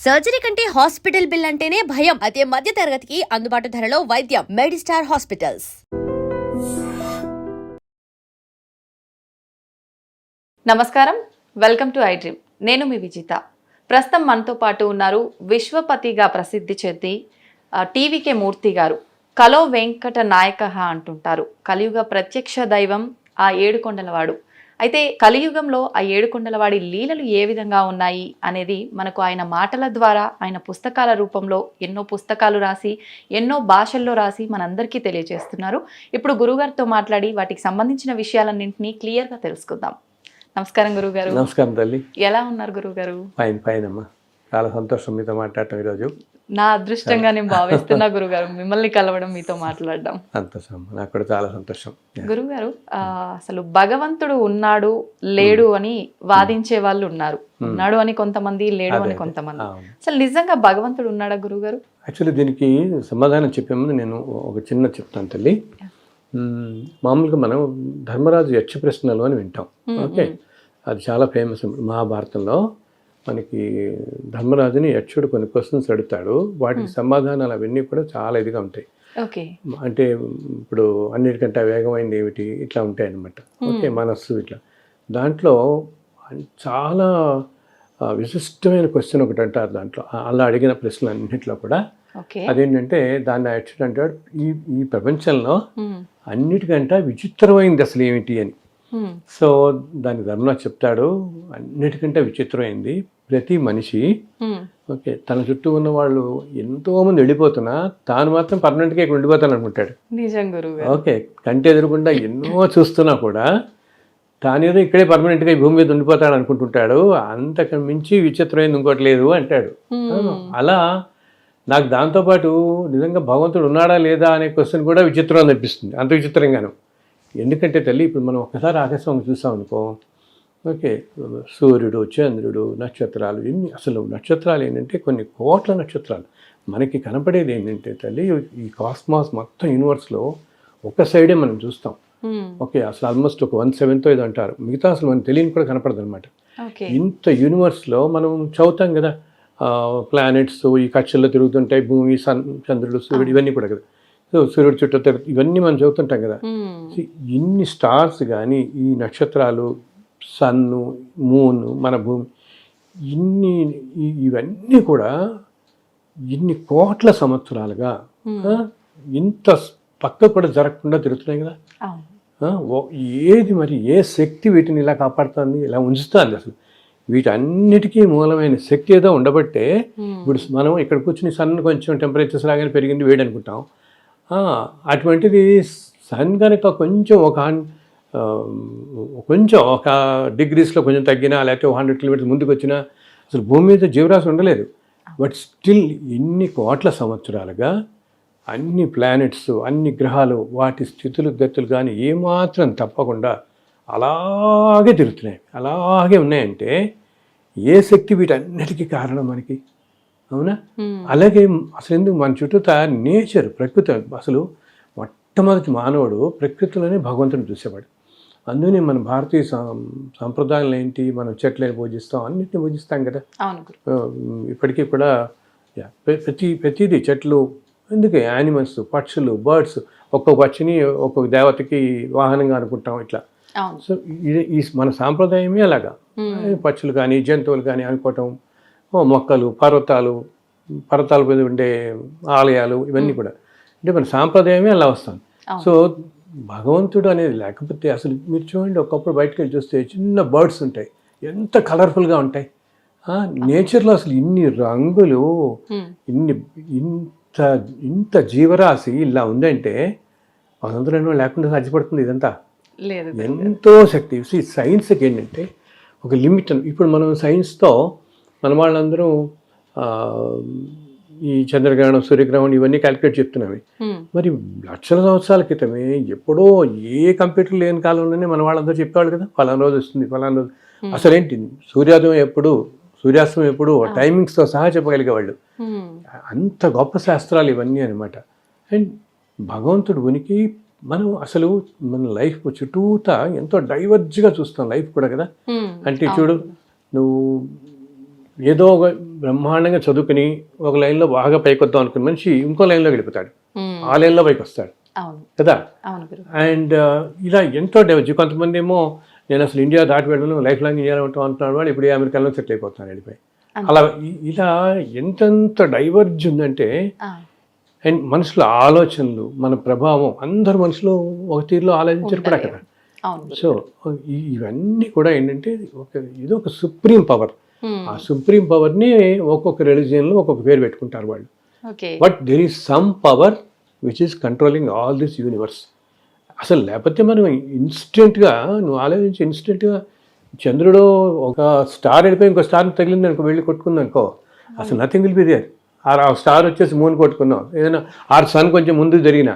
Surgery కంటే hospital bill అంటేనే భయం. అదే మధ్య తరగతికి అందుబాటు ధరలో వైద్యం. Medistar hospitals. నమస్కారం, వెల్కమ్ టు ఐ డ్రీమ్. నేను మీ విజిత. ప్రస్తుతం మనతో పాటు ఉన్నారు విశ్వపతిగా ప్రసిద్ధి చెంది టీవీకే మూర్తి గారు. కలో వెంకట నాయక అంటుంటారు. కలియుగ ప్రత్యక్ష దైవం ఆ ఏడుకొండలవాడు. అయితే కలియుగంలో ఆ ఏడుకొండలవాడి లీలలు ఏ విధంగా ఉన్నాయి అనేది మనకు ఆయన మాటల ద్వారా, ఆయన పుస్తకాల రూపంలో ఎన్నో పుస్తకాలు రాసి ఎన్నో భాషల్లో రాసి మనందరికీ తెలియజేస్తున్నారు. ఇప్పుడు గురుగారితో మాట్లాడి వాటికి సంబంధించిన విషయాలన్నింటినీ క్లియర్గా తెలుసుకుందాం. నమస్కారం గురుగారు. నమస్కారం తల్లి. ఎలా ఉన్నారు గురుగారు? ఫైన్ ఫైన్ అమ్మా, చాలా సంతోషం మీతో మాట్లాడటం ఈరోజు. నా అదృష్టంగా నేను భావిస్తున్నా గురుగారు, మిమ్మల్ని కలవడం, మీతో మాట్లాడడం. సంతోషం, నాకు కూడా చాలా సంతోషం. గురుగారు, అసలు భగవంతుడు ఉన్నాడు లేడు అని వాదించే వాళ్ళు ఉన్నారు. ఉన్నాడు అని కొంతమంది, లేడు అని కొంతమంది. అసలు నిజంగా భగవంతుడు ఉన్నాడా గురుగారు? యాక్చువల్లీ దీనికి సమాధానం చెప్పే ముందు నేను ఒక చిన్న చెప్తాను తల్లి. మామూలుగా మనం ధర్మరాజు యక్ష ప్రశ్నలు అని వింటాం. ఓకే, అది చాలా ఫేమస్. మహాభారతంలో మనకి ధర్మరాజుని యక్షుడు కొన్ని క్వశ్చన్స్ అడుగుతాడు, వాటికి సమాధానాలు అవన్నీ కూడా చాలా ఇదిగా ఉంటాయి. ఓకే, అంటే ఇప్పుడు అన్నిటికంటే వేగమైంది ఏమిటి, ఇట్లా ఉంటాయి అన్నమాట. ఓకే, మనస్సు ఇట్లా. దాంట్లో చాలా విశిష్టమైన క్వశ్చన్ ఒకటి అంటారు దాంట్లో. అలా అడిగిన ప్రశ్నలు అన్నింటిలో కూడా అదేంటంటే, దాన్ని యక్షుడు అంటాడు, ఈ ప్రపంచంలో అన్నిటికంటే విచిత్రమైంది అసలు ఏమిటి అని. సో దానికి ధర్మరాజు చెప్తాడు, అన్నిటికంటే విచిత్రమైంది ప్రతి మనిషి ఓకే తన చుట్టూ ఉన్న వాళ్ళు ఎంతో మంది వెళ్ళిపోతున్నా తాను మాత్రం పర్మనెంట్గా ఇక్కడ ఉండిపోతాను అనుకుంటాడు. ఓకే, కంటి ఎదురుకుండా ఎన్నో చూస్తున్నా కూడా తానేదో ఇక్కడే పర్మనెంట్గా ఈ భూమి మీద ఉండిపోతాడు అనుకుంటుంటాడు. అంతకు మించి విచిత్రమైంది ఇంకోటి లేదు అంటాడు. అలా నాకు దాంతోపాటు నిజంగా భగవంతుడు ఉన్నాడా లేదా అనే క్వశ్చన్ కూడా విచిత్రం అనిపిస్తుంది, అంత విచిత్రంగాను. ఎందుకంటే తల్లి, ఇప్పుడు మనం ఒక్కసారి ఆకాశం చూసాం అనుకో, ఓకే, సూర్యుడు, చంద్రుడు, నక్షత్రాలు, ఎన్ని అసలు నక్షత్రాలు ఏంటంటే కొన్ని కోట్ల నక్షత్రాలు. మనకి కనపడేది ఏంటంటే తల్లి, ఈ కాస్మాస్ మొత్తం యూనివర్స్లో ఒక సైడే మనం చూస్తాం. ఓకే, అసలు ఆల్మోస్ట్ ఒక 1/7 ఇది అంటారు. మిగతా అసలు మనకు తెలియని కూడా కనపడదు అనమాట. ఇంత యూనివర్స్లో మనం చదువుతాం కదా, ప్లానెట్స్ ఈ కక్షల్లో తిరుగుతుంటాయి, భూమి, చంద్రుడు, సూర్యుడు, ఇవన్నీ కూడా కదా. సో సూర్యుడు చుట్టూ ఇవన్నీ మనం చదువుతుంటాం కదా. ఇన్ని స్టార్స్ కానీ, ఈ నక్షత్రాలు, సన్ను, మూన్, మన భూమి, ఇవన్నీ కూడా ఇన్ని కోట్ల సంవత్సరాలుగా ఇంత పక్క కూడా జరగకుండా తిరుగుతున్నాయి కదా. ఏది మరి ఏ శక్తి వీటిని ఇలా కాపాడుతుంది, ఇలా ఉంచుతుంది? అసలు వీటన్నిటికీ మూలమైన శక్తి ఏదో ఉండబట్టే ఇప్పుడు మనం ఇక్కడ కూర్చుని సన్ కొంచెం టెంపరేచర్స్ లాగానే పెరిగింది, వేడి అనుకుంటాం. అటువంటిది సన్ కనుక కొంచెం ఒక డిగ్రీస్లో కొంచెం తగ్గినా, లేకపోతే 100 కిలోమీటర్స్ ముందుకు వచ్చినా అసలు భూమి మీద జీవరాశి ఉండలేదు. బట్ స్టిల్ ఇన్ని కోట్ల సంవత్సరాలుగా అన్ని ప్లానెట్స్, అన్ని గ్రహాలు, వాటి స్థితులు గతులు కానీ ఏమాత్రం తప్పకుండా అలాగే తిరుగుతున్నాయి, అలాగే ఉన్నాయంటే ఏ శక్తి వీటన్నిటికీ కారణం మనకి? అవునా? అలాగే అసలు ఎందుకు మన చుట్టూ నేచర్, ప్రకృతి, అసలు మొట్టమొదటి మానవుడు ప్రకృతిలోనే భగవంతుని చూసేవాడు. అందుకని మన భారతీయ సాంప్రదాయాలు ఏంటి, మనం చెట్లని పూజిస్తాం, అన్నిటిని పూజిస్తాం కదా. ఇప్పటికీ కూడా ప్రతిదీ చెట్లు, ఎందుకు యానిమల్స్, పక్షులు, బర్డ్స్, ఒక్కొక్క పక్షిని ఒక్కొక్క దేవతకి వాహనంగా అనుకుంటాం ఇట్లా. సో ఈ మన సాంప్రదాయమే అలాగా. పక్షులు కానీ జంతువులు కానీ అనుకోవటం, మొక్కలు, పర్వతాల మీద ఉండే ఆలయాలు, ఇవన్నీ కూడా అంటే మన సాంప్రదాయమే అలా వస్తుంది. సో భగవంతుడు అనేది లేకపోతే అసలు మీరు చూడండి, ఒకప్పుడు బయటకు వెళ్ళి చూస్తే చిన్న బర్డ్స్ ఉంటాయి, ఎంత కలర్ఫుల్గా ఉంటాయి. నేచర్లో అసలు ఇన్ని రంగులు, ఇంత జీవరాశి ఇలా ఉందంటే భగవంతుడు లేకుండా సాధ్యపడుతుంది ఇదంతా. ఎంతో శక్తి. సైన్స్కి ఏంటంటే ఒక లిమిట్. ఇప్పుడు మనం సైన్స్తో మన వాళ్ళందరూ ఈ చంద్రగ్రహణం, సూర్యగ్రహణం ఇవన్నీ క్యాలిక్యులేట్ చెప్తున్నామే. మరి లక్షల సంవత్సరాల క్రితమే ఎప్పుడో ఏ కంప్యూటర్ లేని కాలంలోనే మన వాళ్ళందరూ చెప్పేవాళ్ళు కదా, ఫలానా రోజు వస్తుంది, ఫలానా రోజు. అసలేంటి సూర్యోదయం ఎప్పుడు, సూర్యాస్తమయం ఎప్పుడు, టైమింగ్స్తో సహా చెప్పగలిగేవాళ్ళు. అంత గొప్ప శాస్త్రాలు ఇవన్నీ అనమాట. అండ్ భగవంతుడు ఉనికి మనం అసలు మన లైఫ్ చుట్టూతా ఎంతో డైవర్జ్గా చూస్తాం లైఫ్ కూడా కదా. అంటే చూడు, నువ్వు ఏదో బ్రహ్మాండంగా చదువుకుని ఒక లైన్లో బాగా పైకొద్దాం అనుకున్న మనిషి ఇంకో లైన్లో వెళ్ళిపోతాడు, ఆ లైన్లో పైకి వస్తాడు అవును కదా. అవును గురువు. అండ్ ఇలా ఎంతో డెవలప్. కొంతమంది ఏమో నేను అసలు ఇండియా దాటి వెళ్ళను, లైఫ్ లాంగ్ ఇండియాలో ఉంటాం అంటున్నాడు, వాడు ఇప్పుడు అమెరికాలో సెటిల్ అయిపోతున్నాడు వెళ్ళిపోయి. అలా ఇలా ఎంతెంత డైవర్జ్ ఉందంటే, అండ్ మనుషుల ఆలోచనలు, మన ప్రభావం, అందరు మనుషులు ఒక తీరులో ఆలోచించారు కూడా అక్కడ. సో ఇవన్నీ కూడా ఏంటంటే ఇది ఒక సుప్రీం పవర్. ఆ సుప్రీం పవర్ని ఒక్కొక్క రిలీజియన్లో ఒక్కొక్క పేరు పెట్టుకుంటారు వాళ్ళు. But there is some power which is controlling all this universe. అసలు లేకపోతే మనం ఇన్స్టెంట్గా, నువ్వు ఆలోచించి ఇన్స్టెంట్గా చంద్రుడు ఒక స్టార్ వెళ్ళిపోయి ఇంకో స్టార్ని తగిలింది అనుకో, వెళ్ళి కొట్టుకుంది అనుకో, అసలు నథింగ్ విల్ బి దేర్. ఆ స్టార్ వచ్చేసి మూన్ కొట్టుకున్నాం, ఏదైనా సన్ కొంచెం ముందుకు జరిగిన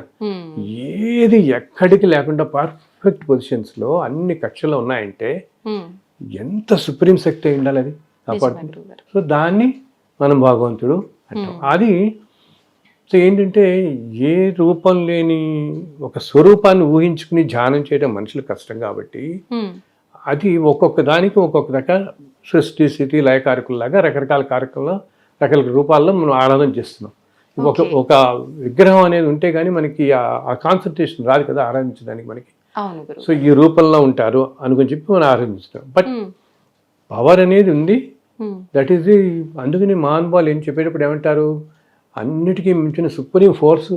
ఏది ఎక్కడికి లేకుండా పర్ఫెక్ట్ పొజిషన్స్లో అన్ని కక్షలు ఉన్నాయంటే ఎంత సుప్రీం శక్తి అయి ఉండాలి అది కాపాడు. సో దాన్ని మనం భగవంతుడు అంటాం. అది సో ఏంటంటే ఏ రూపం లేని ఒక స్వరూపాన్ని ఊహించుకుని ధ్యానం చేయడం మనుషులకు కష్టం కాబట్టి అది ఒక్కొక్క దానికి ఒక్కొక్క రకాల సృష్టి స్థితి లయకారకుల్లాగా రకరకాల కార్యక్రమాల్లో రకరకాల రూపాల్లో మనం ఆరాధన చేస్తున్నాం. ఒక విగ్రహం అనేది ఉంటే కానీ మనకి ఆ కాన్సన్ట్రేషన్ రాదు కదా ఆరాధించడానికి మనకి. సో ఈ రూపంలో ఉంటారు అనుకుని చెప్పి మనం ఆరాధిస్తున్నాం. బట్ పవర్ అనేది ఉంది, దట్ ఈస్ ది. అందుకని మహానుభావులు ఏం చెప్పేటప్పుడు ఏమంటారు, అన్నిటికీ మించిన సుప్రీం ఫోర్స్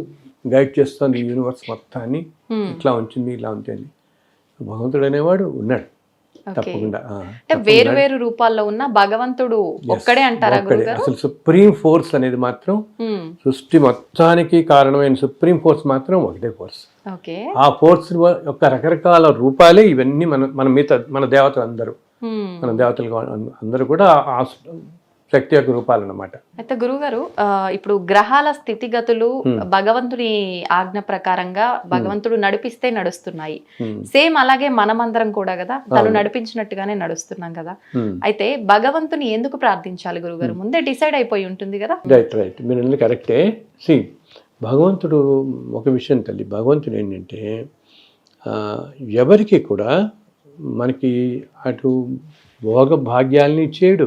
గైడ్ చేస్తుంది ఈ యూనివర్స్ మొత్తాన్ని, ఇట్లా ఉంచింది ఇలా ఉంటుంది. భగవంతుడు అనేవాడు ఉన్నాడు తప్పకుండా. వేరు వేరు రూపాల్లో ఉన్న భగవంతుడు ఒక్కడే అంటారా గురుగారు? అసలు సుప్రీం ఫోర్స్ అనేది మాత్రం సృష్టి మొత్తానికి కారణమైన సుప్రీం ఫోర్స్ మాత్రం ఒకటే ఫోర్స్. ఆ ఫోర్స్ యొక్క రకరకాల రూపాలే ఇవన్నీ మన దేవతలు అందరూ, మన దేవతలు అందరూ కూడా ఆ శక్తి యొక్క రూపాలు అన్నమాట. అయితే గురుగారు, ఇప్పుడు గ్రహాల స్థితిగతులు భగవంతుని ఆజ్ఞ ప్రకారంగా భగవంతుడు నడిపిస్తే నడుస్తున్నాయి. సేమ్ అలాగే మనమందరం కూడా కదా తను నడిపించినట్టుగానే నడుస్తున్నాం కదా. అయితే భగవంతుని ఎందుకు ప్రార్థించాలి గురుగారు? ముందే డిసైడ్ అయిపోయి ఉంటుంది కదా. రైట్ మీరు కరెక్టే. సి భగవంతుడు ఒక విషయం తల్లి, భగవంతుడు ఏంటంటే ఎవరికి కూడా మనకి అటు భోగ భాగ్యాలని ఇచ్చేయడు,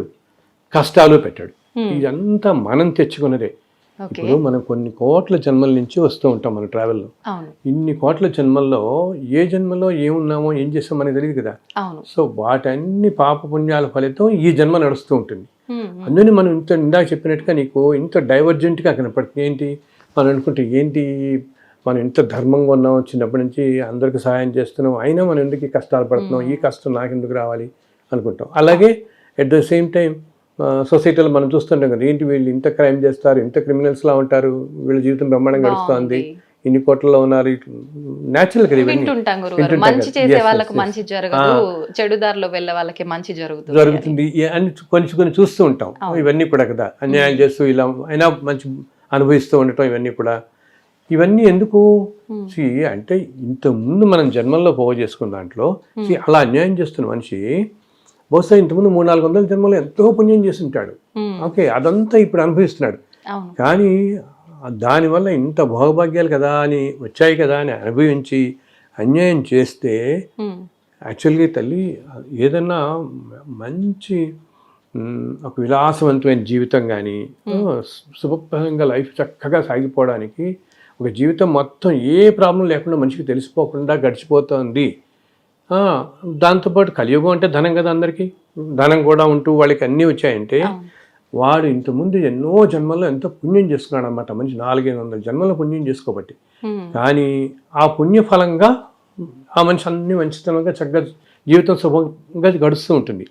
కష్టాలు పెట్టాడు. ఇదంతా మనం తెచ్చుకున్నదే. ఇప్పుడు మనం కొన్ని కోట్ల జన్మల నుంచి వస్తూ ఉంటాం మన ట్రావెల్లో. ఇన్ని కోట్ల జన్మల్లో ఏ జన్మలో ఏమున్నామో ఏం చేస్తామో మనకి తెలియదు కదా. సో వాటన్ని పాప పుణ్యాల ఫలితం ఈ జన్మ నడుస్తూ ఉంటుంది. అందుకని మనం ఇందాక చెప్పినట్టుగా నీకు ఇంత డైవర్జెంట్గా కనపడుతుంది. ఏంటి మనం అనుకుంటే, ఏంటి మనం ఇంత ధర్మంగా ఉన్నాం, చిన్నప్పటి నుంచి అందరికి సహాయం చేస్తున్నాం, అయినా మనం ఎందుకు కష్టాలు పడుతున్నాం, ఈ కష్టం నాకు ఎందుకు రావాలి అనుకుంటాం. అలాగే ఎట్ ద సేమ్ టైం సొసైటీలో మనం చూస్తుంటాం కదా, ఏంటి వీళ్ళు ఇంత క్రైమ్ చేస్తారు, ఇంత క్రిమినల్స్లా ఉంటారు, వీళ్ళ జీవితం బ్రహ్మాండం గడుస్తుంది, ఇన్ని కోట్లలో ఉన్నారు, న్యాచురల్ కదా ఇవన్నీ. మంచి చేసే వాళ్ళకి మంచి జరగదు, చెడు దారిలో వెళ్ళే వాళ్ళకి మంచి జరుగుతుంది అని కొన్ని చూస్తూ ఉంటాం. ఇవన్నీ కూడా కదా అన్యాయం చేస్తూ ఇలా అయినా మంచి అనుభవిస్తూ ఉండటం, ఇవన్నీ ఎందుకు అంటే ఇంతకుముందు మనం జన్మల్లో పోగు చేసుకున్న దాంట్లో అలా అన్యాయం చేస్తున్న మనిషి బహుశా ఇంతకుముందు 300-400 జన్మలో ఎంతో పుణ్యం చేసి ఉంటాడు. ఓకే, అదంతా ఇప్పుడు అనుభవిస్తున్నాడు. కానీ దానివల్ల ఇంత భోగభాగ్యాలు కదా అని వచ్చాయి కదా అని అనుభవించి అన్యాయం చేస్తే యాక్చువల్గా తల్లి ఏదన్నా మంచి ఒక విలాసవంతమైన జీవితం కానీ శుభప్రదంగా లైఫ్ చక్కగా సాగిపోవడానికి ఒక జీవితం మొత్తం ఏ ప్రాబ్లం లేకుండా మనిషికి తెలిసిపోకుండా గడిచిపోతుంది. దాంతోపాటు కలియుగం అంటే ధనం కదా, అందరికీ ధనం కూడా ఉంటూ వాళ్ళకి అన్నీ వచ్చాయంటే వాడు ఇంతకుముందు ఎన్నో జన్మల్లో ఎంతో పుణ్యం చేసుకున్నాడు అనమాట. మనిషి 400-500 జన్మల్లో పుణ్యం చేసుకోబట్టి. కానీ ఆ పుణ్యఫలంగా ఆ మనిషి అన్ని మంచితనంగా చక్కగా జీవితం శుభంగా గడుస్తూ ఉంటుంది.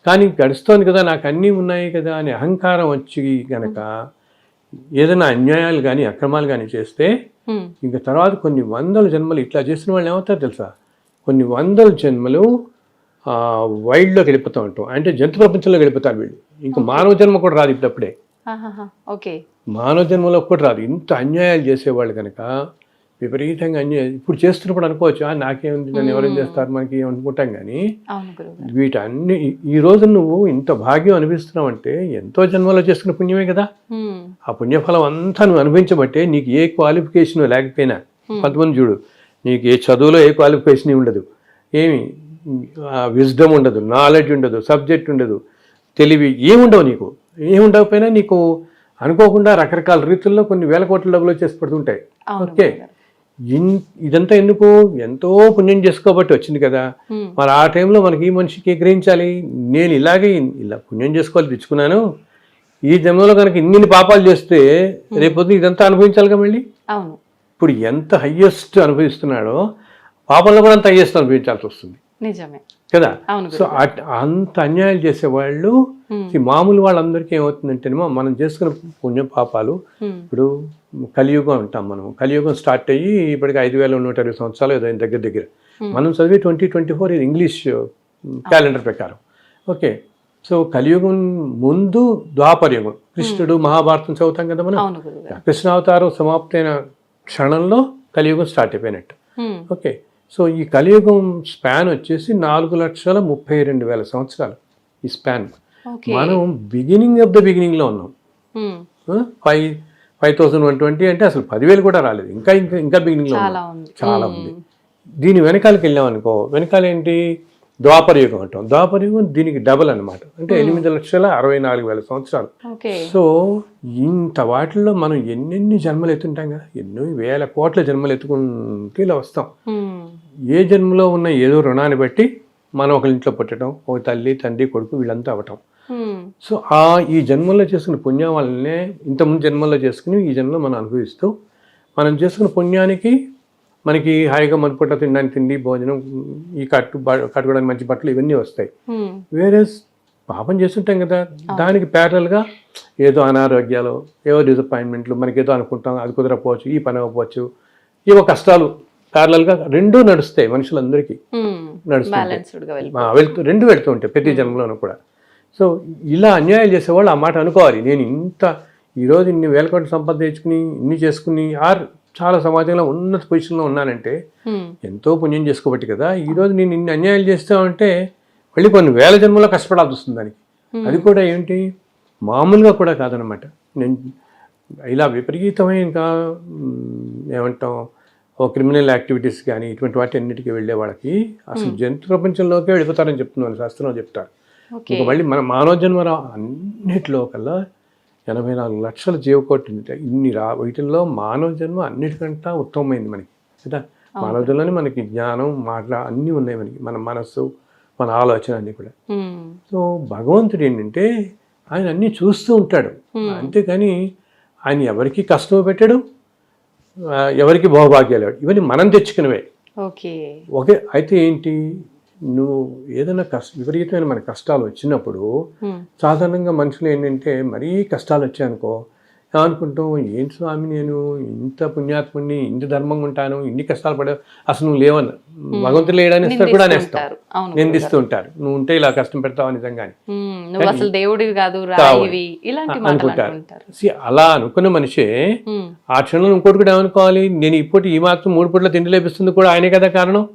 కానీ గడుస్తోంది కదా, నాకు అన్నీ ఉన్నాయి కదా అని అహంకారం వచ్చి గనక ఏదైనా అన్యాయాలు కానీ అక్రమాలు కానీ చేస్తే ఇంకా తర్వాత కొన్ని 100 జన్మలు ఇట్లా చేసిన వాళ్ళు ఏమవుతారు తెలుసా, కొన్ని 100 జన్మలు వైల్డ్లోకి వెళ్ళిపోతూ ఉంటాం, అంటే జంతు ప్రపంచంలో వెళ్ళిపోతారు వీళ్ళు. ఇంకా మానవ జన్మ కూడా రాదు ఇప్పుడప్పుడే, మానవ జన్మలో కూడా రాదు. ఇంత అన్యాయాలు చేసేవాళ్ళు కనుక విపరీతంగా అన్యాయం ఇప్పుడు చేస్తున్నప్పుడు అనుకోవచ్చు, నాకేముంది, నన్ను ఎవరేం చేస్తారు మనకి అనుకుంటాం. కానీ వీటన్ని ఈ రోజు నువ్వు ఇంత భాగ్యం అనిపిస్తున్నావు అంటే ఎంతో జన్మలో చేసుకున్న పుణ్యమే కదా. ఆ పుణ్యఫలం అంతా నువ్వు అనుభవించబట్టే నీకు ఏ క్వాలిఫికేషన్ లేకపోయినా, కొంతమంది చూడు నీకు ఏ చదువులో ఏ క్వాలిఫికేషన్ ఉండదు, ఏమి విజ్డమ్ ఉండదు, నాలెడ్జ్ ఉండదు, సబ్జెక్ట్ ఉండదు, తెలివి ఏముండవు నీకు, ఏముండకపోయినా నీకు అనుకోకుండా రకరకాల రీతుల్లో కొన్ని వేల కోట్ల డబ్బులు వచ్చేసి పడుతుంటాయి. అవును ఓకే, ఇదంతా ఎందుకు? ఎంతో పుణ్యం చేసుకోబట్టి వచ్చింది కదా. మరి ఆ టైంలో మనకి ఈ మనిషికి గ్రహించాలి, నేను ఇలాగే ఇలా పుణ్యం చేసుకోవాలి తెచ్చుకున్నాను, ఈ జన్మలో కనుక ఇన్ని పాపాలు చేస్తే రేపొద్దు ఇదంతా అనుభవించాలిగా మళ్ళీ. అవును, ఇప్పుడు ఎంత హయ్యెస్ట్ అనుభవిస్తున్నాడో పాపంలో కూడా అంత హయ్యెస్ట్ అనుభవించాల్సి వస్తుంది నిజమే కదా. అవును సో అంత అన్యాయాలు చేసేవాళ్ళు ఈ మామూలు వాళ్ళందరికీ ఏమవుతుందంటేనేమో మనం చేసుకున్న పుణ్య పాపాలు, ఇప్పుడు కలియుగం అంటాం మనం, కలియుగం స్టార్ట్ అయ్యి ఇప్పటికి 5120 సంవత్సరాలు ఏదో దగ్గర దగ్గర, మనం చదివి 2024 ఇది ఇంగ్లీష్ క్యాలెండర్ ప్రకారం. ఓకే, సో కలియుగం ముందు ద్వాపరయుగం, కృష్ణుడు మహాభారతం చదువుతాం కదా మనం, అవును గురుగారు. కృష్ణావతారం సమాప్తైన క్షణంలో కలియుగం స్టార్ట్ అయిపోయినట్టు. ఓకే, సో ఈ కలియుగం స్పాన్ వచ్చేసి 4,32,000 సంవత్సరాలు ఈ స్పాన్. మనం బిగినింగ్ ఆఫ్ ద బిగినింగ్లో ఉన్నాం. 5,120 అంటే అసలు 10,000 కూడా రాలేదు, ఇంకా ఇంకా ఇంకా బిగినింగ్లో చాలా ఉంది. దీని వెనకాలకి వెళ్ళామనుకో, వెనకాల ఏంటి? ద్వాపరయుగం అంటాం. ద్వాపరయుగం దీనికి డబల్ అనమాట, అంటే 8,64,000 సంవత్సరాలు. సో ఇంత వాటిల్లో మనం ఎన్నెన్ని జన్మలు ఎత్తుంటాం కదా, ఎన్నో వేల కోట్ల జన్మలు ఎత్తుకుంటూ ఇలా వస్తాం. ఏ జన్మలో ఉన్న ఏదో రుణాన్ని బట్టి మనం ఒకరి ఇంట్లో పుట్టడం, ఒక తల్లి తండ్రి కొడుకు వీళ్ళంతా అవటం. సో ఈ జన్మల్లో చేసుకున్న పుణ్యం వల్లనే ఇంతకుముందు జన్మల్లో చేసుకుని ఈ జన్మలో మనం అనుభవిస్తూ, మనం చేసుకున్న పుణ్యానికి మనకి హాయిగా మనుపుట్ట తినడానికి తిండి, భోజనం, ఈ కట్టుకోవడానికి మంచి బట్టలు ఇవన్నీ వస్తాయి. వేరే పాపం చేస్తుంటాం కదా, దానికి ప్యారల్గా ఏదో అనారోగ్యాలు, ఏవో డిసప్పాయింట్మెంట్లు, మనకి ఏదో అనుకుంటాం అది కుదరకపోవచ్చు, ఈ పని అవ్వకపోవచ్చు, ఏవో కష్టాలు ప్యారల్గా రెండూ నడుస్తాయి మనుషులందరికీ. రెండు వెళ్తూ ఉంటాయి ప్రతి జన్మలోనూ కూడా. సో ఇలా అన్యాయాలు చేసేవాళ్ళు ఆ మాట అనుకోవాలి, నేను ఈరోజు ఇన్ని వేల కోట్లు సంపాదించుకుని ఇన్ని చేసుకుని చాలా సమాజంలో ఉన్నత పొజిషన్లో ఉన్నానంటే ఎంతో పుణ్యం చేసుకోబట్టి కదా. ఈరోజు నేను ఇన్ని అన్యాయాలు చేస్తామంటే మళ్ళీ కొన్ని వేల జన్మలో కష్టపడాల్సి వస్తుంది దానికి. అది కూడా ఏంటి, మామూలుగా కూడా కాదనమాట. నేను ఇలా విపరీతమైన ఇంకా ఏమంటాం, క్రిమినల్ యాక్టివిటీస్ కానీ ఇటువంటి వాటి అన్నిటికీ వెళ్ళే వాళ్ళకి అసలు జంతు ప్రపంచంలోకే వెళ్ళిపోతారని చెప్తున్నాను, శాస్త్రంలో చెప్తారు. ఇంకా మళ్ళీ మన మానవ జన్మ అన్నిటిలో కల్లా 84 లక్షల జీవకోటి వీటిల్లో మానవ జన్మ అన్నిటికంటే ఉత్తమమైంది మనకి కదా. మానవ జన్మలోనే మనకి జ్ఞానం, మాటలు అన్నీ ఉన్నాయి మనకి, మన మనస్సు, మన ఆలోచన అన్నీ కూడా. సో భగవంతుడు ఏంటంటే ఆయన అన్నీ చూస్తూ ఉంటాడు, అంతేకాని ఆయన ఎవరికి కష్టం పెట్టాడు, ఎవరికి భోగభాగ్యాలు, ఇవన్నీ మనం తెచ్చుకునేవే. ఓకే, అయితే ఏంటి, నువ్వు ఏదైనా విపరీతమైన మన కష్టాలు వచ్చినప్పుడు సాధారణంగా మనుషులు ఏంటంటే మరీ కష్టాలు వచ్చాయనుకో అనుకుంటాం, ఏంటి స్వామి నేను ఇంత పుణ్యాత్ముడిని, ఇంత ధర్మంగా ఉంటాను, ఇన్ని కష్టాలు పడే, అసలు నువ్వు లేవని భగవంతుడు లేడని ఇస్తారు కూడా అనేస్తారు, నిందిస్తూ ఉంటారు, నువ్వు ఉంటే ఇలా కష్టం పెడతావు నిజంగానే అనుకుంటారు. అలా అనుకున్న మనిషే ఆ క్షణంలో ఇంకోటి కూడా ఏమనుకోవాలి, నేను ఇప్పుడు ఈ మాత్రం 3 పూట్ల తిండి లభిస్తుంది కూడా ఆయనే కదా కారణం.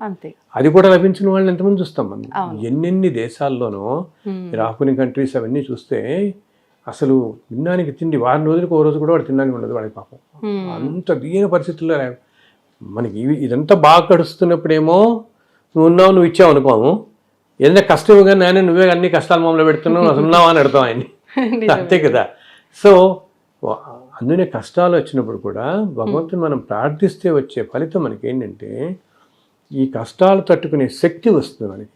అది కూడా లభించిన వాళ్ళని ఎంతమంది చూస్తాం మనం, ఎన్నెన్ని దేశాల్లోనో ఆఫ్రికన్ కంట్రీస్ అవన్నీ చూస్తే అసలు తినడానికి తిండి వారం రోజులకు ఓ రోజు కూడా వాడు తినడానికి ఉండదు వాడి పాపం. అంత దీన పరిస్థితుల్లో మనకి ఇదంతా బాగా గడుస్తున్నప్పుడేమో నువ్వు ఉన్నావు, నువ్వు ఇచ్చావు అనుకోము, ఏదైనా కష్టం కానీ నాయన నువ్వే అన్ని కష్టాలు మమ్మల్ని పెడుతున్నావు, అసలు ఉన్నావా అని అడతాం ఆయన్ని, అంతే కదా. సో అందునే కష్టాలు వచ్చినప్పుడు కూడా భగవంతుని మనం ప్రార్థిస్తే వచ్చే ఫలితం మనకి ఏంటంటే ఈ కష్టాలు తట్టుకునే శక్తి వస్తుంది మనకి,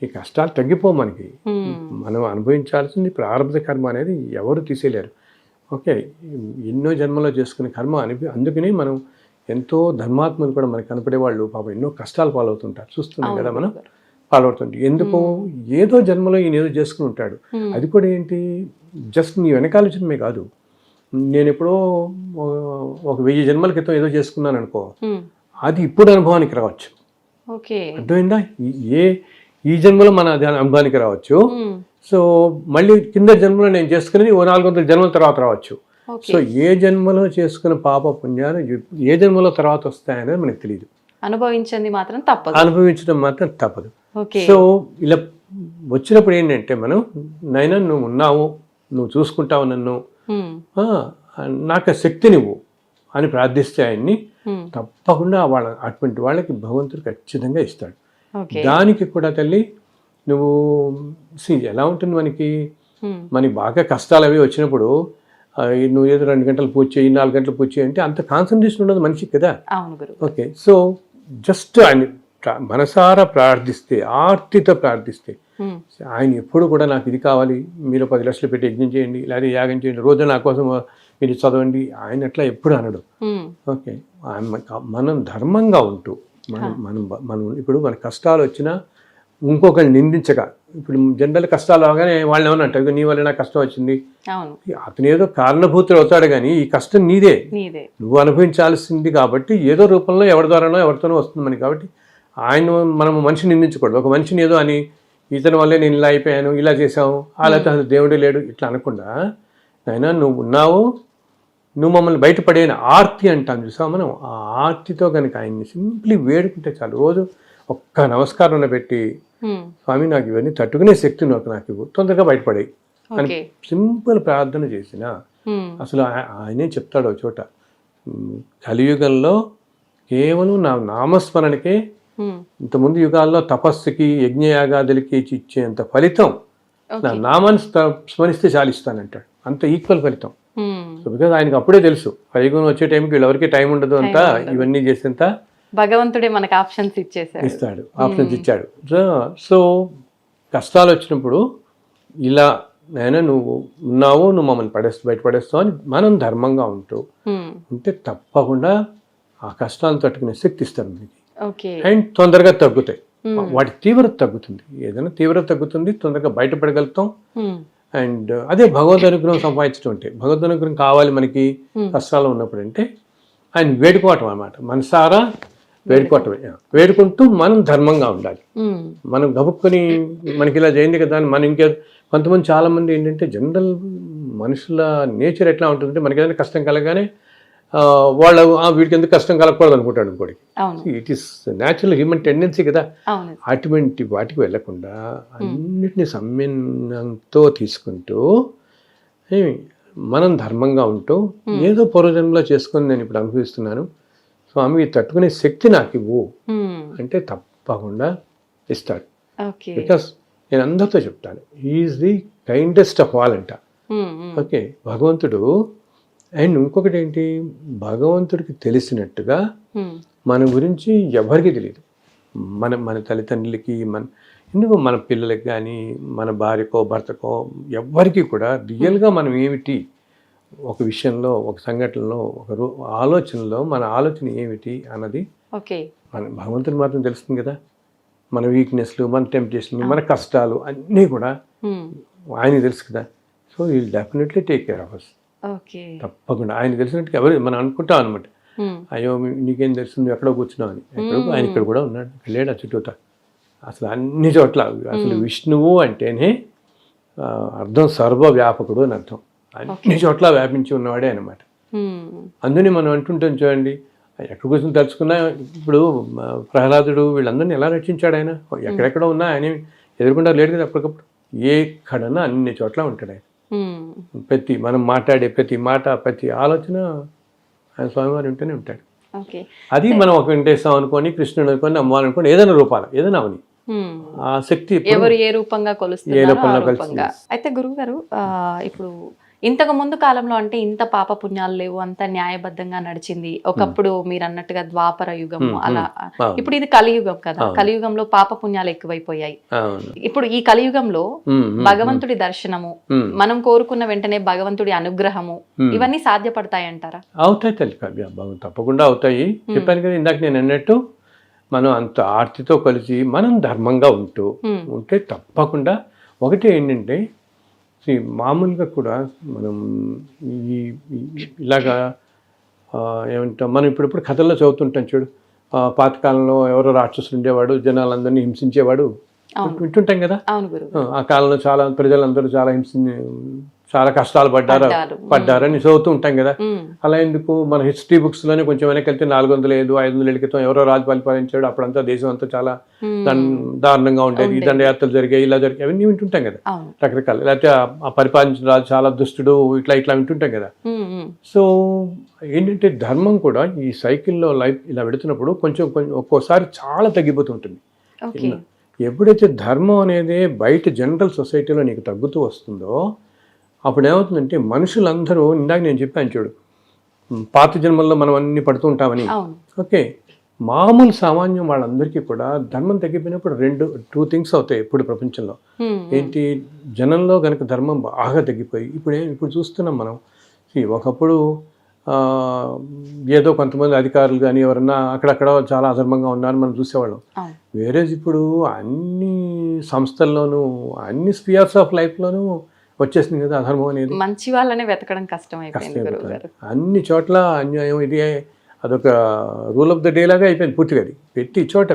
ఈ కష్టాలు తగ్గిపో మనకి, మనం అనుభవించాల్సింది ప్రారంభ కర్మ అనేది ఎవరు తీసేయలేరు. ఓకే, ఎన్నో జన్మలో చేసుకునే కర్మ అందుకని మనం ఎంతో ధర్మాత్మలు కూడా మనకు కనపడే వాళ్ళు పాపం ఎన్నో కష్టాలు పాలవుతుంటారు, చూస్తున్నాం కదా మనం పాలవుతుంటాం. ఎందుకు, ఏదో జన్మలో ఈయన ఏదో చేసుకుని ఉంటాడు. అది కూడా ఏంటి, జస్ట్ నీ వెనకాల జన్మే కాదు, నేను ఎప్పుడో 1000 జన్మల క్రితం ఏదో చేసుకున్నాను అనుకో, అది ఇప్పుడు అనుభవానికి రావచ్చు. అర్థమైందా, ఈ జన్మలో మన అనుభవానికి రావచ్చు. సో మళ్ళీ కింద జన్మలో నేను చేసుకునేది 400 జన్మల తర్వాత రావచ్చు. సో ఏ జన్మలో చేసుకున్న పాప పుణ్యాలు ఏ జన్మలో తర్వాత వస్తాయనేది మనకు తెలియదు, అనుభవించడం మాత్రం తప్పదు. సో ఇలా వచ్చినప్పుడు ఏంటంటే మనం నైనా నువ్వు ఉన్నావు, నువ్వు చూసుకుంటావు నన్ను, నాకు శక్తి నువ్వు అని ప్రార్థిస్తే ఆయన్ని తప్పకుండా అటువంటి వాళ్ళకి భగవంతుడు ఖచ్చితంగా ఇస్తాడు. దానికి కూడా తల్లి నువ్వు ఎలా ఉంటుంది మనకి, మనకి బాగా కష్టాలు అవి వచ్చినప్పుడు నువ్వు ఏదో 2 గంటలు పూజ చేయి 4 గంటలు పూజ చేయి అంటే అంత కాన్సన్ట్రేషన్ ఉండదు మనిషికి కదా. అవును గురు. ఓకే, సో జస్ట్ ఆయన మనసారా ప్రార్థిస్తే, ఆర్తితో ప్రార్థిస్తే, ఆయన ఎప్పుడు కూడా నాకు ఇది కావాలి, మీరు 10 లక్షలు పెట్టి యజ్ఞం చేయండి, లేదా యాగం చేయండి, రోజు నా కోసం మీరు చదవండి, ఆయన అట్లా ఎప్పుడు అనడు. ఓకే, మనం ధర్మంగా ఉంటూ మనం మనం మనం ఇప్పుడు మన కష్టాలు వచ్చినా ఇంకొకరిని నిందించగా, ఇప్పుడు జనరల్ కష్టాలు అవగానే వాళ్ళు ఏమన్నా అంటారు, నీ వల్ల నాకు కష్టం వచ్చింది, అతను ఏదో కారణభూతులు అవుతాడు కానీ ఈ కష్టం నీదే, నువ్వు అనుభవించాల్సింది కాబట్టి ఏదో రూపంలో ఎవరి ద్వారానో ఎవరితోనో వస్తుంది మనకి. కాబట్టి ఆయన మనం మనిషిని నిందించకూడదు. ఒక మనిషిని ఏదో అని ఇతని వల్లే నేను ఇలా అయిపోయాను, ఇలా చేసావు, అలా అసలు దేవుడే లేడు ఇట్లా అనకుండా, ఆయన నువ్వు ఉన్నావు, నువ్వు మమ్మల్ని బయటపడేన ఆర్తి అంటాం చూసావు మనం, ఆ ఆర్తితో కనుక ఆయన్ని సింప్లీ వేడుకుంటే చాలు. రోజు ఒక్క నమస్కారం పెట్టి, స్వామి నాకు ఇవన్నీ తట్టుకునే శక్తి నాకు ఇవ్వు, తొందరగా బయటపడే అని సింపుల్ ప్రార్థన చేసిన అసలు ఆయనే చెప్తాడు ఒక చోట, కలియుగంలో కేవలం నా నామస్మరణకే ఇంతకుముందు యుగాల్లో తపస్సుకి యజ్ఞయాగాదులకి ఇచ్చేంత ఫలితం నా నామాన్ని స్మరిస్తే చాలిస్తానంటాడు. అంత ఈక్వల్ ఫలితం. సో బికాజ్ ఆయనకు అప్పుడే తెలుసు కలియుగం వచ్చే టైంకి వీళ్ళెవరికి టైం ఉండదు అంతా, ఇవన్నీ చేసేంత భగవంతుడే మనకు ఆప్షన్స్ ఇస్తాడు, ఆప్షన్స్ ఇచ్చాడు. సో కష్టాలు వచ్చినప్పుడు ఇలా నేను నువ్వు ఉన్నావు, నువ్వు మమ్మల్ని బయటపడేస్తావు అని మనం ధర్మంగా ఉంటే తప్పకుండా ఆ కష్టాలను తట్టుకునే శక్తి ఇస్తారు మనకి. అండ్ తొందరగా తగ్గుతాయి, వాటి తీవ్రత తగ్గుతుంది, ఏదైనా తీవ్రత తగ్గుతుంది, తొందరగా బయటపడగలుగుతాం. అండ్ అదే భగవద్ అనుగ్రహం సంపాదించడం అంటే, భగవద్ అనుగ్రహం కావాలి మనకి కష్టాలు ఉన్నప్పుడు అంటే ఆయన వేడుకోవటం అన్నమాట, మనసారా వేడుకోవటమే. వేడుకుంటూ మనం ధర్మంగా ఉండాలి. మనం గబుక్కొని మనకి ఇలా చేయండి కదా అని మనం కొంతమంది చాలా మంది ఏంటంటే జనరల్ మనుషుల నేచర్ ఎట్లా ఉంటుందంటే, మనకి ఏదైనా కష్టం కలగానే వాళ్ళు వీడికి ఎందుకు కష్టం కలగకూడదు అనుకుంటాడు ఇంకోటి. It is natural human tendency కదా. అటువంటి వాటికి వెళ్ళకుండా అన్నిటిని సమ్మెనంతో తీసుకుంటూ మనం ధర్మంగా ఉంటూ ఏదో పూర్వజన్మలో చేసుకొని నేను ఇప్పుడు అనుభవిస్తున్నాను, స్వామి తట్టుకునే శక్తి నాకు ఇవ్వు అంటే తప్పకుండా ఇస్తాడు. బికాస్ నేను అందరితో చెప్తాను, is the kindest of all అంట. ఓకే, భగవంతుడు. అండ్ ఇంకొకటి ఏంటి, భగవంతుడికి తెలిసినట్టుగా మన గురించి ఎవరికి తెలియదు. మన తల్లిదండ్రులకి, ఎందుకు మన పిల్లలకి కానీ, మన భార్యకో భర్తకో ఎవ్వరికి కూడా రియల్గా మనం ఏమిటి, ఒక విషయంలో, ఒక సంఘటనలో, ఒక ఆలోచనలో మన ఆలోచన ఏమిటి అన్నది మన భగవంతుని మాత్రం తెలుస్తుంది కదా. మన వీక్నెస్లు, మన టెంప్టేషన్లు, మన కష్టాలు అన్నీ కూడా ఆయనకి తెలుసు కదా. So will definitely take care of us. తప్పకుండా ఆయన తెలిసినట్టు ఎవరు మనం అనుకుంటాం అనమాట. అయ్యో నీకేం తెలుస్తుంది, ఎక్కడో కూర్చున్నావు అని. ఆయన ఇక్కడ కూడా ఉన్నాడు, లేడు చుట్టూత. అసలు అన్ని చోట్ల అసలు విష్ణువు అంటేనే అర్థం సర్వవ్యాపకుడు అని అర్థం. అన్ని చోట్ల వ్యాపించి ఉన్నవాడే అనమాట. అందుని మనం అంటుంటాం చూడండి, ఎక్కడ కూర్చొని తలుచుకున్నా, ఇప్పుడు ప్రహ్లాదుడు వీళ్ళందరినీ ఎలా రక్షించాడు ఆయన, ఎక్కడెక్కడ ఉన్నా ఆయన ఎదుర్కొంటారు లేడు కదా. అప్పటికప్పుడు ఎక్కడన్నా అన్ని చోట్ల ఉంటాడు ఆయన. మనం మాట్లాడే ప్రతి మాట, ప్రతి ఆలోచన ఆయన స్వామివారు ఉంటూనే ఉంటాడు. అది మనం ఒక వెంకటేశ్వరం అనుకోని, కృష్ణుడు అనుకోని, అమ్మవారు అనుకోని, ఏదైనా రూపాలు ఏదైనా అవని ఆ శక్తి ఎవరు ఏ రూపంగా కొలుస్తున్నారు. అయితే గురువు గారు, ఇప్పుడు ఇంతకు ముందు కాలంలో అంటే ఇంత పాప పుణ్యాలు లేవు, అంత న్యాయబద్ధంగా నడిచింది. ఒకప్పుడు మీరు అన్నట్టుగా ద్వాపర యుగం అలా. ఇప్పుడు ఇది కలియుగం కదా, కలియుగంలో పాప పుణ్యాలు ఎక్కువైపోయాయి. ఇప్పుడు ఈ కలియుగంలో భగవంతుడి దర్శనము, మనం కోరుకున్న వెంటనే భగవంతుడి అనుగ్రహము, ఇవన్నీ సాధ్యపడతాయంటారా? అవుతాయి తల్లి, తప్పకుండా అవుతాయి. చెప్పాను కదా ఇందాక నేను అన్నట్టు, మనం అంత ఆర్తితో కలిసి మనం ధర్మంగా ఉంటే తప్పకుండా. ఒకటి ఏంటంటే, మామూలుగా కూడా మనం ఇలాగా ఏమంటాం, మనం ఇప్పుడిప్పుడు కథల్లో చదువుతుంటాం చూడు, పాతకాలంలో ఎవరో రాక్షసులు ఉండేవాడు, జనాలందరినీ హింసించేవాడు, వింటుంటాం కదా. ఆ కాలంలో చాలా ప్రజలందరూ చాలా కష్టాలు పడ్డారని చదువుతూ ఉంటాం కదా. అలా ఎందుకు, మన హిస్టరీ బుక్స్ లోనే కొంచెం వెనక్కి వెళ్తే 400-500 క్రితం ఎవరో రాజు పరిపాలించాడు, అప్పుడంతా దేశం అంతా చాలా దారుణంగా ఉండేది, దండయాత్రలు జరిగాయి, ఇలా జరిగాయి, అవన్నీ వింటుంటాం కదా రకరకాల. లేకపోతే ఆ పరిపాలించిన రాజు చాలా దుష్టుడు, ఇట్లా వింటుంటాం కదా. సో ఏంటంటే ధర్మం కూడా ఈ సైకిల్లో లైఫ్ ఇలా పెడుతున్నప్పుడు కొంచెం ఒక్కోసారి చాలా తగ్గిపోతూ ఉంటుంది. ఎప్పుడైతే ధర్మం అనేది బయట జనరల్ సొసైటీలో నీకు తగ్గుతూ వస్తుందో అప్పుడు ఏమవుతుందంటే మనుషులందరూ ఇందాక నేను చెప్పాను చూడు, పాత జన్మల్లో మనం అన్ని పడుతూ ఉంటామని. అవును. ఓకే, మామూలు సామాన్యం వాళ్ళందరికీ కూడా ధర్మం తగ్గిపోయినప్పుడు టూ థింగ్స్ అవుతాయి ఇప్పుడు ప్రపంచంలో. ఏంటి, జనంలో కనుక ధర్మం బాగా తగ్గిపోయి ఇప్పుడు చూస్తున్నాం మనం. ఒకప్పుడు ఏదో కొంతమంది అధికారులు కానీ ఎవరన్నా అక్కడక్కడ చాలా అధర్మంగా ఉన్నారని మనం చూసేవాళ్ళం. వేరే ఇప్పుడు అన్ని సంస్థల్లోనూ అన్ని స్పియర్స్ ఆఫ్ లైఫ్లోనూ వచ్చేసింది కదా అధర్మం అనేది. మంచి వాళ్ళనే వెతకడం కష్టమైపోయింది. అన్ని చోట్ల అన్యాయం, ఇది అదొక రూల్ ఆఫ్ ద డే లాగా అయిపోయింది పూర్తిగా. అది ప్రతి చోట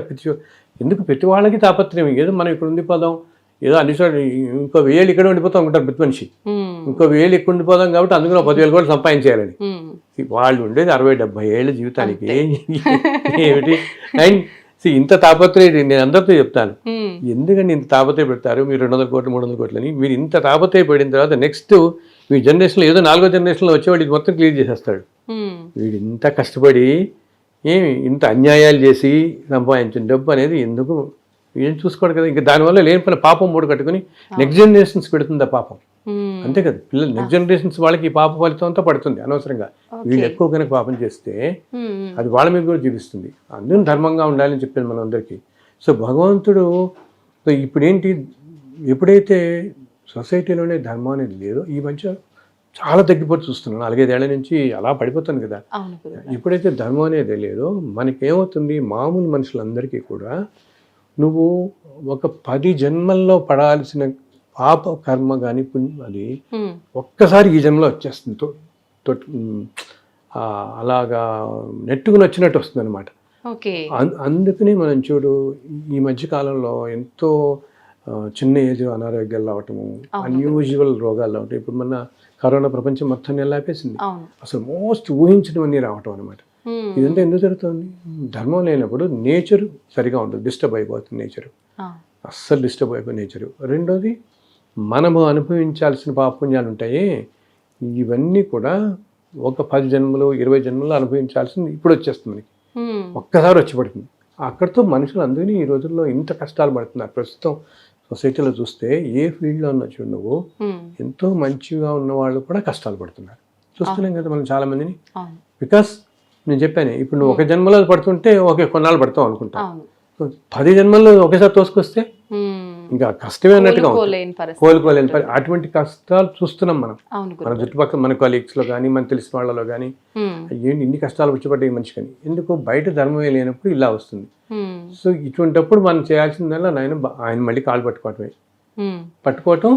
ఎందుకు ప్రతి వాళ్ళకి తాపత్రయం, ఏదో మనం ఇక్కడ ఉండిపోదాం, ఏదో అన్ని చోట ఇంకో 1000 ఇక్కడ ఉండిపోతాం అనుకుంటారు ప్రతి మనిషి. ఇంకో 1000 ఇక్కడ ఉండిపోదాం కాబట్టి అందులో 10,000 కూడా సంపాదించేయాలని. వాళ్ళు ఉండేది 60-70 ఏళ్ళ జీవితానికి ఏమిటి. అండ్ ఇంత తాపత్రయం నేను అందరితో చెప్తాను, ఎందుకంటే ఇంత తాపత్రయ పెడతారు మీరు 200 కోట్లు 300 కోట్లు అని. మీరు ఇంత తాపత్రయ పడిన తర్వాత నెక్స్ట్ మీ జనరేషన్లో ఏదో 4వ జనరేషన్లో వచ్చేవాడు ఇది మొత్తం క్లియర్ చేసేస్తాడు. వీడు ఇంత కష్టపడి ఇంత అన్యాయాలు చేసి సంపాదించిన డబ్బు అనేది ఎందుకు ఏం చూసుకోడు కదా. ఇంకా దానివల్ల లేని పని పాపం మూడు కట్టుకుని నెక్స్ట్ జనరేషన్స్ పెడుతుంది ఆ పాపం. అంతే కదా, పిల్లలు నెక్స్ట్ జనరేషన్స్ వాళ్ళకి ఈ పాప ఫలితం అంతా పడుతుంది అనవసరంగా. వీళ్ళు ఎక్కువ కనుక పాపం చేస్తే అది వాళ్ళ మీద కూడా చూపిస్తుంది. అందులో ధర్మంగా ఉండాలని చెప్పాను మనం అందరికీ. సో భగవంతుడు ఇప్పుడేంటి, ఎప్పుడైతే సొసైటీలోనే ధర్మం అనేది లేదో ఈ మధ్య చాలా తగ్గిపోతూ చూస్తున్నాను. 4-5 ఏళ్ల నుంచి అలా పడిపోతుంది కదా. ఎప్పుడైతే ధర్మం అనేది లేదో మనకేమవుతుంది, మామూలు మనుషులందరికీ కూడా నువ్వు ఒక 10 జన్మల్లో పడాల్సిన పాప కర్మ కానీ పుణ్యం అది ఒక్కసారి ఈ జన్మలో వచ్చేస్తుంది. అలాగా నెట్టుకుని వచ్చినట్టు వస్తుంది అనమాట. అందుకనే మనం చూడు ఈ మధ్య కాలంలో ఎంతో చిన్న ఏజ్ అనారోగ్యాలు రావటము, అన్యూజువల్ రోగాలు రావటం. ఇప్పుడు మన కరోనా ప్రపంచం మొత్తాన్ని ఎలా ఆపేసింది. అసలు మోస్ట్ ఊహించినవన్నీ రావటం అనమాట. ఇదంతా ఎందుకు జరుగుతుంది, ధర్మం లేనప్పుడు నేచర్ సరిగా ఉంటుంది, డిస్టర్బ్ అయిపోతుంది నేచరు, అస్సలు డిస్టర్బ్ అయిపోయి నేచరు. రెండోది మనము అనుభవించాల్సిన పాపపుణ్యాలు ఉంటాయి, ఇవన్నీ కూడా ఒక 10 జన్మలు 20 జన్మలు అనుభవించాల్సింది ఇప్పుడు వచ్చేస్తుంది మనకి, ఒక్కసారి వచ్చి పడుతుంది. అక్కడితో మనుషులు అందుకని ఈ రోజుల్లో ఇంత కష్టాలు పడుతున్నారు. ప్రస్తుతం సొసైటీలో చూస్తే ఏ ఫీల్డ్లో ఉన్నా చూడు నువ్వు, ఎంతో మంచిగా ఉన్న వాళ్ళు కూడా కష్టాలు పడుతున్నారు. చూస్తున్నాం కదా మనం చాలా మందిని. బికాస్ నేను చెప్పాను, ఇప్పుడు నువ్వు ఒక జన్మలో పడుతుంటే ఓకే కొన్నాళ్ళు పడతావు అనుకుంటా, 10 జన్మల్లో ఒకేసారి తోసుకొస్తే ఇంకా కష్టమే అన్నట్టుగా కోలుకోలేని అటువంటి కష్టాలు చూస్తున్నాం మనం. మన చుట్టుపక్కల మన కొలీగ్స్లో కానీ మన తెలిసిన వాళ్ళలో కానీ ఏంటి ఇన్ని కష్టాలు వచ్చిపడ్డాయి మనిషి కానీ. ఎందుకు, బయట ధర్మమే లేనప్పుడు ఇలా వస్తుంది. సో ఇటువంటిప్పుడు మనం చేయాల్సిందల్లా ఆయన మళ్ళీ కాలు పట్టుకోవటం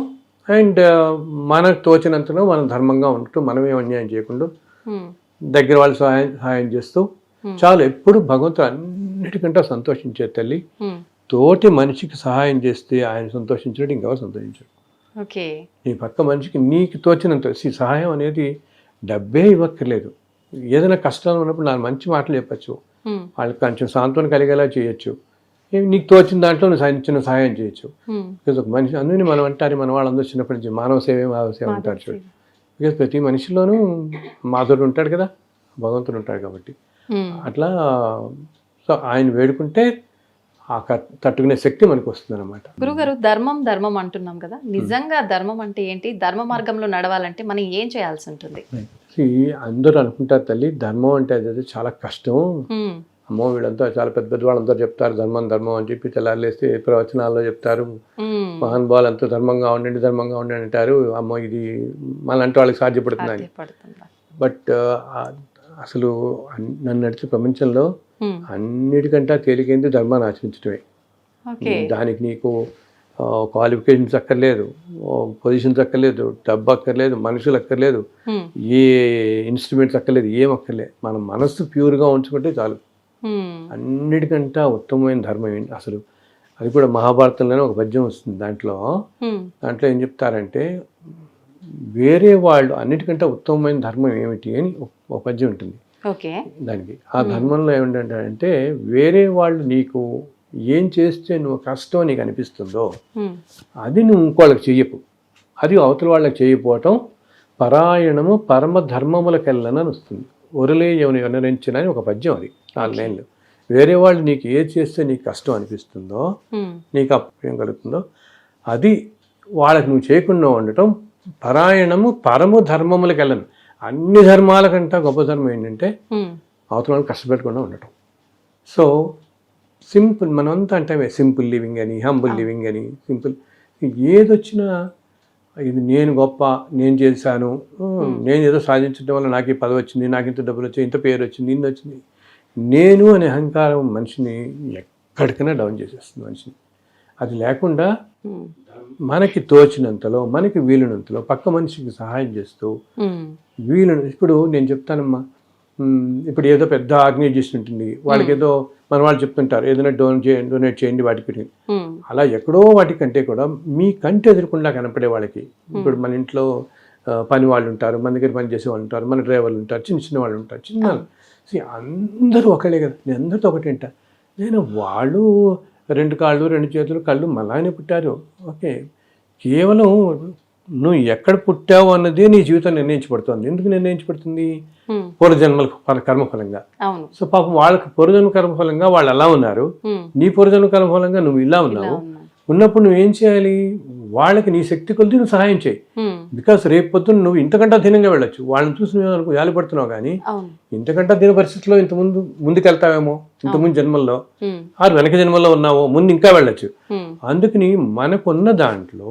అండ్ మనకు తోచినంతలో మనం ధర్మంగా ఉండటం, మనమే అన్యాయం చేయకుండా దగ్గర వాళ్ళు సహాయం చేస్తూ చాలు. ఎప్పుడు భగవంతుడు అన్నిటికంటే సంతోషించే తల్లి, తోటి మనిషికి సహాయం చేస్తే ఆయన సంతోషించినట్టు ఇంకెవరు సంతోషించరు. నీ పక్క మనిషికి నీకు తోచినంత సహాయం అనేది డబ్బే ఇవ్వక్కర్లేదు. ఏదైనా కష్టాలు ఉన్నప్పుడు 4 మంచి మాటలు చెప్పచ్చు, వాళ్ళకి కొంచెం సాంత్వన కలిగేలా చేయొచ్చు, నీకు తోచిన దాంట్లో నువ్వు చిన్న సహాయం చేయొచ్చు. బికాజ్ ఒక మనిషి అందుకని మనం అంటారు, మన వాళ్ళందరూ చిన్నప్పటి నుంచి మానవ సేవ అంటారు చూడు. బికాజ్ ప్రతి మనిషిలోనూ మాధుడు ఉంటాడు కదా, భగవంతుడు ఉంటాడు కాబట్టి అట్లా. సో ఆయన వేడుకుంటే ఆ తట్టుకునే శక్తి మనకు వస్తుంది అనమాట. గురుగారు, ధర్మం అంటున్నాం కదా, నిజంగా ధర్మం అంటే ఏంటి? ధర్మ మార్గంలో నడవాలంటే మనం ఏం చేయాల్సి ఉంటుంది? అందరూ అనుకుంటారు తల్లి ధర్మం అంటే అది చాలా కష్టం, అమ్మో వీళ్ళంతా చాలా పెద్ద పెద్ద వాళ్ళందరూ చెప్తారు ధర్మం అని చెప్పి తెల్లారులేస్తే ప్రవచనాల్లో చెప్తారు, మహానుభావులు అంతా ధర్మంగా ఉండండి అంటారు. అమ్మో ఇది మనంటే వాళ్ళకి సాధ్యపడుతుంది. బట్ అసలు నన్ను నడిచే ప్రపంచంలో అన్నిటికంటే తేలికైంది ధర్మాన్ని ఆచరించడమే. దానికి నీకు క్వాలిఫికేషన్స్ అక్కర్లేదు, పొజిషన్స్ అక్కర్లేదు, డబ్బు అక్కర్లేదు, మనుషులు అక్కర్లేదు, ఏ ఇన్స్ట్రుమెంట్స్ అక్కర్లేదు, ఏం అక్కర్లేదు. మన మనస్సు ప్యూర్గా ఉంచుకుంటే చాలు. అన్నిటికంటే ఉత్తమమైన ధర్మం ఏంటి అసలు, అది కూడా మహాభారతంలోనే ఒక పద్యం వస్తుంది. దాంట్లో ఏం చెప్తారంటే, వేరే వాళ్ళు అన్నిటికంటే ఉత్తమమైన ధర్మం ఏమిటి అని ఒక పద్యం ఉంటుంది దానికి. ఆ ధర్మంలో ఏమిటంటే, వేరే వాళ్ళు నీకు ఏం చేస్తే నువ్వు కష్టం నీకు అనిపిస్తుందో అది నువ్వు ఇంకోళ్ళకి చెయ్యకు, అది అవతల వాళ్ళకి చేయకపోవటం పరాయణము పరమ ధర్మములకెళ్ళనని వస్తుంది. ఒరలే ఎవని వినరించిన అని ఒక పద్యం, అది 4 లైన్లు. వేరే వాళ్ళు నీకు ఏది చేస్తే నీకు కష్టం అనిపిస్తుందో, నీకు అప్రయం కలుగుతుందో అది వాళ్ళకి నువ్వు చేయకుండా ఉండటం పరాయణము పరము ధర్మములకు వెళ్ళను. అన్ని ధర్మాల కంటే గొప్ప ధర్మం ఏంటంటే అవతల వాళ్ళని కష్టపెట్టకుండా ఉండటం. సో సింపుల్, మనంతా అంటే సింపుల్ లివింగ్ అని, హంబుల్ లివింగ్ అని, సింపుల్ ఏదొచ్చినా ఇది నేను గొప్ప, నేను చేశాను, నేను ఏదో సాధించడం వల్ల నాకు ఈ పదవి వచ్చింది, నాకు ఇంత డబ్బులు వచ్చాయి, ఇంత పేరు వచ్చింది, ఇన్ని వచ్చింది. నేను అనే అహంకారం మనిషిని ఎక్కడికైనా డౌన్ చేసేస్తుంది మనిషిని. అది లేకుండా మనకి తోచినంతలో, మనకి వీలునంతలో పక్క మనిషికి సహాయం చేస్తూ ఇప్పుడు నేను చెప్తానమ్మా, ఇప్పుడు ఏదో పెద్ద ఆర్గనైజేషన్ ఉంటుంది, వాళ్ళకి ఏదో మన వాళ్ళు చెప్తుంటారు ఏదైనా డొనేట్ చేయండి వాటికి. అలా ఎక్కడో వాటికంటే కూడా మీ కంటి ఎదురకుండా కనపడే వాళ్ళకి, ఇప్పుడు మన ఇంట్లో పని వాళ్ళు ఉంటారు, మన దగ్గర పని చేసే వాళ్ళు ఉంటారు, మన డ్రైవర్లు ఉంటారు, చిన్న చిన్న వాళ్ళు ఉంటారు, చిన్న అందరూ ఒకళ్ళే కదా. నేను అందరితో ఒకటేంట, నేను వాళ్ళు 2 కాళ్ళు 2 చేతులు కళ్ళు మలానే పుట్టారు. ఓకే, కేవలం నువ్వు ఎక్కడ పుట్టావు అన్నదే నీ జీవితం నిర్ణయించబడుతుంది. ఎందుకు నిర్ణయించబడుతుంది? పూర్వజన్మల కర్మఫలంగా. సో పాపం వాళ్ళకి పూర్వజన్మ కర్మఫలంగా వాళ్ళు అలా ఉన్నారు, నీ పూర్వజన్మ కర్మఫలంగా నువ్వు ఇలా ఉన్నావు. ఉన్నప్పుడు నువ్వేం చేయాలి? వాళ్ళకి నీ శక్తి కొద్ది నువ్వు సహాయం చేయి. బికాస్ రేపు పొద్దున్న నువ్వు ఇంతకంటే అధీనంగా వెళ్ళొచ్చు. వాళ్ళని చూసి నువ్వు అనుకో జాలిపడుతున్నావు, కానీ ఇంతకంటే అధీన పరిస్థితిలో ముందుకెళ్తావేమో, ఇంతకుముందు జన్మల్లో ఆరు వెనక జన్మల్లో ఉన్నావో, ముందు ఇంకా వెళ్ళొచ్చు. అందుకని మనకున్న దాంట్లో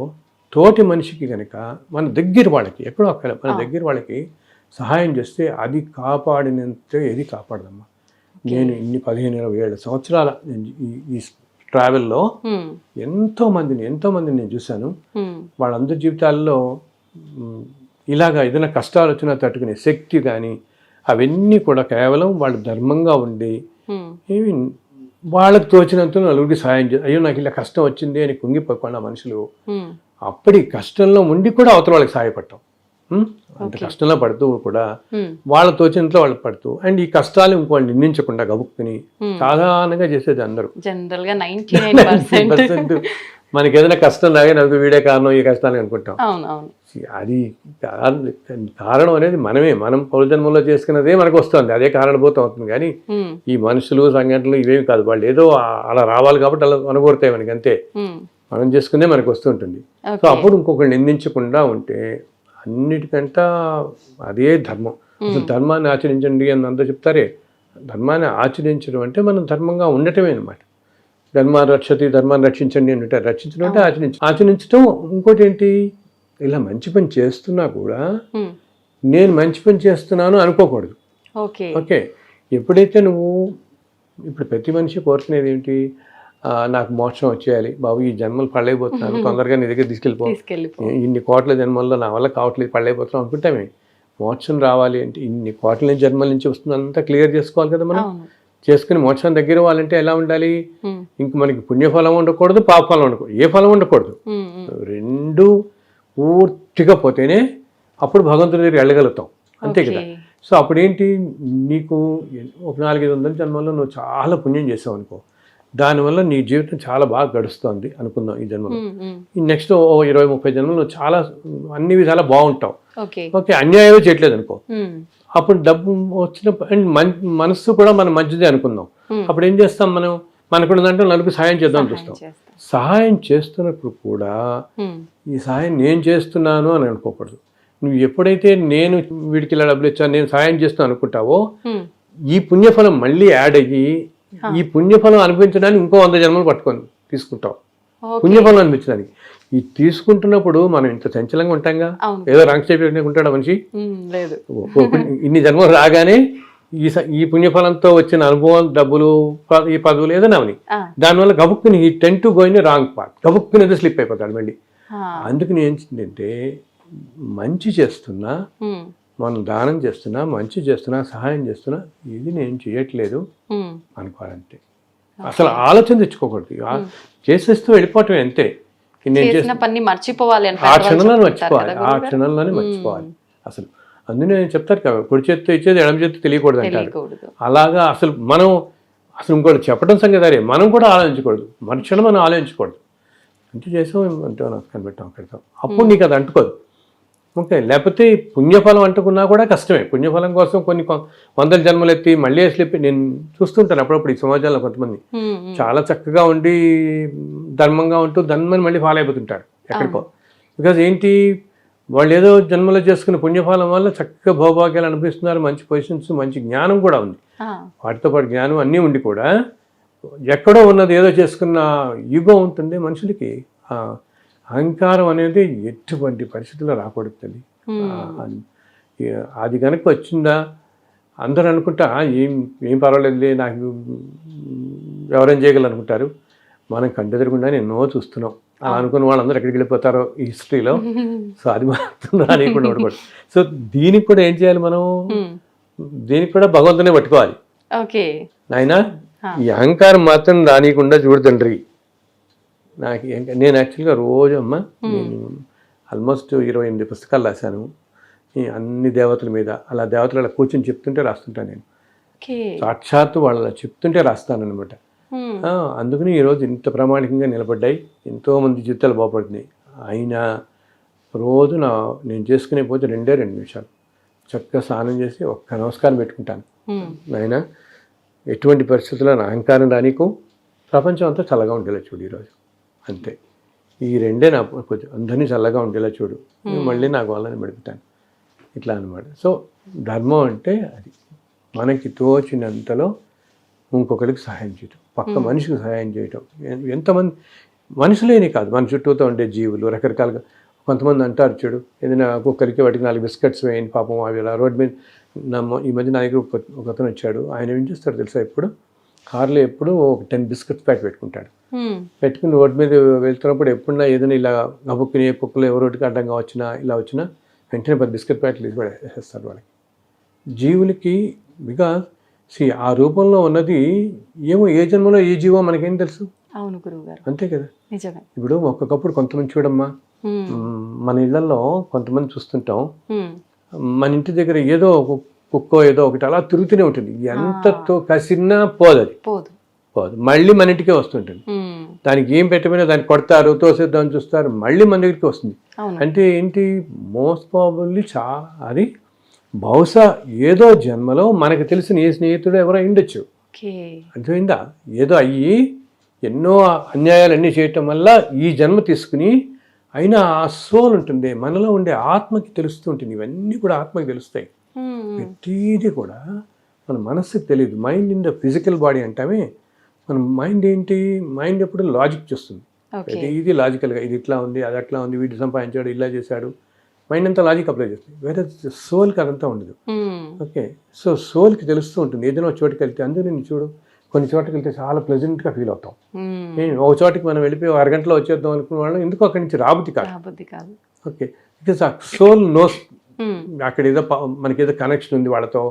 తోటి మనిషికి కనుక మన దగ్గర వాళ్ళకి, ఎక్కడో అక్కడ మన దగ్గర వాళ్ళకి సహాయం చేస్తే అది కాపాడినంత ఏది కాపాడదమ్మా. నేను ఇన్ని 15-20 సంవత్సరాల ఈ ట్రావెల్లో ఎంతో మందిని నేను చూశాను. వాళ్ళందరి జీవితాల్లో ఇలాగా ఏదైనా కష్టాలు వచ్చినా తట్టుకునే శక్తి కానీ అవన్నీ కూడా కేవలం వాళ్ళు ధర్మంగా ఉండి ఏమి వాళ్ళకి తోచినంత నలుగురికి సహాయం చేసి, అయ్యో నాకు ఇలా కష్టం వచ్చింది అని కుంగిపోకుండా మనుషులు అప్పటి కష్టంలో ఉండి కూడా అవతల వాళ్ళకి సహాయపడటం. అంత కష్టంలో పడుతూ కూడా వాళ్ళ తోచినంతలో వాళ్ళు పడుతూ, అండ్ ఈ కష్టాలు ఇంకోళ్ళు నిందించకుండా గబుక్కుని సాధారణంగా చేసేది అందరూ. జనరల్ గా 99% మనకి ఏదైనా కష్టం రాగా నాకు వీడే కారణం ఈ కష్టాలు అనుకుంటాం. అది కారణం అనేది మనం పౌరజన్మంలో చేసుకున్నదే మనకు వస్తుంది, అదే కారణభూతం అవుతుంది. కానీ ఈ మనుషులు సంఘటనలు ఇవేమి కాదు, వాళ్ళు ఏదో అలా రావాలి కాబట్టి అలా అనుకోరుతాయి మనకి, అంతే. మనం చేసుకునే మనకు వస్తుంటుంది. సో అప్పుడు ఇంకొకళ్ళు నిందించకుండా ఉంటే అన్నిటికంటే అదే ధర్మం. అసలు ధర్మాన్ని ఆచరించండి అని అందరూ చెప్తారే, ధర్మాన్ని ఆచరించడం అంటే మనం ధర్మంగా ఉండటమే అనమాట. ధర్మాన్ని రక్షించండి అని అంటే రక్షించడం అంటే ఆచరించడం. ఇంకోటి ఏంటి, ఇలా మంచి పని చేస్తున్నా కూడా నేను మంచి పని చేస్తున్నాను అనుకోకూడదు. ఓకే, ఎప్పుడైతే నువ్వు ఇప్పుడు ప్రతి మనిషి కోరుకునేది ఏంటి, నాకు మోక్షం వచ్చేయాలి బాబు, ఈ జన్మలు పడలేకపోతున్నాను, తొందరగా నీ దగ్గర తీసుకెళ్ళిపో, ఇన్ని కోట్ల జన్మల్లో నా వల్ల కావట్లేదు, పడలేకపోతున్నాం అనుకుంటామే. మోక్షం రావాలి అంటే ఇన్ని కోట్ల జన్మల నుంచి వస్తుందంతా క్లియర్ చేసుకోవాలి కదా మనం. చేసుకుని మోక్షం దగ్గర వాళ్ళంటే ఎలా ఉండాలి, ఇంక మనకి పుణ్యఫలం ఉండకూడదు, పాపఫలం ఉండకూడదు, ఏ ఫలం ఉండకూడదు, రెండు పూర్తిగా పోతేనే అప్పుడు భగవంతుడి దగ్గర వెళ్ళగలుగుతాం, అంతే కదా. సో అప్పుడేంటి, నీకు ఒక 400-500 జన్మల్లో నువ్వు చాలా పుణ్యం చేసావు అనుకో, దానివల్ల నీ జీవితం చాలా బాగా గడుస్తుంది అనుకుందాం ఈ జన్మలో. ఈ నెక్స్ట్ 20-30 జన్మలు చాలా అన్ని విధాలా బాగుంటావు. ఓకే, అన్యాయం చేయట్లేదు అనుకో, అప్పుడు డబ్బు వచ్చినప్పుడు అండ్ మనస్సు కూడా మనం మంచిదే అనుకుందాం. అప్పుడు ఏం చేస్తాం, మనకున్న దాంట్లో నలుగురు సహాయం చేద్దాం చూస్తాం. సహాయం చేస్తున్నప్పుడు కూడా ఈ సహాయం నేను చేస్తున్నాను అని అనుకోకూడదు. నువ్వు ఎప్పుడైతే నేను వీడికి ఇలా డబ్బులు ఇచ్చాను, నేను సహాయం చేస్తాను అనుకుంటావో, ఈ పుణ్యఫలం మళ్ళీ యాడ్ అయ్యి ఈ పుణ్యఫలం అనిపించడానికి ఇంకో 100 జన్మలు పట్టుకొని తీసుకుంటాం పుణ్యఫలం అనిపించడానికి. ఈ తీసుకుంటున్నప్పుడు మనం ఇంత చంచలంగా ఉంటాంగా, ఏదో రంగు చేపి ఉంటాడా మనిషి? ఇన్ని జన్మలు రాగానే ఈ పుణ్యఫలంతో వచ్చిన అనుభవం, డబ్బులు, ఈ పదవులు ఏదైనా అవని, దానివల్ల గబుక్కుని ఈ tend to going wrong part, గబుక్కుని ఏదో స్లిప్ అయిపోతాడు మళ్ళీ. అందుకని ఏంటంటే మంచి చేస్తున్నా, మనం దానం చేస్తున్నా, మంచి చేస్తున్నా, సహాయం చేస్తున్నా, ఇది నేను చేయట్లేదు అనుకోవాలంటే అసలు ఆలోచన తెచ్చుకోకూడదు. చేసేస్తూ వెళ్ళిపోవటం అంతే. నేను చేసిన పని మర్చిపోవాలి, ఆ క్షణంలోనే మర్చిపోవాలి అసలు. అందుకే నేను చెప్తారు కదా, కుడి చేత్తో ఇచ్చేది ఎడమ చేత్తో తెలియకూడదు అంటారు. అలాగా అసలు మనం ఇంకోటి చెప్పడం సంగతి, మనం కూడా ఆలోచించకూడదు, మనుషులు మనం ఆలోచించకూడదు. అంటే చేసాం అంటే నాకు కనిపెట్టాం పెడతాం, అప్పుడు నీకు అది అంటుకోదు. ఓకే, లేకపోతే పుణ్యఫలం అంటుకున్నా కూడా కష్టమే. పుణ్యఫలం కోసం కొన్ని వందల జన్మలు ఎత్తి మళ్ళీ స్లిప్ నేను చూస్తుంటాను అప్పుడప్పుడు ఈ సమాజంలో కొంతమంది చాలా చక్కగా ఉండి ధర్మంగా ఉంటూ ధర్మని మళ్ళీ ఫాలో అయిపోతుంటారు ఎక్కడికో. బికాజ్ ఏంటి, వాళ్ళు ఏదో జన్మలో చేసుకున్న పుణ్యఫలం వల్ల చక్కగా భౌభాగ్యాలు అనిపిస్తున్నారు, మంచి పొజిషన్స్, మంచి జ్ఞానం కూడా ఉంది. వాటితో పాటు జ్ఞానం అన్నీ ఉండి కూడా ఎక్కడో ఉన్నది ఏదో చేసుకున్న యుగం ఉంటుంది మనుషులకి. అహంకారం అనేది ఎటువంటి పరిస్థితుల్లో రాకూడదు తల్లి. అది కనుక వచ్చిందా అందరూ అనుకుంటా ఏం పర్వాలేదులే, నాకు ఎవరేం చేయగలనుకుంటారు. మనం కంటెదురకుండానే ఎన్నో చూస్తున్నాం. అలా అనుకున్న వాళ్ళందరూ ఎక్కడికి వెళ్ళిపోతారో ఈ హిస్టరీలో. సో అది మాత్రం రానియకుండా ఉండకూడదు. సో దీనికి కూడా ఏం చేయాలి మనం, దీనికి కూడా భగవంతునే పట్టుకోవాలి. ఓకే నాయనా ఈ అహంకారం మాత్రం రానియకుండా చూడు తండ్రి. నేను యాక్చువల్గా రోజు నేను ఆల్మోస్ట్ 28 పుస్తకాలు రాశాను ఈ అన్ని దేవతల మీద. అలా దేవతలు అలా కూర్చొని చెప్తుంటే రాస్తుంటాను నేను. సాక్షాత్తు వాళ్ళు అలా చెప్తుంటే రాస్తానన్నమాట. అందుకని ఈరోజు ఇంత ప్రామాణికంగా నిలబడ్డాయి, ఎంతోమంది జీవితాలు బాగుపడుతున్నాయి. అయినా రోజు నేను చేసుకునే పోతే 2 నిమిషాలు చక్కగా స్నానం చేసి ఒక్క నమస్కారం పెట్టుకుంటాను. అయినా ఎటువంటి పరిస్థితుల్లో నా అహంకారం రానీకు, ప్రపంచం అంతా చల్లగా ఉండేలా చూడు ఈరోజు, అంతే. ఈ 2 నా కొంచెం అందరినీ చల్లగా ఉండేలా చూడు, మళ్ళీ నాకు వాళ్ళని పెడుతాను, ఇట్లా అనమాట. సో ధర్మం అంటే అది మనకి తోచినంతలో ఇంకొకరికి సహాయం చేయటం, పక్క మనిషికి సహాయం చేయటం. ఎంతమంది మనుషులేని కాదు, మన చుట్టూతో ఉండే జీవులు రకరకాలుగా. కొంతమంది అంటారు చూడు, ఏదైనా కుక్కరికి వాటికి 4 బిస్కెట్స్ వేయండి పాపం, అవి ఇలా రోడ్ మీద. ఈ మధ్య నా దగ్గర ఒక అతను వచ్చాడు. ఆయన ఏం చేస్తాడు తెలుసా, ఎప్పుడు కార్లో ఎప్పుడు ఒక 10 బిస్కెట్స్ ప్యాక్ పెట్టుకుంటాడు. పెట్టుకుని రోడ్డు మీద వెళ్తున్నప్పుడు ఎప్పుడన్నా ఏదైనా ఇలా గబుక్కుని కుక్కలు ఎవరోటికి అడ్డంగా వచ్చినా ఇలా వచ్చినా వెంటనే 10 బిస్కెట్ ప్యాకెట్లు తీసి వేసేస్తారు వాళ్ళకి. జీవులకి బికాజ్ ఆ రూపంలో ఉన్నది ఏమో, ఏ జన్మలో ఏ జీవో మనకేం తెలుసు. అవును గురువుగారు, అంతే కదా. నిజమే. ఇప్పుడు ఒక్కొక్కప్పుడు కొంతమంది చూడమ్మా, మన ఇళ్లలో కొంతమంది చూస్తుంటాం, మన ఇంటి దగ్గర ఏదో ఒక కుక్కో ఏదో ఒకటి అలా తిరుగుతూనే ఉంటుంది. ఎంతతో కసిన్నా పోదు, అది పోదు, మళ్ళీ మన ఇంటికే వస్తుంటుంది. దానికి ఏం పెట్టమైనా దాన్ని కొడతారు, తోసేద్దామని చూస్తారు, మళ్ళీ మన దగ్గరికి వస్తుంది. అంటే ఏంటి, మోస్ట్ ప్రాబబ్లీ అది బహుశా ఏదో జన్మలో మనకు తెలిసిన ఏ స్నేహితుడు ఎవరో ఉండొచ్చు. అర్థమైందా, ఏదో అయ్యి ఎన్నో అన్యాయాలన్నీ చేయటం వల్ల ఈ జన్మ తీసుకుని, అయినా ఆ సోల్ ఉంటుంది మనలో ఉండే ఆత్మకి తెలుస్తూ ఉంటుంది. ఇవన్నీ కూడా ఆత్మకి తెలుస్తాయి. ప్రతిదీ కూడా మన మనస్సుకి తెలియదు. Mind in the physical body అంటామే. మన మైండ్ ఏంటి, మైండ్ ఎప్పుడు లాజిక్ చూస్తుంది. ఇది లాజికల్గా, ఇది ఇట్లా ఉంది, అది అట్లా ఉంది, వీడు సంపాదించాడు, ఇలా చేశాడు, మైండ్ అంతా లాజిక్ అప్లై చేస్తుంది. వేరే సోల్కి అదంతా ఉండదు. ఓకే, సో సోల్కి తెలుస్తూ ఉంటుంది. ఏదైనా చోటుకి వెళ్తే, అందుకు నేను చూడు కొన్ని చోటుకి వెళ్తే చాలా ప్లెజెంట్గా ఫీల్ అవుతాం. ఒక చోటికి మనం వెళ్ళిపోయి 1 గంటలో వచ్చేద్దాం అనుకున్న వాళ్ళం ఎందుకు అక్కడి నుంచి రాబుద్ది కాదు. ఓకే, బికాస్ ఆ సోల్ నోస్ అక్కడ ఏదో మనకి ఏదో కనెక్షన్ ఉంది వాళ్ళతో.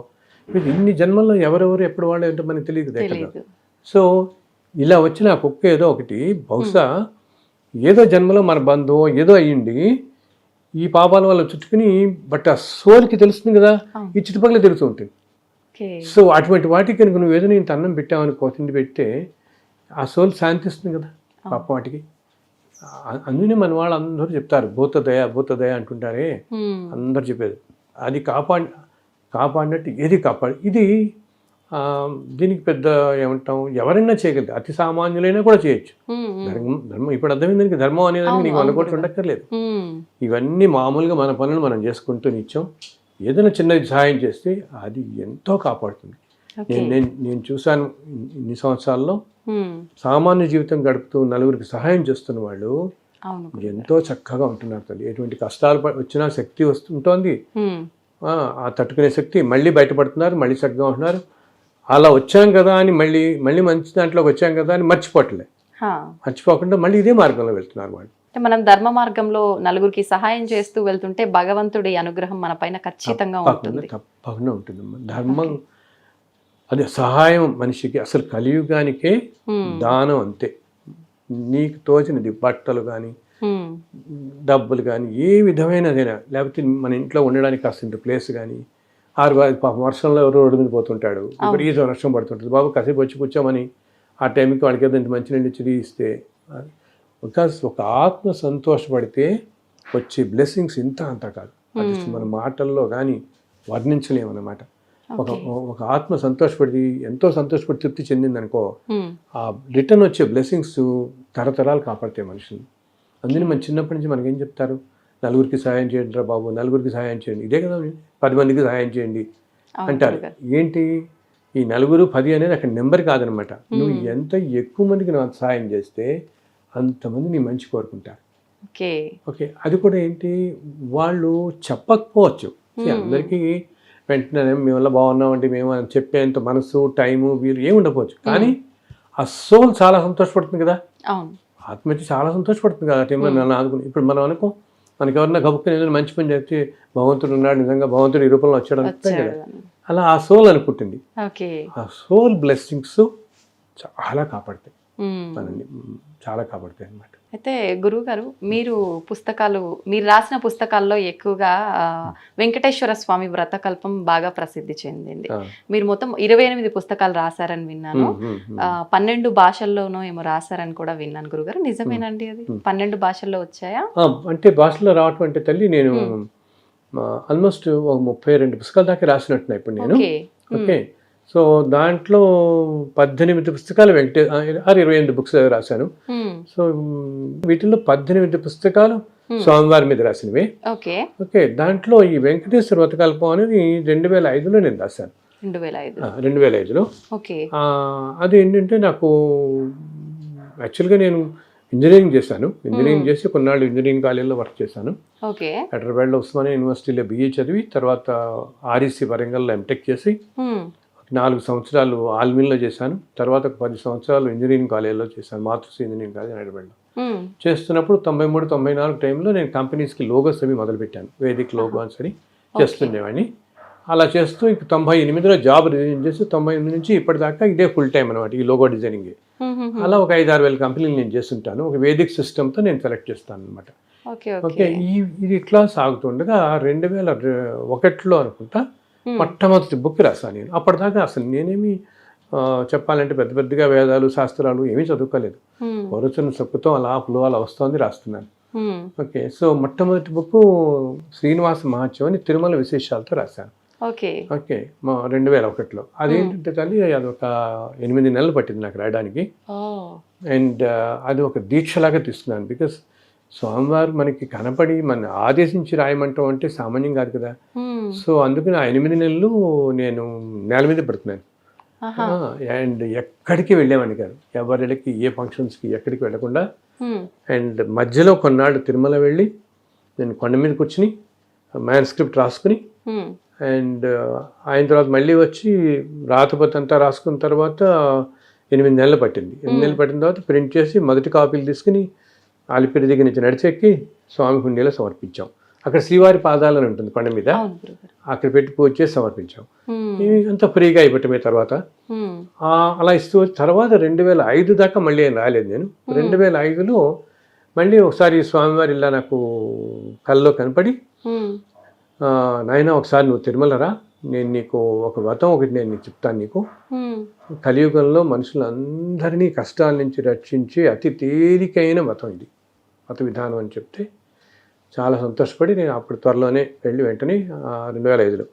ఇన్ని జన్మల్లో ఎవరెవరు ఎప్పుడు వాళ్ళు ఏంటో మనకి తెలియదు. సో ఇలా వచ్చిన ఆ కుక్క ఏదో ఒకటి బహుశా ఏదో జన్మలో మన బంధువు ఏదో అయ్యింది, ఈ పాపాల వల్ల చుట్టుకుని, బట్ ఆ సోల్కి తెలుస్తుంది కదా, ఈ చుట్టుపక్కల తిరుగుతూ ఉంటుంది. సో అటువంటి వాటికి కనుక నువ్వు ఏదైనా ఇంత అన్నం పెట్టావనుకో, తిండి పెడితే ఆ సోల్ శాంతిస్తుంది కదా పాపం వాటికి. అందుకనే మన వాళ్ళు అందరూ చెప్తారు భూతదయ అంటుంటారే, అందరు చెప్పేది అది కాపాడినట్టు ఏది కాపాడు. ఇది దీనికి పెద్ద ఏమంటాం, ఎవరైనా చేయగలరు, అతి సామాన్యులైనా కూడా చేయొచ్చు. ధర్మం ఇప్పుడు అర్థమైంది దానికి, ధర్మం అనేదానికి నీకు 100 కోట్లు ఉండక్కర్లేదు. ఇవన్నీ మామూలుగా మన పనులు మనం చేసుకుంటూ నిత్యం ఏదైనా చిన్నది సహాయం చేస్తే అది ఎంతో కాపాడుతుంది. నేను చూశాను ఇన్ని సంవత్సరాల్లో సామాన్య జీవితం గడుపుతూ నలుగురికి సహాయం చేస్తున్న వాళ్ళు ఎంతో చక్కగా ఉంటున్నారు తల్లి. ఎటువంటి కష్టాలు వచ్చినా శక్తి వస్తుంటోంది, ఆ తట్టుకునే శక్తి, మళ్ళీ బయటపడుతున్నారు, మళ్ళీ చక్కగా ఉంటున్నారు. అలా వచ్చాం కదా అని మళ్ళీ మంచి దాంట్లోకి వచ్చాం కదా అని మర్చిపోకుండా మళ్ళీ ఇదే మార్గంలో వెళ్తున్నారు వాళ్ళు. మనం ధర్మ మార్గంలో నలుగురికి సహాయం చేస్తూ వెళ్తుంటే భగవంతుడి అనుగ్రహం మన పైన ఖచ్చితంగా ఉంటుంది. తప్పకుండా ఉంటుంది. ధర్మం అదే సహాయం మనిషికి అసలు కలియుగానికే దానం, అంతే. నీకు తోచినది బట్టలు కానీ డబ్బులు కానీ ఏ విధమైనదైనా, లేకపోతే మన ఇంట్లో ఉండడానికి కాస్త ప్లేస్ కానీ, పాపం వర్షంలో ఎవరో రోడ్డు మీద పోతుంటాడు, విపరీతం వర్షం పడుతుంటుంది, బాబు కాసేపు వచ్చి కూర్చోమని ఆ టైంకి వాడికి ఏదో మంచి నీళ్ళు ఇచ్చి ఇస్తే, బికాస్ ఒక ఆత్మ సంతోషపడితే వచ్చే బ్లెస్సింగ్స్ ఇంత అంత కాదు. అది మన మాటల్లో కానీ వర్ణించలేమన్నమాట. ఒక ఒక ఆత్మ సంతోషపడి ఎంతో సంతోషపడి తృప్తి చెందింది అనుకో, ఆ రిటర్న్ వచ్చే బ్లెస్సింగ్స్ తరతరాలు కాపాడతాయి మనుషులు. అందుకని మన చిన్నప్పటి నుంచి మనకేం చెప్తారు, నలుగురికి సహాయం చేయండి రా బాబు, నలుగురికి సహాయం చేయండి, ఇదే కదా 10 మందికి సహాయం చేయండి అంటారు. ఏంటి ఈ 9, 10 అనేది అక్కడ నెంబర్ కాదనమాట. నువ్వు ఎంత ఎక్కువ మందికి నువ్వు సహాయం చేస్తే అంతమంది నీ మంచి కోరుకుంటారు. ఓకే, అది కూడా ఏంటి, వాళ్ళు చెప్పకపోవచ్చు. అందరికీ వెంటనే మేము వల్ల బాగున్నామండి మేము అని చెప్పేంత మనసు, టైము, వీలు ఏమి ఉండకపోవచ్చు. కానీ ఆ సోల్ చాలా సంతోషపడుతుంది కదా, ఆత్మహత్య చాలా సంతోషపడుతుంది కదా. టైంలో నన్ను ఆదుకుని, ఇప్పుడు మనం అనుకో మనకి ఎవరన్నా గబుక్కుని ఏదైనా మంచి పని చెప్తే భగవంతుడు ఉన్నాడు, నిజంగా భగవంతుడు ఈ రూపంలో వచ్చాడు అనుకుంటాం కదా. అలా ఆ సోల్ అనుకుంటుంది. ఆ సోల్ బ్లెస్సింగ్స్ చాలా కాపాడతాయి మనల్ని, చాలా కాపాడతాయి అన్నమాట. అయితే గురువు గారు, మీరు రాసిన పుస్తకాల్లో ఎక్కువగా వెంకటేశ్వర స్వామి వ్రతకల్పం బాగా ప్రసిద్ధి చెందింది. మీరు మొత్తం 28 పుస్తకాలు రాశారని విన్నాను. 12 భాషల్లోనూ ఏమో రాశారని కూడా విన్నాను గురుగారు. నిజమేనండి అది? 12 భాషల్లో వచ్చాయా? అంటే భాషలో రావటం అంటే తల్లి, నేను ఆల్మోస్ట్ ఒక 32 పుస్తకాల దాకా రాసినట్టున్నా ఇప్పుడు నేను. ఓకే, సో దాంట్లో 18 పుస్తకాలు 28 బుక్స్ రాశాను. సో వీటిల్లో 18 పుస్తకాలు స్వామివారి మీద రాసినవి. ఓకే, దాంట్లో ఈ వెంకటేశ్వర వ్రతకల్పం అనేది 2005లో నేను రాశాను. 2005లో. అది ఏంటంటే నాకు యాక్చువల్గా నేను ఇంజనీరింగ్ చేశాను. ఇంజనీరింగ్ చేసి కొన్నాళ్ళు ఇంజనీరింగ్ కాలేజీలో వర్క్ చేశాను. హైదరాబాద్లో ఉస్మానియా యూనివర్సిటీలో BA చదివి తర్వాత REC వరంగల్లో MTech చేసి 4 సంవత్సరాలు ఆల్మిన్లో చేశాను. తర్వాత ఒక 10 సంవత్సరాలు ఇంజనీరింగ్ కాలేజీలో చేశాను, మాతృశ్రీ ఇంజనీరింగ్ కాలేజ్ హైదరాబాద్లో. చేస్తున్నప్పుడు 93, 94 టైంలో నేను కంపెనీస్కి లోగోస్ అవి మొదలుపెట్టాను. వేదిక్ లోగోస్ అని చేస్తుండేవాడిని. అలా చేస్తూ ఇక 98లో జాబ్ రిజైన్ చేసి 98 నుంచి ఇప్పటిదాకా ఇదే ఫుల్ టైం అనమాట, ఈ లోగో డిజైనింగ్. అలా ఒక 5-6 వేల కంపెనీలు నేను చేస్తుంటాను. ఒక వేదిక్ సిస్టమ్తో నేను సెలెక్ట్ చేస్తాను అనమాట. ఓకే, ఇది ఇట్లా సాగుతుండగా 2001లో అనుకుంటా మొట్టమొదటి బుక్ రాశాను నేను. అప్పటిదాకా అసలు నేనేమి చెప్పాలంటే పెద్ద పెద్దగా వేదాలు శాస్త్రాలు ఏమీ చదువుకోలేదు. వరుసను సొక్కుతో అలా ఫ్లో అలా వస్తుంది, రాస్తున్నాను. ఓకే, సో మొట్టమొదటి బుక్ శ్రీనివాస మహత్యం అని తిరుమల విశేషాలతో రాశాను. ఓకే, 2001లో. అదేంటంటే తల్లి, అది ఒక 8 నెలలు పట్టింది నాకు రాయడానికి. అండ్ అది ఒక దీక్షలాగా తీసుకున్నాను. బికాస్ స్వామివారు మనకి కనపడి మన ఆదేశించి రాయమంటాం అంటే సామాన్యం కాదు కదా. సో అందుకని ఆ 8 నెలలు నేను నేల మీద పడుతున్నాను. అండ్ ఎక్కడికి వెళ్ళేవాడిని కాదు, ఎవరికి ఏ ఫంక్షన్స్కి ఎక్కడికి వెళ్ళకుండా. అండ్ మధ్యలో కొన్నాళ్ళు తిరుమల వెళ్ళి నేను కొండ మీద కూర్చుని మ్యాన్స్క్రిప్ట్ రాసుకుని, అండ్ ఆయన తర్వాత మళ్ళీ వచ్చి రాతపతి అంతా రాసుకున్న తర్వాత 8 నెలలు పట్టింది. 8 నెలలు పట్టిన తర్వాత ప్రింట్ చేసి మొదటి కాపీలు తీసుకుని ఆలిపిరి దగ్గర నుంచి నడిచెక్కి స్వామి హుండీలో సమర్పించాం. అక్కడ శ్రీవారి పాదాలని ఉంటుంది కొండ మీద, అక్కడ పెట్టి పూజ చేసి సమర్పించాం. అంతా ఫ్రీగా అయిపోవటమే. తర్వాత అలా ఇస్తూ తర్వాత 2005 దాకా మళ్ళీ ఏం రాలేదు నేను. 2005లో మళ్ళీ ఒకసారి స్వామివారి ఇలా నాకు కల్లో కనపడి, నాయన ఒకసారి నువ్వు తిరుమల రా, నేను నీకు ఒక వ్రతం ఒకటి నేను నీకు చెప్తాను. నీకు కలియుగంలో మనుషులందరినీ కష్టాల నుంచి రక్షించి అతి తేలికైన వ్రతం ఇది, వ్రత విధానం అని చెప్తే చాలా సంతోషపడి నేను అప్పుడు త్వరలోనే వెళ్ళి వెంటనే 2005లో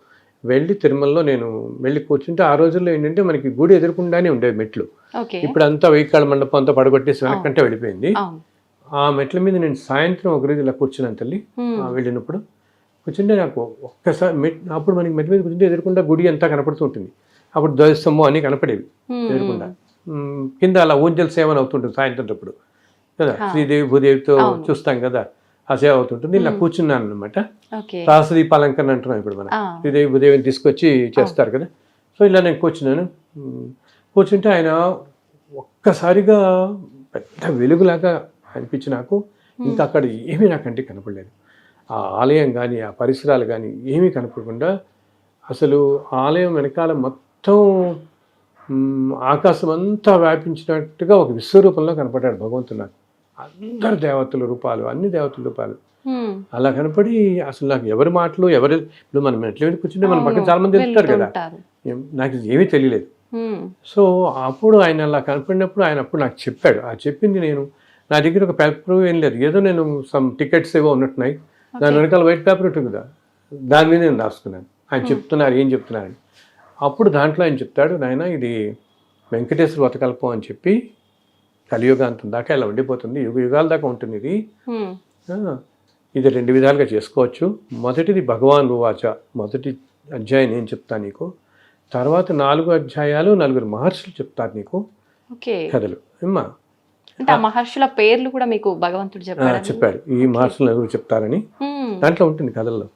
వెళ్ళి తిరుమలలో నేను వెళ్ళి కూర్చుంటే, ఆ రోజుల్లో ఏంటంటే మనకి గుడి ఎదురుకుండానే ఉండేవి మెట్లు. ఇప్పుడు అంతా వెయ్యికాళ్ళ మండపం అంతా పడగొట్టేసి వెనక్కంటే వెళ్ళిపోయింది. ఆ మెట్ల మీద నేను సాయంత్రం ఒకరోజు ఇలా కూర్చున్నాను తల్లి. వెళ్ళినప్పుడు కూర్చుంటే నాకు ఒక్కసారి అప్పుడు మనకి మెట్ల మీద కూర్చుంటే ఎదురుకుండా గుడి అంతా కనపడుతూ ఉంటుంది. అప్పుడు ధ్వజస్తంభం అన్నీ కనపడేవి ఎదురుకుండా. కింద అలా ఊంజల్ సేవన అవుతుంటుంది సాయంత్రం అప్పుడు కదా, శ్రీదేవి భూదేవితో చూస్తాం కదా, ఆ సేవ అవుతుంటుంది. ఇలా కూర్చున్నాను అనమాట. సహస్రదీప అలంకరణ అంటున్నాం ఇప్పుడు మనం, శ్రీదేవి భూదేవిని తీసుకొచ్చి చేస్తారు కదా. సో ఇలా నేను కూర్చున్నాను. కూర్చుంటే ఆయన ఒక్కసారిగా పెద్ద వెలుగులాగా అనిపించి నాకు ఇంకా అక్కడ ఏమీ నాకంటే కనపడలేదు. ఆ ఆలయం కానీ ఆ పరిసరాలు కానీ ఏమీ కనపడకుండా అసలు ఆలయం వెనకాల మొత్తం ఆకాశం అంతా వ్యాపించినట్టుగా ఒక విశ్వరూపంలో కనపడ్డాడు భగవంతుడు నాకు. అందరు దేవతల రూపాలు, అన్ని దేవతల రూపాలు అలా కనపడి అసలు నాకు ఎవరి మాటలు ఇప్పుడు మనం ఎట్ల మీద కూర్చుంటే మన పక్కన చాలా మంది వెళ్తారు కదా, నాకు ఏమీ తెలియలేదు. సో అప్పుడు ఆయన అలా కనపడినప్పుడు ఆయన అప్పుడు నాకు చెప్పాడు. ఆ చెప్పింది నేను, నా దగ్గర ఒక పేపర్ ఏం లేదు, ఏదో నేను సమ్ టికెట్స్ ఏవో ఉన్నట్టున్నాయి, దాని వెనకాల వైట్ పేపర్ ఉంటుంది కదా, దాని మీద నేను రాసుకున్నాను. ఆయన చెప్తున్నారు ఏం చెప్తున్నారని. అప్పుడు దాంట్లో ఆయన చెప్తాడు, నాయన ఇది వెంకటేశ్వర వ్రతకల్పం అని చెప్పి కలియుగాంతం దాకా ఇలా ఉండిపోతుంది, యుగ యుగాల దాకా ఉంటుంది ఇది. ఇది 2 విధాలుగా చేసుకోవచ్చు. మొదటిది భగవాన్ ఉవాచ, మొదటి అధ్యాయం నేను చెప్తాను నీకు. తర్వాత 4 అధ్యాయాలు 4 మహర్షులు చెప్తారు నీకు ఓకే కథలు. అమ్మా అంటే ఆ మహర్షుల పేర్లు కూడా మీకు భగవంతుడు చెప్పాడు, ఈ మహర్షులు 4 చెప్తారని దాంట్లో ఉంటుంది కథల్లో.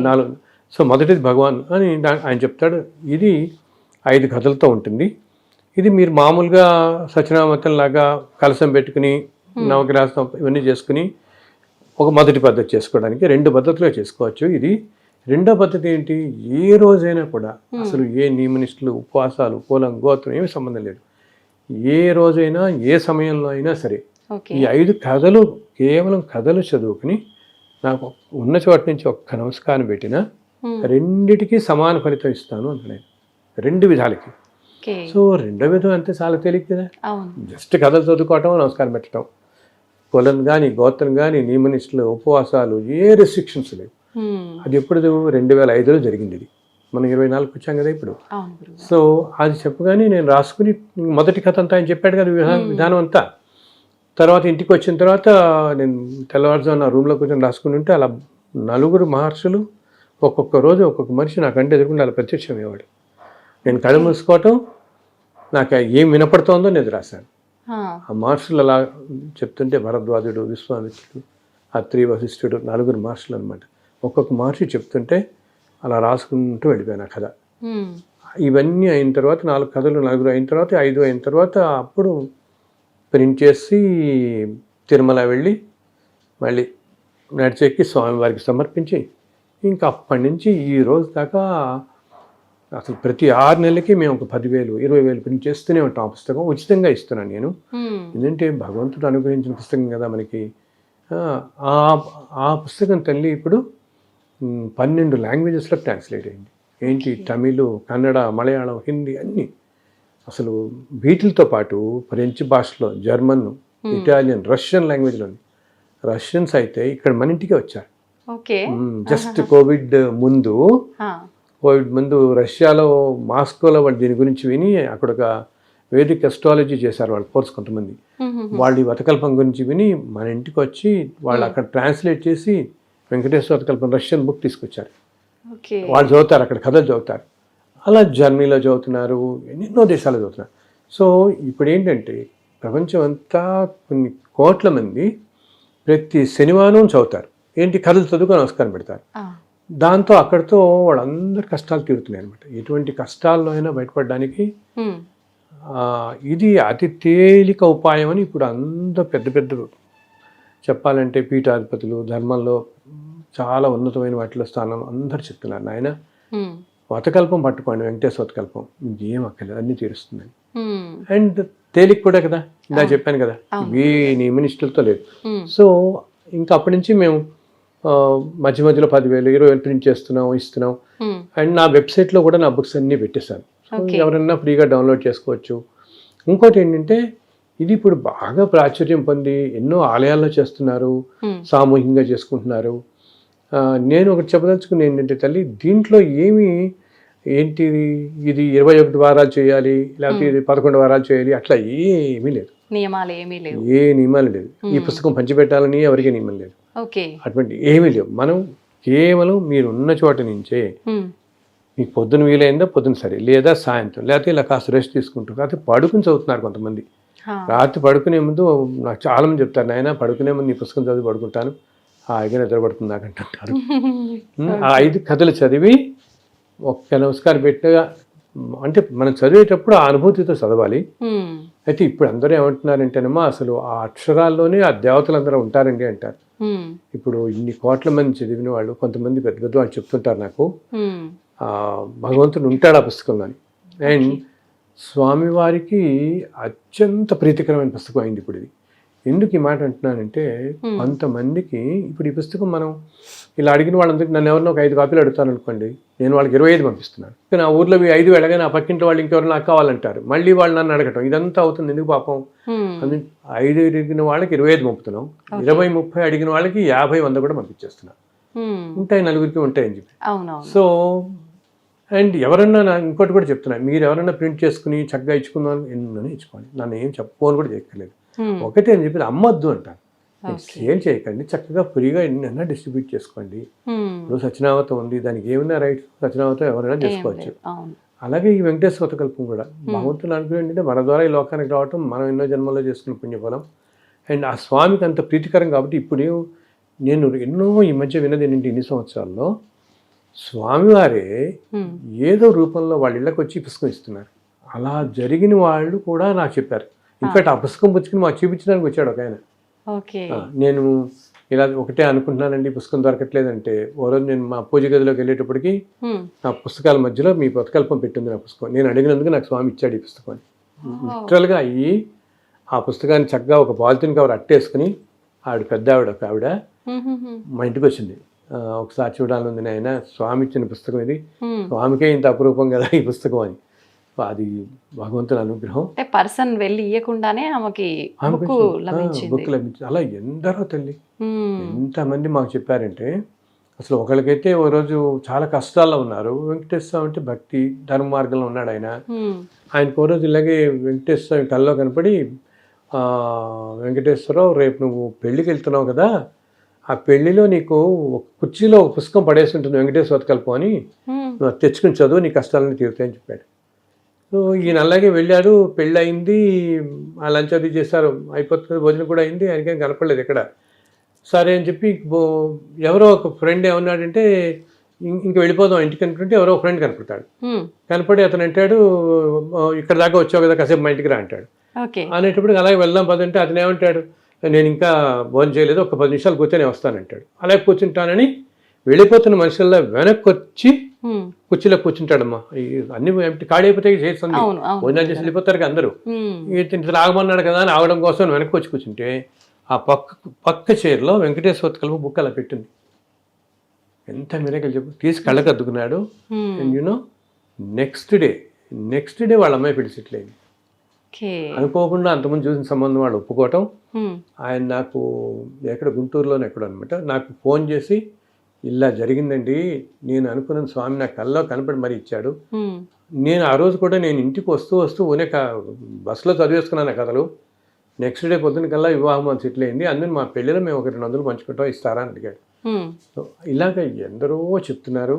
4. సో మొదటిది భగవాన్ అని ఆయన చెప్తాడు. ఇది 5 కథలతో ఉంటుంది. ఇది మీరు మామూలుగా సత్యనామతం లాగా కలసం పెట్టుకుని నవగ్రహాసం ఇవన్నీ చేసుకుని ఒక మొదటి పద్ధతి చేసుకోవడానికి 2 పద్ధతిలో చేసుకోవచ్చు. ఇది రెండో పద్ధతి ఏంటి, ఏ రోజైనా కూడా అసలు ఏ నియమనిష్టలు ఉపవాసాలు కులం గోత్రం ఏమి సంబంధం లేదు, ఏ రోజైనా ఏ సమయంలో అయినా సరే ఈ 5 కథలు కేవలం కథలు చదువుకుని నాకు ఉన్న చోట నుంచి ఒక్క నమస్కారం పెట్టినా రెండిటికి సమాన ఫలితం ఇస్తాను అంటున్నాను, 2 విధాలకి. సో 2వ విధం అంతే చాలా తేలిక కదా, జస్ట్ కథలు చదువుకోవటం నమస్కారం పెట్టడం. కులం కానీ గోత్రం కానీ నియమనిష్టలు ఉపవాసాలు ఏ రెస్ట్రిక్షన్స్ లేవు. అది ఎప్పుడు 2005లో జరిగింది. ఇది మనం 24కి వచ్చాం కదా ఇప్పుడు. సో అది చెప్పగానే నేను రాసుకుని మొదటి కథ అంతా ఆయన చెప్పాడు కదా విధానం అంతా. తర్వాత ఇంటికి వచ్చిన తర్వాత నేను తెల్లవారుజామున రూమ్లో కూర్చొని రాసుకుని ఉంటే అలా 4 మహర్షులు ఒక్కొక్క రోజు ఒక్కొక్క మనిషి నాకంటే ఎదురుకుండా అలా ప్రత్యక్షమయ్యేవాడు. నేను కళ్ళు మూసుకోవటం, నాకు ఏం వినపడుతోందో నేను రాశాను. ఆ మహర్షులు అలా చెప్తుంటే భరద్వాజుడు, విశ్వామిత్రుడు, అత్రి, వశిష్ఠుడు 4 మహర్షులు అనమాట. ఒక్కొక్క మహర్షి చెప్తుంటే అలా రాసుకుంటూ వెళ్ళిపోయాను ఆ కథ. ఇవన్నీ అయిన తర్వాత 4 కథలు 4 అయిన తర్వాత 5 అయిన తర్వాత అప్పుడు ప్రింట్ చేసి తిరుమల వెళ్ళి మళ్ళీ నడిచెక్కి స్వామివారికి సమర్పించి ఇంకా అప్పటి నుంచి ఈ రోజు దాకా అసలు ప్రతి 6 నెలలకి మేము ఒక 10,000 20,000 ప్రింట్ చేస్తూనే ఉంటాం. ఆ పుస్తకం ఉచితంగా ఇస్తున్నాను నేను. ఎందుకంటే భగవంతుడు అనుగ్రహించిన పుస్తకం కదా మనకి. ఆ పుస్తకం తల్లి ఇప్పుడు 12 లాంగ్వేజెస్లో ట్రాన్స్లేట్ అయింది. ఏంటి, తమిళ్, కన్నడ, మలయాళం, హిందీ అన్నీ. అసలు వీటితో పాటు ఫ్రెంచ్ భాషలో, జర్మన్, ఇటాలియన్, రష్యన్ లాంగ్వేజ్లోని. రష్యన్స్ అయితే ఇక్కడ మన ఇంటికే వచ్చారు. జస్ట్ కోవిడ్ ముందు రష్యాలో మాస్కోలో వాళ్ళు దీని గురించి విని అక్కడ ఒక వేదిక అస్ట్రాలజీ చేశారు వాళ్ళ కోర్స్ కొంతమంది. వాళ్ళు ఈ వతకల్పం గురించి విని మన ఇంటికి వచ్చి వాళ్ళు అక్కడ ట్రాన్స్లేట్ చేసి వెంకటేశ్వర వతకల్పం రష్యన్ బుక్ తీసుకొచ్చారు. వాళ్ళు చదువుతారు, అక్కడ కథలు చదువుతారు. అలా జర్మనీలో చదువుతున్నారు, ఎన్నెన్నో దేశాలు చదువుతున్నారు. సో ఇప్పుడు ఏంటంటే ప్రపంచం అంతా కొన్ని కోట్ల మంది ప్రతి శనివారం చదువుతారు. ఏంటి, కథలు చదువుకొని నమస్కారం పెడతారు. దాంతో అక్కడితో వాళ్ళందరి కష్టాలు తీరుతున్నాయి అనమాట. ఎటువంటి కష్టాల్లో అయినా బయటపడడానికి ఇది అతి తేలిక ఉపాయం అని ఇప్పుడు అందరూ పెద్ద పెద్ద చెప్పాలంటే పీఠాధిపతులు, ధర్మంలో చాలా ఉన్నతమైన వాటిలో స్థానం అందరు చెప్తున్నారు, నాయన వతకల్పం పట్టుకోండి, వెంకటేశ్వర వతకల్పం ఇంకేం అక్కర్లేదు, అన్ని తీరుస్తుందని. అండ్ తేలిక కూడా కదా, ఇలా చెప్పాను కదా, ఏ నియమనిష్టలతో లేదు. సో ఇంకా అప్పటి నుంచి మేము మధ్య మధ్యలో 10,000 20,000 ప్రింట్ చేస్తున్నాం, ఇస్తున్నాం. అండ్ నా వెబ్సైట్లో కూడా నా బుక్స్ అన్నీ పెట్టేశాను. ఎవరైనా ఫ్రీగా డౌన్లోడ్ చేసుకోవచ్చు. ఇంకోటి ఏంటంటే ఇది ఇప్పుడు బాగా ప్రాచుర్యం పొంది ఎన్నో ఆలయాల్లో చేస్తున్నారు, సామూహికంగా చేసుకుంటున్నారు. నేను ఒకటి చెప్పదలుచుకుని ఏంటంటే తల్లి, దీంట్లో ఇది 21 వారాలు చేయాలి, లేకపోతే ఇది 11 వారాలు చేయాలి, అట్లా ఏమీ లేదు, నియమాలు ఏమీ లేవు, ఏ నియమాలు లేదు. ఈ పుస్తకం పంచిపెట్టాలని ఎవరికీ నియమం లేదు, అటువంటి ఏమీ లేవు. మనం కేవలం మీరు ఉన్న చోట నుంచే మీకు పొద్దున వీలైందా పొద్దున సరే, లేదా సాయంత్రం, లేకపోతే ఇలా కాస్త రెస్ట్ తీసుకుంటారు. లేకపోతే పడుకుని చదువుతున్నారు కొంతమంది. రాత్రి పడుకునే ముందు నాకు చాలా మంది చెప్తారు, నాయన పడుకునే ముందు ఈ పుస్తకం చదివి పడుకుంటాను, హాయిగా నిద్రపడుతుంది నాకంటుంటారు. ఆ 5 కథలు చదివి ఒక్క నమస్కారం పెట్టగా, అంటే మనం చదివేటప్పుడు ఆ అనుభూతితో చదవాలి. అయితే ఇప్పుడు అందరూ ఏమంటున్నారంటేనమ్మా, అసలు ఆ అక్షరాల్లోనే ఆ దేవతలు అందరూ ఉంటారండి అంటారు. ఇప్పుడు ఇన్ని కోట్ల మంది చదివిన వాళ్ళు, కొంతమంది పెద్ద పెద్ద వాళ్ళు చెప్తుంటారు నాకు, భగవంతుడు ఉంటాడు ఆ పుస్తకంలో. అండ్ స్వామివారికి అత్యంత ప్రీతికరమైన పుస్తకం అయింది ఇప్పుడు ఇది. ఎందుకు ఈ మాట అంటున్నానంటే, కొంతమందికి ఇప్పుడు ఈ పుస్తకం మనం ఇలా అడిగిన వాళ్ళందరికీ, నన్ను ఎవరినో ఒక 5 కాపీలు అడుగుతాను అనుకోండి, నేను వాళ్ళకి 25 పంపిస్తున్నాను. నా ఊర్లో 5 వెళ్ళగానే ఆ పక్కింటి వాళ్ళు ఇంకెవరు నాకు కావాలంటారు, మళ్ళీ వాళ్ళు నన్ను అడగటం, ఇదంతా అవుతుంది ఎందుకు పాపం. 5 అడిగిన వాళ్ళకి 25 పంపుతున్నాం, 20-30 అడిగిన వాళ్ళకి 50-100 కూడా పంపించేస్తున్నాం. ఉంటాయి, నలుగురికి ఉంటాయని చెప్పి. అవునవును. సో అండ్ ఎవరన్నా ఇంకోటి కూడా చెప్తున్నా, మీరు ఎవరన్నా ప్రింట్ చేసుకుని చక్కగా ఇచ్చుకుందాం ఎన్నో ఇచ్చుకోండి, నన్ను ఏం చెప్పుకోని కూడా చేయక్కర్లేదు. ఒకటే అని చెప్పి అమ్మొద్దు అంటాను, సేల్ చేయకండి, చక్కగా ఫ్రీగా ఎన్నైనా డిస్ట్రిబ్యూట్ చేసుకోండి. ఇప్పుడు సత్యనావతం ఉంది, దానికి ఏమైనా రైట్, సత్యనావతం ఎవరైనా చేసుకోవచ్చు. అలాగే ఈ వెంకటేశ్వర కల్పం కూడా భగవంతుని అనుగ్రహం ఏంటంటే మన ద్వారా ఈ లోకానికి రావటం, మనం ఎన్నో జన్మల్లో చేసుకున్న పుణ్యఫలం. అండ్ ఆ స్వామికి అంత ప్రీతికరం కాబట్టి ఇప్పుడు నేను ఎన్నో ఈ మధ్య విన్నది ఏంటంటే ఇన్ని సంవత్సరాల్లో స్వామివారే ఏదో రూపంలో వాళ్ళ ఇళ్ళకి వచ్చి పుస్తకం ఇస్తున్నారు. అలా జరిగిన వాళ్ళు కూడా నాకు చెప్పారు. ఇన్ఫాక్ట్ ఆ పుస్తకం పుచ్చుకుని మాకు చూపించడానికి వచ్చాడు ఒక ఆయన. నేను ఇలా ఒకటే అనుకుంటున్నానండి, పుస్తకం దొరకట్లేదంటే, ఓ రోజు నేను మా పూజ గదిలోకి వెళ్ళేటప్పటికి నా పుస్తకాల మధ్యలో మీ పథకల్పం పెట్టింది నా పుస్తకం. నేను అడిగినందుకు నాకు స్వామి ఇచ్చాడు ఈ పుస్తకాన్ని. లిటరల్గా అయ్యి ఆ పుస్తకాన్ని చక్కగా ఒక పాలిథిన్ కవర్ అట్టేసుకుని పెద్ద ఆవిడ ఒక ఆవిడ మా ఇంటికి వచ్చింది. ఒకసారి చూడాలని నాయన, స్వామి ఇచ్చిన పుస్తకం ఇది, స్వామికే ఇంత అపురూపం కదా ఈ పుస్తకం అని. అది భగవంతుని అనుగ్రహం. పర్సన్ వెళ్ళి ఇవ్వకుండానే ఆమెకి బుక్ లభించింది. అలా ఎందరో తల్లి ఎంతమంది మాకు చెప్పారంటే, అసలు ఒకరికైతే ఓ రోజు చాలా కష్టాల్లో ఉన్నారు. వెంకటేశ్వర అంటే భక్తి ధర్మ మార్గంలో ఉన్నాడు ఆయన. ఆయనకు ఓ రోజు ఇలాగే వెంకటేశ్వర కల్లో కనపడి, వెంకటేశ్వరరావు రేపు నువ్వు పెళ్ళికి వెళ్తున్నావు కదా, ఆ పెళ్లిలో నీకు కుర్చీలో ఒక పుస్తకం పడేసి ఉంటుంది వెంకటేశ్వర కల్పం అని, నువ్వు తెచ్చుకుని చదువు, నీ కష్టాలని తీరుతాయని చెప్పాడు. సో ఈయన అలాగే వెళ్ళాడు, పెళ్ళి అయింది, ఆ లంచ్ అది చేస్తారు, అయిపోతుంది, భోజనం కూడా అయింది, ఆయనకేం కనపడలేదు ఎక్కడ. సరే అని చెప్పి ఎవరో ఒక ఫ్రెండ్ ఏమన్నాడంటే, ఇంక వెళ్ళిపోదాం ఇంటికి అనుకుంటే ఎవరో ఒక ఫ్రెండ్ కనపడతాడు. కనపడి అతను అంటాడు, ఇక్కడ దాకా వచ్చావు కదా, కాసేపు మా ఇంటికి రా అంటాడు. అనేటప్పుడు అలాగే వెళ్దాం పదంటే అతను ఏమంటాడు, నేను ఇంకా భోజనం చేయలేదు, ఒక 10 నిమిషాలు కూర్చొని వస్తానంటాడు. అలాగే కూర్చుంటానని వెళ్ళిపోతున్న మనుషుల్లో వెనక్కి వచ్చి కుర్చీలో కూర్చుంటాడమ్మా. అన్ని ఖాళీ అయిపోతే చేస్తుంది, భోజనాలు చేసి వెళ్ళిపోతారు కదా అందరూ. ఆగమన్నాడు కదా అని ఆగడం కోసం వెనక్కి వచ్చి కూర్చుంటే, ఆ పక్క చైర్లో వెంకటేశ్వర కల్పం బుక్ అలా పెట్టింది. ఎంత మిరకలు చెప్పు, తీసి కళ్ళకు అద్దుకున్నాడు. అండ్ యూనో నెక్స్ట్ డే వాళ్ళ అమ్మాయి పెళ్లి సెటిల్ అయింది. అనుకోకుండా అంతమంది చూసిన సంబంధం వాళ్ళు ఒప్పుకోవటం. ఆయన నాకు ఎక్కడ గుంటూరులోనే ఎక్కడ అనమాట, నాకు ఫోన్ చేసి ఇలా జరిగిందండి, నేను అనుకున్న స్వామి నా కల్లో కనపడి మరి ఇచ్చాడు. నేను ఆ రోజు కూడా నేను ఇంటికి వస్తూ బస్సులో చదివేసుకున్నాను కథలు. నెక్స్ట్ డే పొద్దున్న కల్లా వివాహం అని సెటిల్ అయింది, అందుకని మా పెళ్ళిలో మేము ఒక 200 పంచుకుంటాం, ఇస్తారా అని అడిగాడు. సో ఇలాగ ఎందరో చెప్తున్నారు,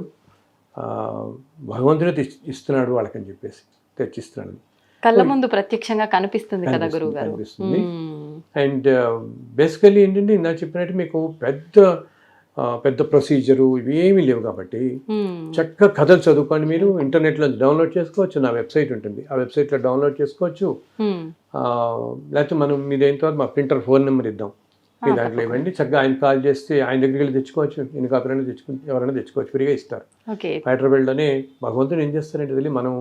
భగవంతుడే ఇస్తున్నాడు వాళ్ళకని చెప్పేసి తెచ్చిస్తున్నాడు. కళ్ళ ముందు ప్రత్యక్షంగా కనిపిస్తుంది కదా గురువు గారు. కనిపిస్తుంది. అండ్ బేసికలీ ఏంటంటే ఇందాక చెప్పినట్టు మీకు పెద్ద ప్రొసీజరు ఇవేమీ లేవు కాబట్టి చక్కగా కథలు చదువుకోండి. మీరు ఇంటర్నెట్లో డౌన్లోడ్ చేసుకోవచ్చు, నా వెబ్సైట్ ఉంటుంది, ఆ వెబ్సైట్లో డౌన్లోడ్ చేసుకోవచ్చు. లేకపోతే మనం మీదైన తర్వాత మా ప్రింటర్ ఫోన్ నెంబర్ ఇద్దాం, మీ దాంట్లో ఇవ్వండి, చక్కగా ఆయన కాల్ చేస్తే ఆయన దగ్గరికి వెళ్ళి తెచ్చుకోవచ్చు. ఎన్ని కాపీలైనా తెచ్చుకుని ఎవరైనా తెచ్చుకోవచ్చు, ఫ్రీగా ఇస్తారు. హైదరాబాద్లోనే భగవంతుడు ఏం చేస్తారంటే తెలియదు, మనం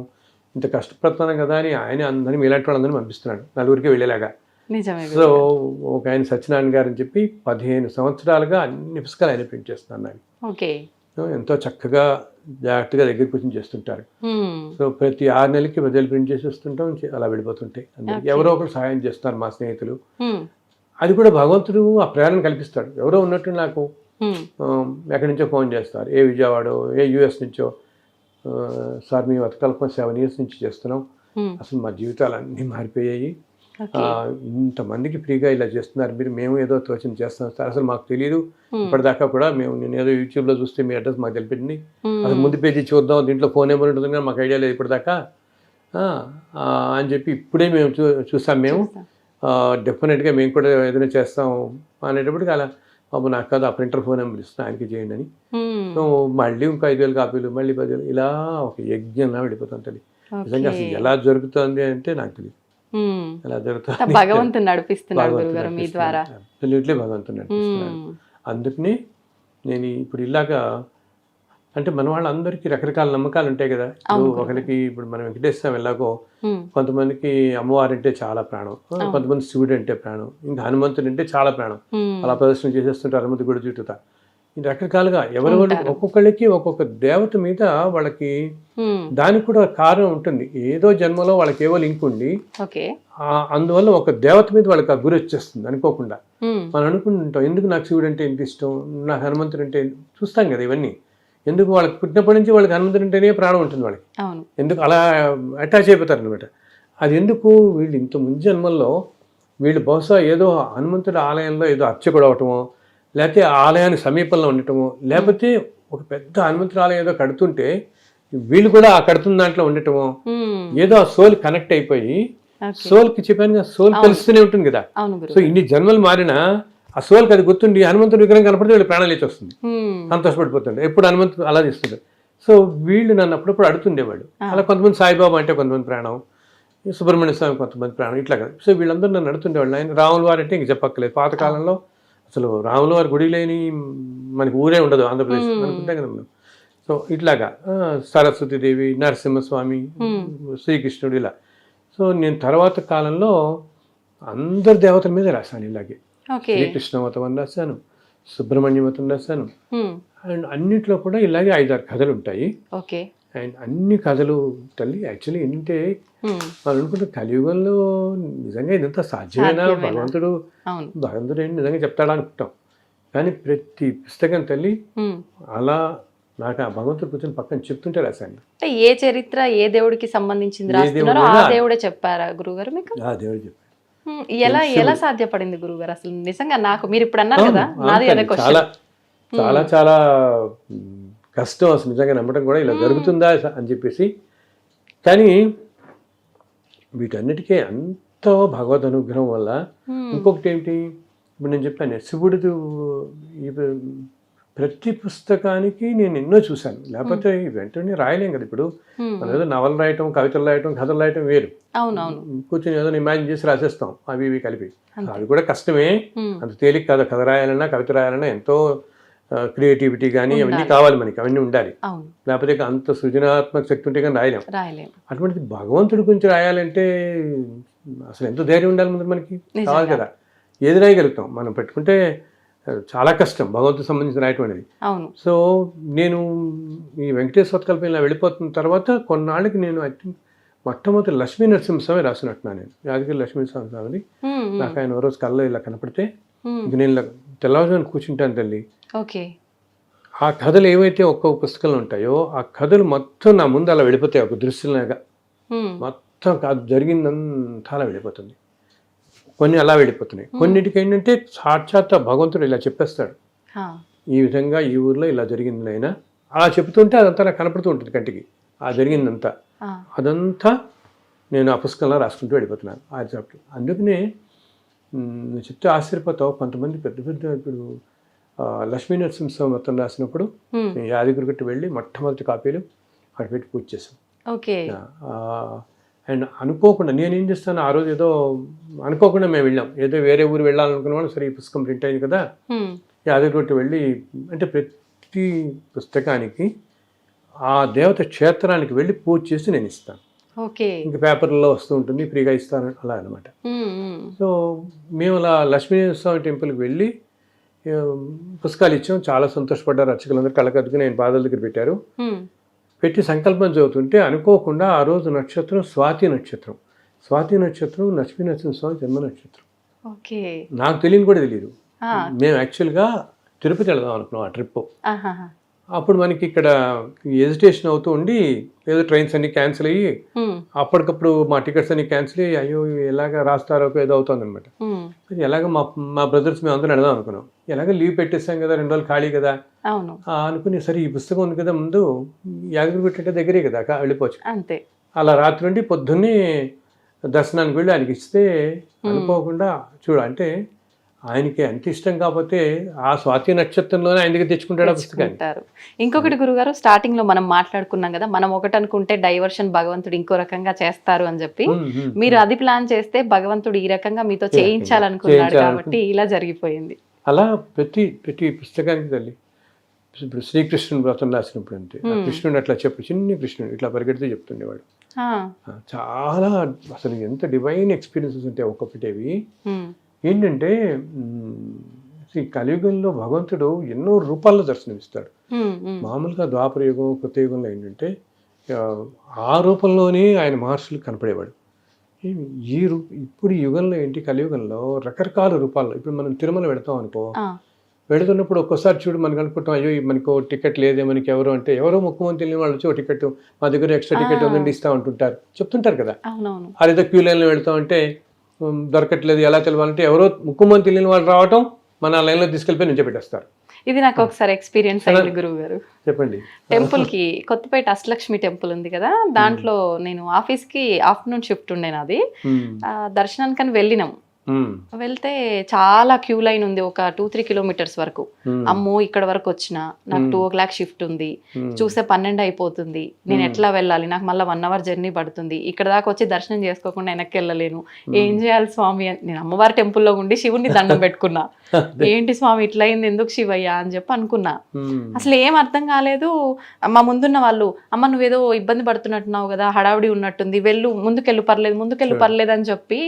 ఇంత కష్టపడుతున్నాం కదా అని ఆయన అందరినీ మీలాంటి వాళ్ళందరినీ పంపిస్తున్నాడు నలుగురికి వెళ్ళేలాగా. సో ఒక ఆయన సత్యనారాయణ గారు అని చెప్పి 15 సంవత్సరాలుగా అన్ని పుస్తకాలు ఆయన ప్రింట్ చేస్తున్నాను. ఎంతో చక్కగా జాగ్రత్తగా దగ్గర కూర్చొని చేస్తుంటారు. సో ప్రతి 6 నెలలకి 10 ప్రింట్ చేసి వస్తుంటాం, అలా వెళ్ళిపోతుంటాయి. ఎవరో ఒకరు సహాయం చేస్తున్నారు మా స్నేహితులు. అది కూడా భగవంతుడు ఆ ప్రేరణ కల్పిస్తాడు. ఎవరో ఉన్నట్టు నాకు ఎక్కడి నుంచో ఫోన్ చేస్తారు, ఏ విజయవాడ, ఏ యుఎస్ నుంచో, సార్ మేము వతకల్పం 7 years నుంచి చేస్తున్నాం, అసలు మా జీవితాలు అన్నీ మారిపోయాయి, ఇంతమందికి ఫ్రీగా ఇలా చేస్తున్నారు మీరు, మేము ఏదో తోచిన చేస్తున్నాం సార్, అసలు మాకు తెలియదు ఇప్పటిదాకా కూడా, నేను ఏదో యూట్యూబ్లో చూస్తే మీ అడ్రస్ మాకు తెలిపింది, అసలు ముందు పేజీ చూద్దాం, దీంట్లో ఫోన్ నెంబర్ ఉంటుంది కానీ మాకు ఐడియా లేదు ఇప్పటిదాకా అని చెప్పి ఇప్పుడే మేము చూసాం, మేము డెఫినెట్గా మేము కూడా ఏదైనా చేస్తాం అనేటప్పటికి అలా బాబు నాకు కాదు, ఆ ప్రింటర్ ఫోన్ నెంబర్ ఇస్తున్నా ఆయనకి చేయండి అని. మళ్ళీ ఇంకా 5,000 కాపీలు, మళ్ళీ 10,000, ఇలా ఒక యజ్ఞంలా వెళ్ళిపోతుంది. నిజంగా అసలు ఎలా జరుగుతుంది అంటే నాకు తెలియదు, ఎలా జరుగుతుంది, భగవంతుడు నడిపిస్తున్నాడు మీ ద్వారా. అబ్సల్యూట్లీ భగవంతుడు నడిపిస్తున్నాడు. అందుకని నేను ఇప్పుడు ఇలాగా అంటే మన వాళ్ళందరికీ రకరకాల నమ్మకాలు ఉంటాయి కదా. ఒకరికి ఇప్పుడు మనం వెంకటేశ్వరం వెళ్ళాకో కొంతమందికి అమ్మవారు అంటే చాలా ప్రాణం, కొంతమంది శివుడు అంటే ప్రాణం, ఇంకా హనుమంతుడు అంటే చాలా ప్రాణం, అలా ప్రదర్శన చేసేస్తుంటారు హనుమంతు గుడి చుట్టూతా. రకరకాలుగా ఎవరెవరు ఒక్కొక్కరికి ఒక్కొక్క దేవత మీద వాళ్ళకి దానికి కూడా కారణం ఉంటుంది. ఏదో జన్మలో వాళ్ళకి ఏవో లింక్ ఉండి అందువల్ల ఒక దేవత మీద వాళ్ళకి ఆ గురి వచ్చేస్తుంది అనుకోకుండా. మనం అనుకుంటుంటాం ఎందుకు నాకు శివుడు అంటే ఎంత ఇష్టం, నాకు హనుమంతుడు అంటే చూస్తాం కదా ఇవన్నీ. ఎందుకు వాళ్ళకి పుట్టినప్పటి నుంచి వాళ్ళకి హనుమంతుడు అంటేనే ప్రాణం ఉంటుంది వాళ్ళకి. అవును. ఎందుకు అలా అటాచ్ అయిపోతారు అనమాట. అది ఎందుకు వీళ్ళు ఇంత ముందు జన్మల్లో వీళ్ళు బహుశా ఏదో హనుమంతుడి ఆలయంలో ఏదో అర్చకుడు అవటమో, లేకపోతే ఆలయానికి సమీపంలో ఉండటమో, లేకపోతే ఒక పెద్ద హనుమంతుడి ఆలయం ఏదో కడుతుంటే వీళ్ళు కూడా ఆ కడుతున్న దాంట్లో ఉండటమో, ఏదో ఆ సోల్ కనెక్ట్ అయిపోయి సోల్కి చెప్పాను కదా, సోల్ తెలుస్తూనే ఉంటుంది కదా. సో ఇన్ని జన్మలు మారినా ఆ సోల్కి అది గుర్తుండి హనుమంతుడి విగ్రహం కనపడితే వీళ్ళు ప్రాణం లేచి వస్తుంది, సంతోషపడిపోతుండే. ఎప్పుడు హనుమంతుడు అలా చేస్తుండే. సో వీళ్ళు నన్ను అప్పుడప్పుడు అడుగుతుండేవాడు. అలా కొంతమంది సాయిబాబా అంటే కొంతమంది ప్రాణం, సుబ్రహ్మణ్య స్వామి కొంతమంది ప్రాణం, ఇట్లా కదా. సో వీళ్ళందరూ నన్ను అడుగుతుండేవాళ్ళు. ఆయన రాముల వారు అంటే ఇంక చెప్పక్కలేదు. పాతకాలంలో అసలు రాముల వారి గుడి లేని మనకి ఊరే ఉండదు ఆంధ్రప్రదేశ్ అనుకుంటే కదా మనం. సో ఇట్లాగా సరస్వతీదేవి, నరసింహస్వామి, శ్రీకృష్ణుడు ఇలా. సో నేను తర్వాత కాలంలో అందరి దేవతల మీద రాశాను ఇలాగే. శ్రీకృష్ణ మతం అని రాశాను, సుబ్రహ్మణ్య మతం రాశాను. అండ్ అన్నిట్లో కూడా ఇలాగే 5-6 కథలు ఉంటాయి. అండ్ అన్ని కథలు తల్లి యాక్చువల్లీ ఏంటంటే మనం అనుకుంటే కలియుగంలో నిజంగా ఇదంతా సాధ్యమేనా, భగవంతుడు ఏంటి నిజంగా చెప్తాడా అనుకుంటాం. కానీ ప్రతి పుస్తకం తల్లి అలా నాకు ఆ భగవంతుడు కూర్చొని పక్కన చెప్తుంటే రాశాను. ఏ చరిత్ర ఏ దేవుడికి సంబంధించింది రాస్తున్నారో ఆ దేవుడే చెప్పారా గురుగారు మీకు? ఆ దేవుడు చెప్పారు. ఎలా సాధ్యపడింది గురుగారు అసలు నిజంగా? నాకు మీరు ఇప్పుడు అన్నారు కదా, నాది అదే క్వశ్చన్. చాలా చాలా చాలా కష్టం అసలు నిజంగా నమ్మడం కూడా, ఇలా జరుగుతుందా అని చెప్పేసి. కానీ వీటన్నిటికీ ఎంతో భగవద్ అనుగ్రహం వల్ల. ఇంకొకటి ఏమిటి, ఇప్పుడు నేను చెప్పాను శివుడు ప్రతి పుస్తకానికి నేను ఎన్నో చూశాను, లేకపోతే వెంటనే రాయలేం కదా. ఇప్పుడు మనం ఏదో నవలు రాయటం, కవితలు రాయటం, కథలు రాయటం వేరు. కూర్చొని ఏదో ఇమాజిన్ చేసి రాసేస్తాం అవి ఇవి కలిపి. అది కూడా కష్టమే, అంత తేలిక కాదు. కథ రాయాలన్నా కవిత రాయాలన్నా ఎంతో క్రియేటివిటీ కానీ అవన్నీ కావాలి మనకి, అవన్నీ ఉండాలి. లేకపోతే అంత సృజనాత్మక శక్తి ఉంటే కానీ రాయలేం. అటువంటిది భగవంతుడి గురించి రాయాలంటే అసలు ఎంతో ధైర్యం ఉండాలి ముందు మనకి, కావాలి కదా. ఏది రాయగలుగుతాం మనం పెట్టుకుంటే చాలా కష్టం భగవంతుడికి సంబంధించి రాయటం అనేది. సో నేను ఈ వెంకటేశ్వర కల్పన ఇలా వెళ్ళిపోతున్న తర్వాత కొన్నాళ్ళకి నేను ఐ థింక్ మొట్టమొదటి లక్ష్మీ నరసింహస్వామి రాసినట్టున్నాను నేను. యాదగిరి లక్ష్మీ స్వామి నాకు ఆయన ఓ రోజు కళ్ళలో ఇలా కనపడితే ఇంక నేను ఇలా తెల్లవారుజామున కూర్చుంటాను తల్లి. ఆ కథలు ఏవైతే ఒక్కొక్క పుస్తకంలో ఉంటాయో ఆ కథలు మొత్తం నా ముందు అలా వెళ్ళిపోతాయి, ఒక దృశ్యంలాగా మొత్తం జరిగిందంతా అలా వెళ్ళిపోతుంది. కొన్ని అలా వెళ్ళిపోతున్నాయి, కొన్నిటికి ఏంటంటే సాక్షాత్ భగవంతుడు ఇలా చెప్పేస్తాడు, ఈ విధంగా ఈ ఊర్లో ఇలా జరిగింది అయినా అలా చెప్తుంటే అదంతా నాకు కనపడుతూ ఉంటుంది కంటికి. ఆ జరిగిందంతా అదంతా నేను ఆ పుస్తకంలో రాసుకుంటూ వెళ్ళిపోతున్నాను ఆ చాప్టర్. అందుకనే నేను చెప్తే ఆశ్చర్యపోతావు, కొంతమంది పెద్ద పెద్ద ఇప్పుడు లక్ష్మీ నరసింహస్వామి మొత్తం రాసినప్పుడు యాదగిరి గట్టు వెళ్ళి మొట్టమొదటి కాపీలు అక్కడ పెట్టి పూజ చేశాం. అండ్ అనుకోకుండా నేనేం చేస్తాను, ఆ రోజు ఏదో అనుకోకుండా మేము వెళ్ళాం, ఏదో వేరే ఊరు వెళ్ళాలనుకున్నాం. సరే ఈ పుస్తకం ప్రింట్ అయింది కదా, యాదగిరి వెళ్ళి, అంటే ప్రతి పుస్తకానికి ఆ దేవత క్షేత్రానికి వెళ్ళి పూజ చేసి నేను ఇస్తాను. ఇంకా పేపర్లో వస్తూ ఉంటుంది, ఫ్రీగా ఇస్తాను అలా అనమాట. సో మేము అలా లక్ష్మీస్వామి టెంపుల్కి వెళ్ళి పుస్తకాలు ఇచ్చాం. చాలా సంతోషపడ్డారు అర్చకులందరూ, కళ్ళకద్దుకుని నేను పాదాల దగ్గర పెట్టారు. పెట్టి సంకల్పం చదువుతుంటే అనుకోకుండా ఆ రోజు నక్షత్రం స్వాతి నక్షత్రం. స్వాతి నక్షత్రం లక్ష్మీ నరసింహస్వామి జన్మ నక్షత్రం. నాకు తెలియని కూడా తెలియదు. మేము యాక్చువల్గా తిరుపతి వెళదాం అనుకున్నాం ఆ ట్రిప్. అప్పుడు మనకి ఇక్కడ ఎజిటేషన్ అవుతూ ఉండి ఏదో ట్రైన్స్ అన్ని క్యాన్సిల్ అయ్యి అప్పటికప్పుడు మా టికెట్స్ అన్ని క్యాన్సిల్ అయ్యి అయ్యో ఎలాగ రాస్తారో ఏదో అవుతుంది అనమాట. ఎలాగ మా బ్రదర్స్ మేము అందరం వెళదాం అనుకున్నాం. ఎలాగ లీవ్ పెట్టేస్తాం కదా, 2 రోజులు ఖాళీ కదా అనుకుని, సరే ఈ పుస్తకం ఉంది కదా ముందు యాదగిరి పెట్టే దగ్గరే కదా వెళ్ళిపోవచ్చు అంతే. అలా రాత్రి నుండి పొద్దున్నే దర్శనానికి వెళ్ళి ఆయనకి ఇస్తే అనుకోకుండా అంటే ఆయనకి ఎంత ఇష్టం కాకపోతే ఆ స్వాతి నక్షత్రంలోనే ఆయన దగ్గర తెచ్చుకుంటాడు ఆ పుస్తకాన్ని. ఇంకొకటి గురుగారు, స్టార్టింగ్ లో మనం మాట్లాడుకున్నాం కదా, మనం ఒకటి అనుకుంటే డైవర్షన్ భగవంతుడు ఇంకో రకంగా చేస్తారు అని చెప్పి, మీరు అది ప్లాన్ చేస్తే భగవంతుడు ఈ రకంగా మీతో చేయించాలనుకున్నాడు కాబట్టి ఇలా జరిగిపోయింది. అలా ప్రతి పుస్తకానికి తల్లి. ఇప్పుడు శ్రీకృష్ణుని వ్రతం రాసినప్పుడు అంతే, కృష్ణుడు అట్లా చిన్ని కృష్ణుడు ఇట్లా పరిగెడితే చెప్తుండేవాడు. చాలా అసలు ఎంత డివైన్ ఎక్స్పీరియన్సెస్ ఉంటాయి ఒక్కొక్కటేవి. ఏంటంటే ఈ కలియుగంలో భగవంతుడు ఎన్నో రూపాల్లో దర్శనమిస్తాడు. మామూలుగా ద్వాపర యుగం కృతయుగంలో ఏంటంటే ఆ రూపంలోనే ఆయన మహర్షులు కనపడేవాడు. ఇప్పుడు ఈ యుగంలో ఏంటి, కలియుగంలో రకరకాల రూపాల్లో ఇప్పుడు మనం తిరుమల వెళతాం అనుకో, ఆ, వెళుతున్నప్పుడు ఒక్కోసారి చూడు మనకు అనుకుంటాం, అయ్యో మనకు టికెట్ లేదే, మనకి ఎవరు అంటే ఎవరో ముఖ్యమంత్రి తెలియని వాళ్ళు వచ్చి ఓ టికెట్, మా దగ్గర ఎక్స్ట్రా టికెట్ ఉందండి ఇస్తా ఉంటుంటారు, చెప్తుంటారు కదా. అవునవును. అదేదో క్యూ లైన్లో వెళ్తాం అంటే దొరకట్లేదు, ఎలా తెలవాలంటే ఎవరో ముఖ్యమంత్రి తెలియని వాళ్ళు రావటం, మన లైన్లో తీసుకెళ్ళిపోయి నించోబెట్టేస్తారు. ఇది నాకు ఒకసారి ఎక్స్పీరియన్స్ అయింది గురువు గారు. చెప్పండి. టెంపుల్ కి కొత్తపేట అష్టలక్ష్మి టెంపుల్ ఉంది కదా, దాంట్లో నేను ఆఫీస్ కి ఆఫ్టర్నూన్ షిఫ్ట్ ఉండే నాది. దర్శనానికని వెళ్ళినాం. వెళ్తే చాలా క్యూ లైన్ ఉంది, ఒక 2-3 కిలోమీటర్స్ వరకు. అమ్మో ఇక్కడ వరకు వచ్చిన, నాకు 2 o'clock షిఫ్ట్ ఉంది, చూసే 12 అయిపోతుంది, నేను ఎట్లా వెళ్ళాలి, నాకు మళ్ళీ 1 hour జర్నీ పడుతుంది, ఇక్కడ దాకా వచ్చి దర్శనం చేసుకోకుండా వెనక్కి వెళ్ళలేను, ఏం చేయాలి స్వామి అని నేను అమ్మవారి టెంపుల్లో ఉండి శివుని దండం పెట్టుకున్నా. ఏంటి స్వామి ఇట్లా అయింది, ఎందుకు శివయ్య అని చెప్పి అనుకున్నా. అసలు ఏం అర్థం కాలేదు. మా ముందున్న వాళ్ళు, అమ్మ నువ్వేదో ఇబ్బంది పడుతున్నట్టున్నావు కదా, హడావిడి ఉన్నట్టుంది, ముందుకెళ్ళు పర్లేదు అని చెప్పి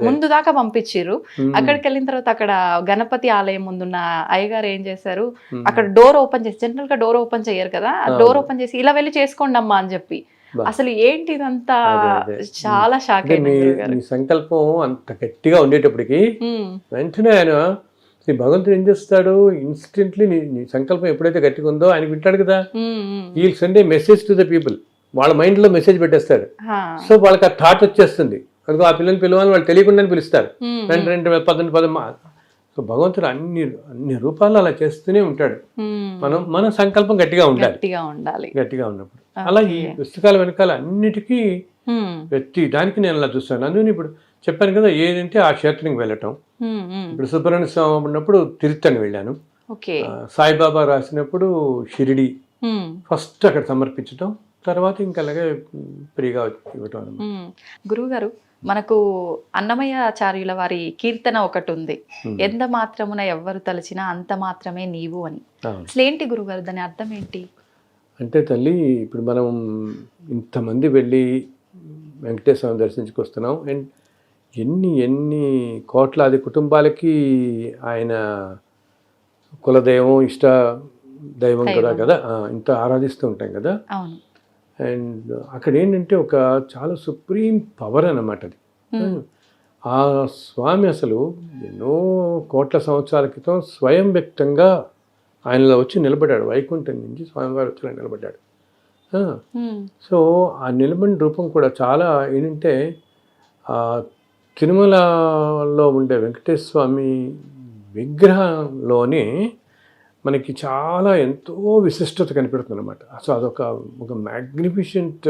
ముందు దాకా పంపించారు. అక్కడికి వెళ్ళిన తర్వాత అక్కడ గణపతి ఆలయం ముందున్న అయ్యగారు ఏం చేశారు, అక్కడ డోర్ ఓపెన్ చేసి, జనరల్ గా డోర్ ఓపెన్ చేయరు కదా, డోర్ ఓపెన్ చేసి ఇలా వెళ్ళి చేసుకోండి అమ్మా అని చెప్పి. అసలు ఏంటి ఇదంతా, చాలా షాక్ అయింది. మీ సంకల్పం అంత గట్టిగా ఉండేటప్పటికి వెంటనే ఆయన నీ భగవంతుడు ఏం చేస్తాడు, ఇన్స్టెంట్లీ నీ సంకల్పం ఎప్పుడైతే గట్టిగా ఉందో ఆయన వింటాడు కదా. ఈ send A message to the people, వాళ్ళ మైండ్ లో మెసేజ్ పెట్టేస్తాడు. సో వాళ్ళకి ఆ థాట్ వచ్చేస్తుంది, అందుకో ఆ పిల్లల్ని పిలవాలని వాళ్ళు తెలియకుండానే పిలుస్తారు. 2 10 సో భగవంతుడు అన్ని రూపాల్లో అలా చేస్తూనే ఉంటాడు. మన సంకల్పం గట్టిగా ఉండాలి. గట్టిగా ఉన్నప్పుడు అలా ఈ పుస్తకాల వెనకాల అన్నిటికీ దానికి నేను అలా చూస్తాను. అందుకని ఇప్పుడు చెప్పాను కదా, ఏదంటే ఆ క్షేత్రానికి వెళ్ళటం. ఇప్పుడు సుబ్రహ్మణ్య స్వామి ఉన్నప్పుడు తిరుత్తని వెళ్ళాను, సాయిబాబా రాసినప్పుడు షిరిడి, ఫస్ట్ అక్కడ సమర్పించటం, తర్వాత ఇంకా అలాగే ఫ్రీగా ఇవ్వటం. గురువు గారు, మనకు అన్నమయ్యాచార్యుల వారి కీర్తన ఒకటి ఉంది, ఎంత మాత్రమున ఎవ్వరు తలచినా అంత మాత్రమే నీవు అని. అసలు ఏంటి గురుగారు, దాని అర్థం ఏంటి? అంటే తల్లి, ఇప్పుడు మనం ఇంతమంది వెళ్ళి వెంకటేశ్వరం దర్శించుకొస్తున్నాం, అండ్ ఎన్ని కోట్లాది కుటుంబాలకి ఆయన కులదైవం, ఇష్ట దైవం కదా, ఇంత ఆరాధిస్తూ ఉంటాం కదా. అండ్ అక్కడ ఏంటంటే ఒక చాలా సుప్రీం పవర్ అన్నమాట అది. ఆ స్వామి అసలు ఎన్నో కోట్ల సంవత్సరాల క్రితం స్వయం వ్యక్తంగా ఆయనలో వచ్చి నిలబడ్డాడు, వైకుంఠం నుంచి స్వామివారు వచ్చి నిలబడ్డాడు. సో ఆ నిలబడిన రూపం కూడా చాలా ఏంటంటే, తిరుమలలో ఉండే వెంకటేశ్వర స్వామి విగ్రహంలోనే మనకి చాలా ఎంతో విశిష్టత కనిపెడుతుంది అనమాట. అసలు ఒక మ్యాగ్నిఫిషెంట్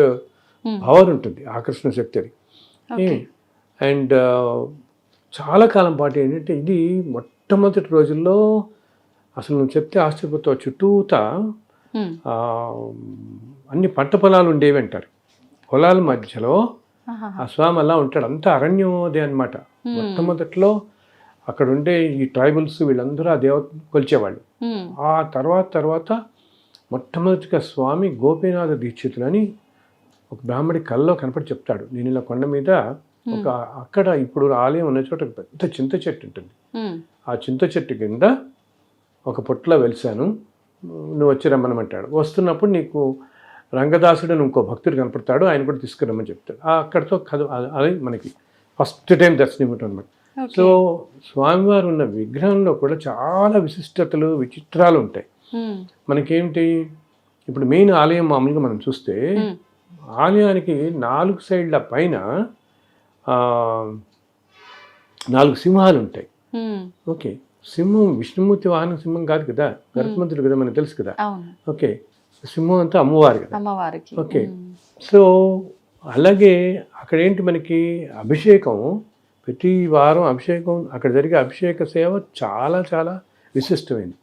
పవర్ ఉంటుంది, ఆకర్షణ శక్తి అది. అండ్ చాలా కాలం పాటు ఏంటంటే, ఇది మొట్టమొదటి రోజుల్లో అసలు నువ్వు చెప్తే ఆశ్చర్యపోతావు, చుట్టూతా అన్ని పంట పొలాలు ఉండేవి అంటారు. పొలాల మధ్యలో ఆ స్వామి అలా ఉంటాడు, అంతా అరణ్యోదే అనమాట. మొట్టమొదట్లో అక్కడ ఉండే ఈ ట్రైబల్స్ వీళ్ళందరూ ఆ దేవతను కొలిచేవాళ్ళు. ఆ తర్వాత మొట్టమొదటిగా స్వామి గోపీనాథ దీక్షితులని ఒక బ్రాహ్మడి కల్లో కనపడి చెప్తాడు, నేను ఇలా కొండ మీద అక్కడ ఇప్పుడు ఆలయం ఉన్న చోట ఒక పెద్ద చింత చెట్టు ఉంటుంది, ఆ చింత చెట్టు కింద ఒక పొట్లో వెలిసాను, నువ్వు వచ్చి రమ్మనమంటాడు. వస్తున్నప్పుడు నీకు రంగదాసుడు అని ఇంకో భక్తుడు కనపడతాడు, ఆయన కూడా తీసుకురమ్మని చెప్తాడు. అక్కడితో కథ అది మనకి ఫస్ట్ టైం దర్శనం ఇవ్వటం అనమాట. సో స్వామివారు ఉన్న విగ్రహంలో కూడా చాలా విశిష్టతలు, విచిత్రాలు ఉంటాయి. మనకేమిటి, ఇప్పుడు మెయిన్ ఆలయం మామూలుగా మనం చూస్తే ఆలయానికి 4 సైడ్ల పైన 4 సింహాలు ఉంటాయి. ఓకే, సింహం విష్ణుమూర్తి వాహనం సింహం కాదు కదా, గరుత్మంతుడు కదా, మనకు తెలుసు కదా. ఓకే, సింహం అంతా అమ్మవారు కదా. ఓకే, సో అలాగే అక్కడ ఏంటి మనకి అభిషేకం, ప్రతి వారం అభిషేకం, అక్కడ జరిగే అభిషేక సేవ చాలా చాలా విశిష్టమైంది.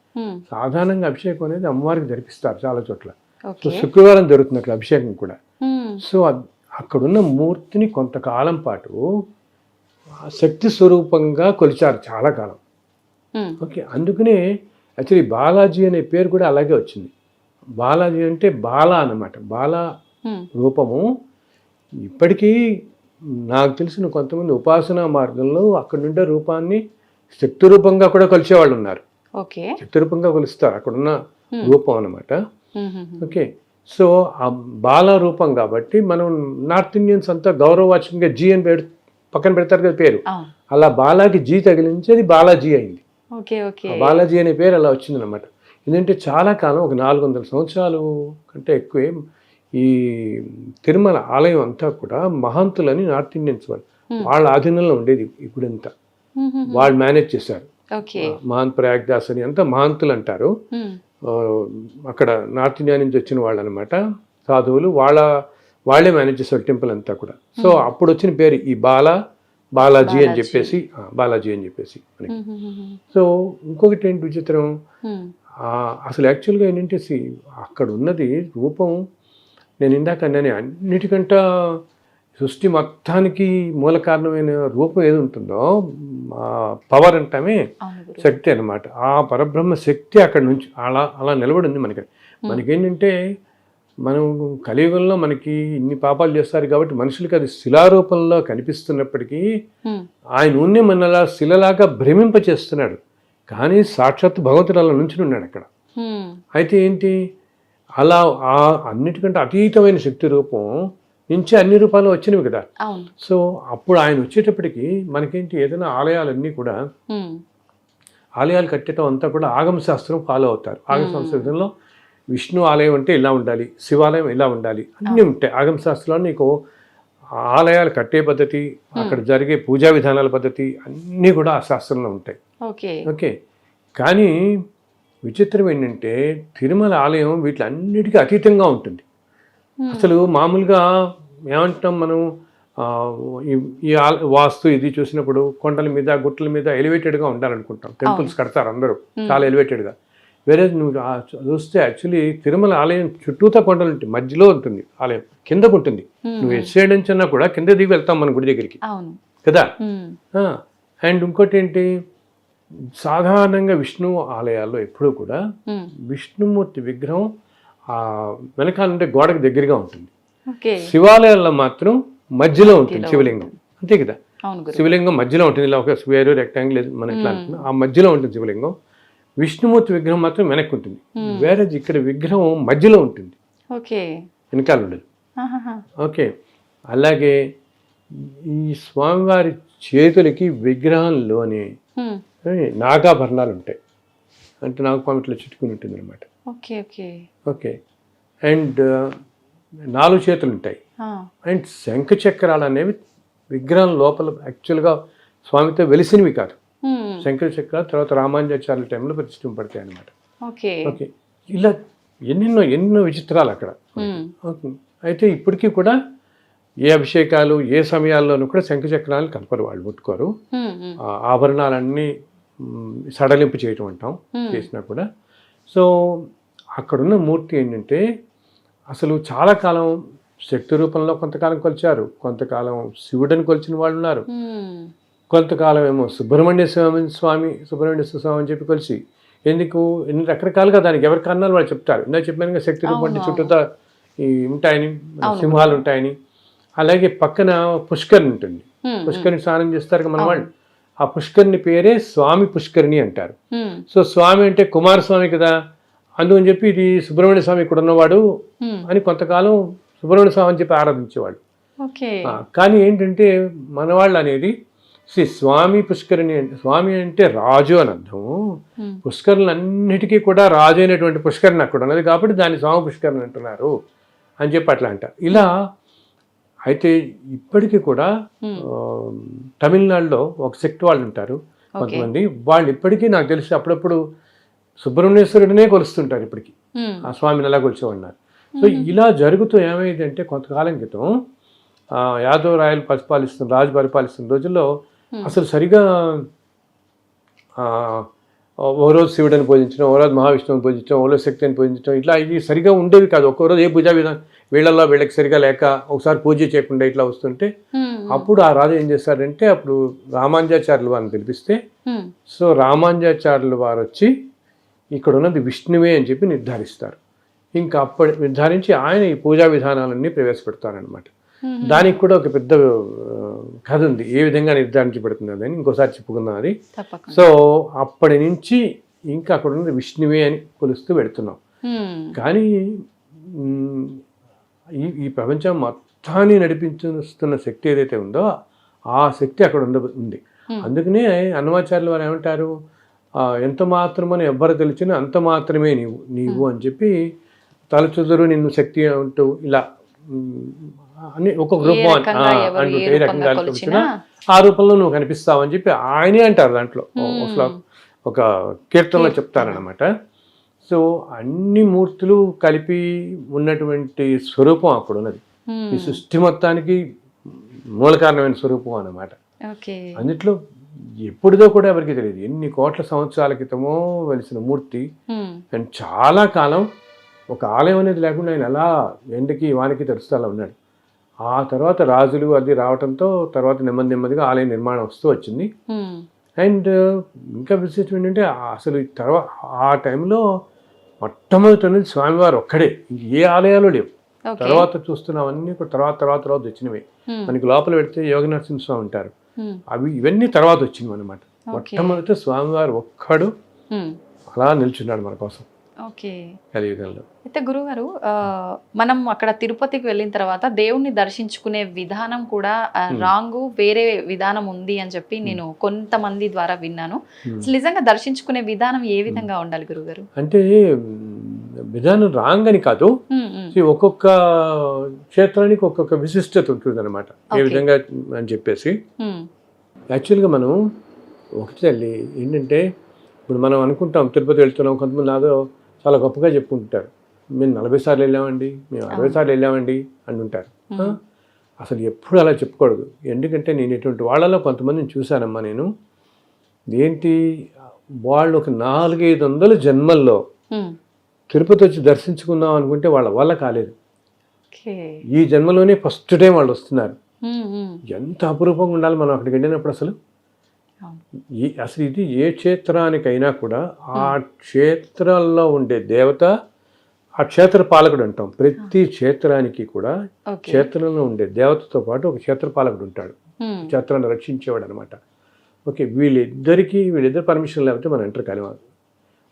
సాధారణంగా అభిషేకం అనేది అమ్మవారికి జరిపిస్తారు చాలా చోట్ల. సో శుక్రవారం జరుగుతుంది అక్కడ అభిషేకం కూడా. సో అక్కడున్న మూర్తిని కొంతకాలం పాటు శక్తి స్వరూపంగా కొలిచారు చాలా కాలం. ఓకే, అందుకనే యాక్చువల్లీ బాలాజీ అనే పేరు కూడా అలాగే వచ్చింది. బాలాజీ అంటే బాల అన్నమాట, బాల రూపము. ఇప్పటికీ నాకు తెలిసిన కొంతమంది ఉపాసనా మార్గంలో అక్కడ నుండే రూపాన్ని శక్తి రూపంగా కూడా కొలిచేవాళ్ళు ఉన్నారు. శక్తి రూపంగా కొలుస్తారు అక్కడున్న రూపం అన్నమాట. ఓకే, సో ఆ బాల రూపం కాబట్టి మనం నార్త్ ఇండియన్స్ అంతా గౌరవవాచకంగా జీ అని పక్కన పెడతారు కదా పేరు, అవును. అలా బాలాకి జీ తగిలించి అది బాలాజీ అయింది. Okay okay. బాలాజీ అనే పేరు అలా వచ్చిందనమాట. ఎందుకంటే చాలా కాలం, ఒక 400 సంవత్సరాలు కంటే ఎక్కువే ఈ తిరుమల ఆలయం అంతా కూడా మహంతులని నార్త్ ఇండియన్స్ వాళ్ళ ఆధీనంలో ఉండేది. ఇప్పుడంతా వాళ్ళు మేనేజ్ చేశారు. ఓకే. మహంత్ ప్రయాగ్దాస్ అని అంతా మహంతులు అంటారు. అక్కడ నార్త్ ఇండియా నుంచి వచ్చిన వాళ్ళు అనమాట, సాధువులు. వాళ్ళే మేనేజ్ చేశారు టెంపుల్ అంతా కూడా. సో అప్పుడు వచ్చిన పేరు ఈ బాలాజీ అని చెప్పేసి, బాలాజీ అని చెప్పేసి మనకి. సో ఇంకొకటి ఏంటి విచిత్రం, అసలు యాక్చువల్గా ఏంటంటే అక్కడ ఉన్నది రూపం, నేను ఇందాక అన్నానే, అన్నిటికంటే సృష్టి మొత్తానికి మూల కారణమైన రూపం ఏది ఉంటుందో, పవర్ అంటామే శక్తి అన్నమాట. ఆ పరబ్రహ్మ శక్తి అక్కడ నుంచి అలా నిలబడి ఉంది మనకి. మనకేంటంటే మనం కలియుగంలో మనకి ఇన్ని పాపాలు చేస్తారు కాబట్టి మనుషులకి అది శిలారూపంలో కనిపిస్తున్నప్పటికీ ఆయన ఉన్నే మనలా శిలలాగా భ్రమింపచేస్తున్నాడు. కానీ సాక్షాత్ భగవంతుడు అలా నుంచి ఉన్నాడు అక్కడ. అయితే ఏంటి, అలా ఆ అన్నిటికంటే అతీతమైన శక్తి రూపం నుంచి అన్ని రూపాలు వచ్చినవి కదా. సో అప్పుడు ఆయన వచ్చేటప్పటికి మనకేంటి, ఏదైనా ఆలయాలన్నీ కూడా, ఆలయాలు కట్టడం అంతా కూడా ఆగమ శాస్త్రం ఫాలో అవుతారు. ఆగమ శాస్త్రంలో విష్ణు ఆలయం అంటే ఇలా ఉండాలి, శివాలయం ఇలా ఉండాలి, అన్నీ ఉంటాయి ఆగమ శాస్త్రంలో. నీకు ఆలయాలు కట్టే పద్ధతి, అక్కడ జరిగే పూజా విధానాల పద్ధతి అన్నీ కూడా ఆ శాస్త్రంలో ఉంటాయి. ఓకే. కానీ విచిత్రం ఏంటంటే తిరుమల ఆలయం వీటిలన్నిటికీ అతీతంగా ఉంటుంది. అసలు మామూలుగా ఏమంటాం మనం, ఈ వాస్తు ఇది చూసినప్పుడు కొండల మీద గుట్టల మీద ఎలివేటెడ్గా ఉండాలనుకుంటాం. టెంపుల్స్ కడతారు అందరూ చాలా ఎలివేటెడ్గా. వేరే నువ్వు చూస్తే యాక్చువల్లీ తిరుమల ఆలయం చుట్టూతా కొండలు ఉంటాయి, మధ్యలో ఉంటుంది ఆలయం, కిందకు ఉంటుంది. నువ్వు ఎటు సైడ్ నుంచి అన్నా కూడా కింద దిగి వెళ్తాం మన గుడి దగ్గరికి కదా. అండ్ ఇంకోటి ఏంటి, సాధారణంగా విష్ణు ఆలయాల్లో ఎప్పుడూ కూడా విష్ణుమూర్తి విగ్రహం వెనకాలంటే గోడకు దగ్గరగా ఉంటుంది. శివాలయాల్లో మాత్రం మధ్యలో ఉంటుంది శివలింగం, అంతే కదా. శివలింగం మధ్యలో ఉంటుంది, ఇలా ఒక స్క్వేర్ రెక్టాంగిల్ మనం ఎట్లా అనుకున్నాం ఆ మధ్యలో ఉంటుంది శివలింగం. విష్ణుమూర్తి విగ్రహం మాత్రం వెనక్కి ఉంటుంది. వేరే ఇక్కడ విగ్రహం మధ్యలో ఉంటుంది, వెనకాల ఉండదు. ఓకే. అలాగే ఈ స్వామివారి చేతులకి విగ్రహంలోనే నాగాభరణాలు ఉంటాయి, అంటే నాగపాము ఇట్లా చుట్టుకుని ఉంటుంది అనమాట. ఓకే. అండ్ 4 చేతులు ఉంటాయి. అండ్ శంఖ చక్రాలు అనేవి విగ్రహం లోపల యాక్చువల్గా స్వామితో వెలిసినవి కాదు. శంకర చక్రాలు తర్వాత రామానుజాచార్యుల టైంలో ప్రతిష్ఠింపబడతాయి అనమాట. ఓకే. ఇలా ఎన్నెన్నో విచిత్రాలు అక్కడ. అయితే ఇప్పటికీ కూడా ఏ అభిషేకాలు ఏ సమయాల్లోనూ కూడా శంఖ చక్రాలు కనపరు, వాళ్ళు ముట్టుకోరు. ఆభరణాలన్నీ సడలింపు చేయటం అంటాం, చేసినా కూడా. సో అక్కడున్న మూర్తి ఏంటంటే అసలు చాలా కాలం శక్తి రూపంలో కొంతకాలం కొలిచారు, కొంతకాలం శివుడని కొలిచిన వాళ్ళు ఉన్నారు, కొంతకాలం ఏమో సుబ్రహ్మణ్య స్వామి అని చెప్పి కొలిసి, ఎందుకు ఎన్ని రకరకాలుగా దానికి ఎవరి కారణాలు వాళ్ళు చెప్తారు. ఇందాక చెప్పాను శక్తి రూపం చుట్టూతా ఉంటాయని, సింహాలు ఉంటాయని. అలాగే పక్కన పుష్కరిణి ఉంటుంది, పుష్కరిణి స్నానం చేస్తారు మన వాళ్ళు. ఆ పుష్కరిణి పేరే స్వామి పుష్కరిణి అంటారు. సో స్వామి అంటే కుమారస్వామి కదా, అందుకని చెప్పి ఇది సుబ్రహ్మణ్య స్వామి ఇక్కడ ఉన్నవాడు అని కొంతకాలం సుబ్రహ్మణ్య స్వామి అని చెప్పి ఆరాధించేవాడు. కానీ ఏంటంటే మనవాళ్ళు అనేది స్వామి పుష్కరిణి అంటే, స్వామి అంటే రాజు అని అర్థం. పుష్కరులన్నిటికీ కూడా రాజు అయినటువంటి పుష్కరిణి అక్కడ ఉన్నది కాబట్టి దాన్ని స్వామి పుష్కరిణి అంటున్నారు అని చెప్పి అట్లా అంటారు. ఇలా అయితే ఇప్పటికీ కూడా తమిళనాడులో ఒక శక్తి వాళ్ళు ఉంటారు కొంతమంది, వాళ్ళు ఇప్పటికీ నాకు తెలిసి అప్పుడప్పుడు సుబ్రహ్మణ్యేశ్వరుడినే కొలుస్తుంటారు ఇప్పటికీ, ఆ స్వామిని ఎలా కొలిచేవాడినారు. సో ఇలా జరుగుతూ ఏమైందంటే కొంతకాలం క్రితం యాదవ్ రాజు పరిపాలిస్తున్న రోజుల్లో అసలు సరిగా ఓ రోజు శివుడిని పూజించడం, ఓ రోజు మహావిష్ణువుని పూజించడం, ఓ రోజు శక్తిని పూజించడం, ఇట్లా ఇది సరిగా ఉండేవి కాదు. ఒక్కో రోజు ఏ పూజా విధానం వీళ్ళకి సరిగా లేక ఒకసారి పూజ చేయకుండా ఇట్లా వస్తుంటే అప్పుడు ఆ రాజు ఏం చేశారంటే, అప్పుడు రామానుజాచార్యుల వారిని పిలిపిస్తే, సో రామానుజాచార్యుల వారు వచ్చి ఇక్కడ ఉన్నది విష్ణువే అని చెప్పి నిర్ధారిస్తారు. ఇంకా అప్పుడు నిర్ధారించి ఆయన ఈ పూజా విధానాలన్నీ ప్రవేశపెడతారనమాట. దానికి కూడా ఒక పెద్ద కథ ఉంది, ఏ విధంగా నిర్ధారించబడుతుంది అని ఇంకోసారి చెప్పుకుందాం అది. సో అప్పటి నుంచి ఇంకా అక్కడ ఉన్నది విష్ణువే అని కొలుస్తూ పెడుతున్నాం. కానీ ఈ ప్రపంచం మొత్తాన్ని నడిపించుస్తున్న శక్తి ఏదైతే ఉందో ఆ శక్తి అక్కడ ఉంది. అందుకనే అన్నమాచార్యుల వారు ఏమంటారు, ఎంత మాత్రమని ఎవ్వరు తెలిసినా అంత మాత్రమే నీవు అని చెప్పి తలచుదురు నిన్ను శక్తి అంటూ ఇలా అని ఒక్కొక్క రూపం అంటుంటే ఏ రకంగా వచ్చినా ఆ రూపంలో నువ్వు కనిపిస్తావు అని చెప్పి ఆయనే అంటారు దాంట్లో ఒక కీర్తనలో చెప్తారనమాట. సో అన్ని మూర్తులు కలిపి ఉన్నటువంటి స్వరూపం అక్కడ ఉన్నది. ఈ సృష్టి మొత్తానికి మూల కారణమైన స్వరూపం అన్నమాట. అన్నిట్లో ఎప్పుడుదో కూడా ఎవరికి తెలియదు, ఎన్ని కోట్ల సంవత్సరాల క్రితమో వెలిసిన మూర్తి. అండ్ చాలా కాలం ఒక ఆలయం అనేది లేకుండా ఆయన అలా ఎండకి వానికి తెరుస్తూ అలా ఉన్నాడు. ఆ తర్వాత రాజులు అది రావడంతో తర్వాత నెమ్మదిగా ఆలయ నిర్మాణం వస్తూ వచ్చింది. అండ్ ఇంకా విశేషం ఏంటంటే అసలు తర్వాత ఆ టైంలో మొట్టమొదటి స్వామివారు ఒక్కడే, ఏ ఆలయాలు లేవు. తర్వాత చూస్తున్నామన్నీ తర్వాత వచ్చినవి. మనకి లోపల పెడితే యోగ నరసింహ స్వామి ఉంటారు, ఇవన్నీ తర్వాత వచ్చినవి అనమాట. మొట్టమొదటి స్వామివారు ఒక్కడు అలా నిల్చున్నాడు మన కోసం కలియుగంలో. అయితే గురుగారు, మనం అక్కడ తిరుపతికి వెళ్ళిన తర్వాత దేవుణ్ణి దర్శించుకునే విధానం కూడా రాంగు, వేరే విధానం ఉంది అని చెప్పి నేను కొంతమంది ద్వారా విన్నాను. నిజంగా దర్శించుకునే విధానం ఏ విధంగా ఉండాలి గురుగారు? అంటే విధానం రాంగ్ అని కాదు, ఒక్కొక్క క్షేత్రానికి ఒక్కొక్క విశిష్టత ఉంటుంది అనమాట. ఏ విధంగా అని చెప్పేసి యాక్చువల్గా మనం ఒకటి తల్లి ఏంటంటే, ఇప్పుడు మనం అనుకుంటాం తిరుపతి వెళ్తున్నాం, కొంతమంది నాదో చాలా గొప్పగా చెప్పుకుంటారు, మేము 40 సార్లు వెళ్ళామండి, మేము 60 సార్లు వెళ్ళామండి అని ఉంటారు. అసలు ఎప్పుడు అలా చెప్పకూడదు. ఎందుకంటే నేను ఇటువంటి వాళ్ళలో కొంతమందిని చూశానమ్మా నేను. ఏంటి వాళ్ళు ఒక 400-500 జన్మల్లో తిరుపతి వచ్చి దర్శించుకుందాం అనుకుంటే వాళ్ళ వల్ల కాలేదు. ఈ జన్మలోనే ఫస్ట్ టైం వాళ్ళు వస్తున్నారు. ఎంత అపురూపంగా ఉండాలి మనం అక్కడికి వెళ్ళినప్పుడు. అసలు ఇది ఏ క్షేత్రానికైనా కూడా ఆ క్షేత్రాల్లో ఉండే దేవత ఆ క్షేత్ర పాలకుడు అంటాం. ప్రతి క్షేత్రానికి కూడా క్షేత్రంలో ఉండే దేవతతో పాటు ఒక క్షేత్ర పాలకుడు ఉంటాడు, క్షేత్రాన్ని రక్షించేవాడు అనమాట. ఓకే, వీళ్ళిద్దరు పర్మిషన్ లేకపోతే మనం ఎంటర్ కాలేవాలి.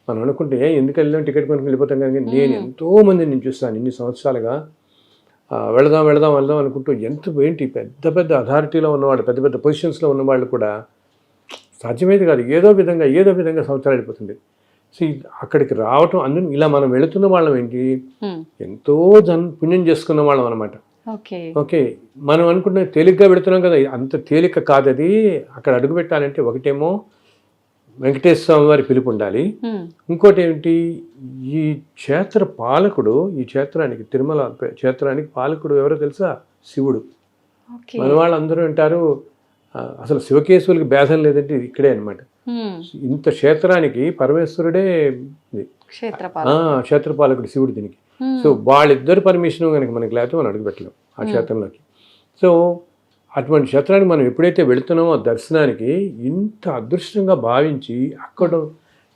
మనం అనుకుంటే ఎందుకు వెళ్ళాం, టికెట్ కొనుక్కొని వెళ్ళిపోతాం. కానీ నేను ఎంతోమందిని నేను చూస్తాను ఇన్ని సంవత్సరాలుగా, వెళదాం అనుకుంటూ ఏంటి పెద్ద అథారిటీలో ఉన్నవాళ్ళు, పెద్ద పొజిషన్స్లో ఉన్నవాళ్ళు కూడా సాధ్యమేది కాదు, ఏదో విధంగా సంవత్సరాలు అయిపోతుంది. సో అక్కడికి రావటం, అందులో ఇలా మనం వెళుతున్న వాళ్ళం ఏంటి, ఎంతో పుణ్యం చేసుకున్న వాళ్ళం అనమాట. ఓకే, మనం అనుకుంటున్న తేలిగ్గా పెడుతున్నాం కదా, అంత తేలిక కాదు అది. అక్కడ అడుగు పెట్టాలంటే ఒకటేమో వెంకటేశ్వర స్వామి వారి పిలుపు ఉండాలి, ఇంకోటి ఏమిటి, ఈ క్షేత్ర పాలకుడు, ఈ క్షేత్రానికి తిరుమల క్షేత్రానికి పాలకుడు ఎవరో తెలుసా, శివుడు. మన వాళ్ళందరూ అంటారు అసలు శివకేశవులకి భేదం లేదంటే ఇక్కడే అనమాట. ఇంత క్షేత్రానికి పరమేశ్వరుడే క్షేత్రపాలకుడు శివుడు దీనికి. సో వాళ్ళిద్దరు పర్మిషన్ కనుక మనకి లేకపోతే మనం అడుగు పెట్టలేం ఆ క్షేత్రంలోకి. సో అటువంటి క్షేత్రానికి మనం ఎప్పుడైతే వెళుతున్నామో దర్శనానికి, ఇంత అదృష్టంగా భావించి అక్కడ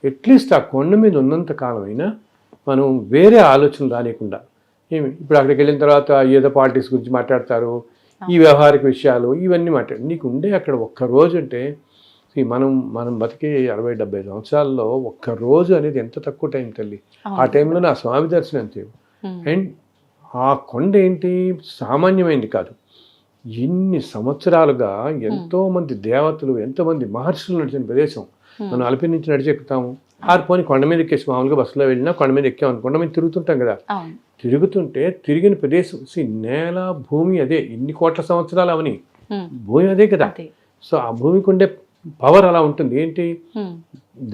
అట్లీస్ట్ ఆ కొండ మీద ఉన్నంత కాలమైనా మనం వేరే ఆలోచనలు రానియకుండా, ఇప్పుడు అక్కడికి వెళ్ళిన తర్వాత ఏదో పాలిటిక్స్ గురించి మాట్లాడతారు, ఈ వ్యవహారిక విషయాలు ఇవన్నీ నీకు ఉండే అక్కడ ఒక్కరోజు అంటే, మనం బతికే 60-70 సంవత్సరాల్లో ఒక్కరోజు అనేది ఎంత తక్కువ టైం తల్లి. ఆ టైంలో నా స్వామి దర్శనం అంతే. అండ్ ఆ కొండ ఏంటి సామాన్యమైంది కాదు. ఇన్ని సంవత్సరాలుగా ఎంతోమంది దేవతలు, ఎంతోమంది మహర్షులు నడిచిన ప్రదేశం. మనం అలిపిరి నుంచి నడిచెక్కుతాము, ఆరిపోని కొండ మీద ఎక్కేసి, మామూలుగా బస్సులో వెళ్ళినా కొండ మీద ఎక్కామని కొండ మీద తిరుగుతుంటాం కదా, తిరుగుతుంటే తిరిగిన ప్రదేశం నేల భూమి అదే, ఇన్ని కోట్ల సంవత్సరాలు అవని భూమి అదే కదా. సో ఆ భూమికి ఉండే పవర్ అలా ఉంటుంది. ఏంటి,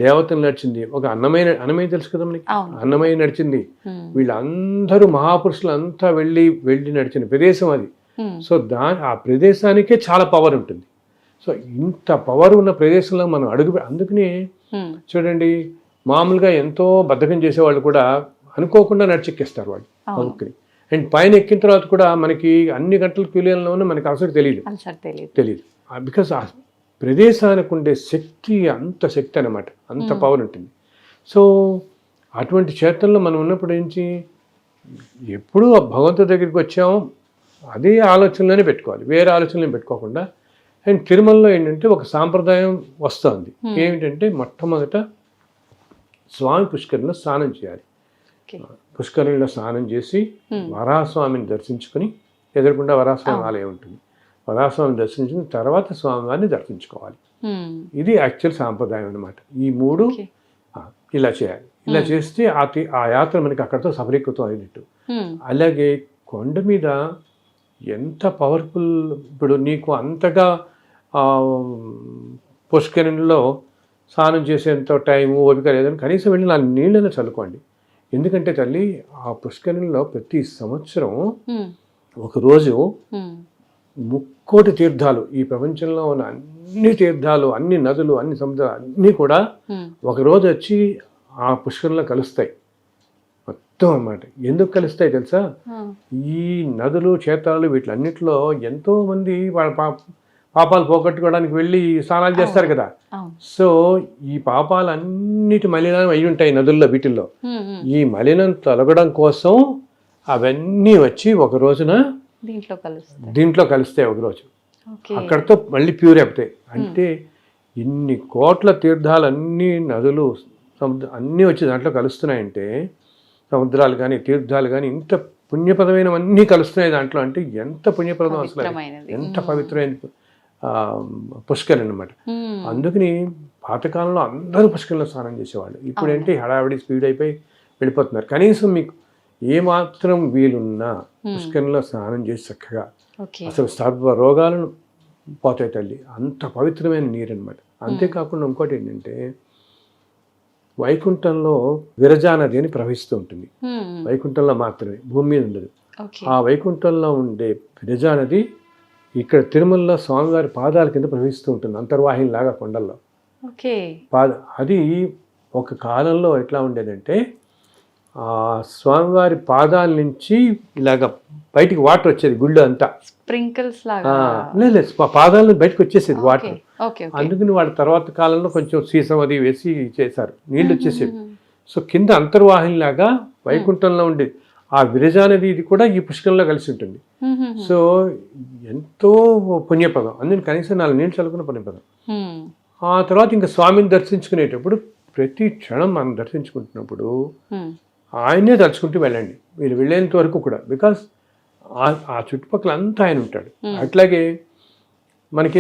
దేవతలు నడిచింది, ఒక అన్నమయ్య తెలుసు కదా మనకి, అన్నమయ్య నడిచింది, వీళ్ళందరూ మహాపురుషులు అంతా వెళ్ళి నడిచిన ప్రదేశం అది. సో ఆ ప్రదేశానికే చాలా పవర్ ఉంటుంది. సో ఇంత పవర్ ఉన్న ప్రదేశంలో మనం అందుకనే చూడండి, మామూలుగా ఎంతో బద్ధకం చేసేవాళ్ళు కూడా అనుకోకుండా నడిచెక్కేస్తారు వాళ్ళు పలుకుని. అండ్ పైన ఎక్కిన తర్వాత కూడా మనకి అన్ని గంటల క్యూలియన్లో ఉన్న మనకి అసలు తెలియదు. బికాస్ ఆ ప్రదేశానికి ఉండే శక్తి అంత శక్తి అనమాట, అంత పవర్ ఉంటుంది. సో అటువంటి క్షేత్రంలో మనం ఉన్నప్పుడు నుంచి ఎప్పుడూ భగవంతుడి దగ్గరికి వచ్చామో అదే ఆలోచనలోనే పెట్టుకోవాలి, వేరే ఆలోచనలు పెట్టుకోకుండా. అండ్ తిరుమలలో ఏంటంటే ఒక సాంప్రదాయం వస్తుంది, ఏమిటంటే మొట్టమొదట స్వామి పుష్కరిణిలో స్నానం చేయాలి. పుష్కరిణిలో స్నానం చేసి వరాహస్వామిని దర్శించుకొని, ఎదురుకుండా వరాహస్వామి ఆలయం ఉంటుంది, వరాహస్వామిని దర్శించిన తర్వాత స్వామివారిని దర్శించుకోవాలి. ఇది యాక్చువల్ సాంప్రదాయం అనమాట. ఈ 3 ఇలా చేయాలి. ఇలా చేస్తే ఆ యాత్ర మనకి అక్కడితో సఫలీకృతం అయినట్టు. అలాగే కొండ మీద ఎంత పవర్ఫుల్, ఇప్పుడు నీకు అంతగా పుష్కరిణిలో స్నానం చేసేంత టైము ఓపిక లేదని కనీసం వెళ్ళి 4 నీళ్ళని చల్లుకోండి. ఎందుకంటే తల్లి ఆ పుష్కరిణిలో ప్రతి సంవత్సరం ఒకరోజు 3 తీర్థాలు, ఈ ప్రపంచంలో ఉన్న అన్ని తీర్థాలు, అన్ని నదులు, అన్ని సముద్రాలు అన్నీ కూడా ఒకరోజు వచ్చి ఆ పుష్కరంలో కలుస్తాయి మొత్తం అన్నమాట. ఎందుకు కలుస్తాయి తెలుసా? ఈ నదులు క్షేత్రాలు వీటిలన్నిటిలో ఎంతో మంది వాళ్ళ పాపాలు పోగొట్టుకోవడానికి వెళ్ళి స్నానాలు చేస్తారు కదా. సో ఈ పాపాలన్నిటి మలినం అయి ఉంటాయి నదుల్లో, వీటిల్లో. ఈ మలినం తొలగడం కోసం అవన్నీ వచ్చి ఒక రోజున దీంట్లో కలుస్తాయి ఒకరోజు. అక్కడితో మళ్ళీ ప్యూర్ అయిపోతాయి. అంటే ఇన్ని కోట్ల తీర్థాలన్నీ, నదులు, సముద్రం అన్నీ వచ్చి దాంట్లో కలుస్తున్నాయంటే, సముద్రాలు కానీ తీర్థాలు కానీ ఇంత పుణ్యప్రదమైనవన్నీ కలుస్తున్నాయి దాంట్లో. అంటే ఎంత పుణ్యప్రదం అసలు, ఎంత పవిత్రమైన పుష్కరిణి అన్నమాట. అందుకని పాతకాలంలో అందరూ పుష్కరిణిలో స్నానం చేసేవాళ్ళు. ఇప్పుడేంటి హడావిడి స్పీడ్ అయిపోయి వెళ్ళిపోతున్నారు. కనీసం మీకు ఏమాత్రం వీలున్నా పుష్కరిణిలో స్నానం చేసి చక్కగా అసలు సర్వ రోగాలను పోతాయి తల్లి. అంత పవిత్రమైన నీరు అనమాట. అంతేకాకుండా ఇంకోటి ఏంటంటే, వైకుంఠంలో విరజా నది అని ప్రవహిస్తూ ఉంటుంది. వైకుంఠంలో మాత్రమే, భూమి మీద ఉండదు. ఆ వైకుంఠంలో ఉండే విరజా నది ఇక్కడ తిరుమలలో స్వామివారి పాదాల కింద ప్రవహిస్తూ ఉంటుంది, అంతర్వాహిని లాగా కొండల్లో. అది ఒక కాలంలో ఎట్లా ఉండేదంటే, ఆ స్వామివారి పాదాల నుంచి ఇలాగ బయటికి వాటర్ వచ్చేది గుళ్ళు అంతా, స్ప్రింకిల్స్ లేదు పాదాలను బయటకు వచ్చేసేది వాటర్. అందుకని వాళ్ళ తర్వాత కాలంలో కొంచెం సీసం అది వేసి చేశారు, నీళ్ళు వచ్చేసేవి. సో కింద అంతర్వాహిని లాగా వైకుంఠంలో ఉండేది. ఆ విరజా నది ఇది కూడా ఈ పుష్కరంలో కలిసి ఉంటుంది. సో ఎంతో పుణ్యపదం. అందుకని కనీసం 4 నీళ్ళు చల్లుకున్న పుణ్యపదం. ఆ తర్వాత ఇంకా స్వామిని దర్శించుకునేటప్పుడు ప్రతి క్షణం మనం దర్శించుకుంటున్నప్పుడు ఆయనే తలుచుకుంటూ వెళ్ళండి, మీరు వెళ్ళేంత వరకు కూడా. బికాస్ ఆ చుట్టుపక్కల అంతా ఆయన ఉంటాడు. అట్లాగే మనకి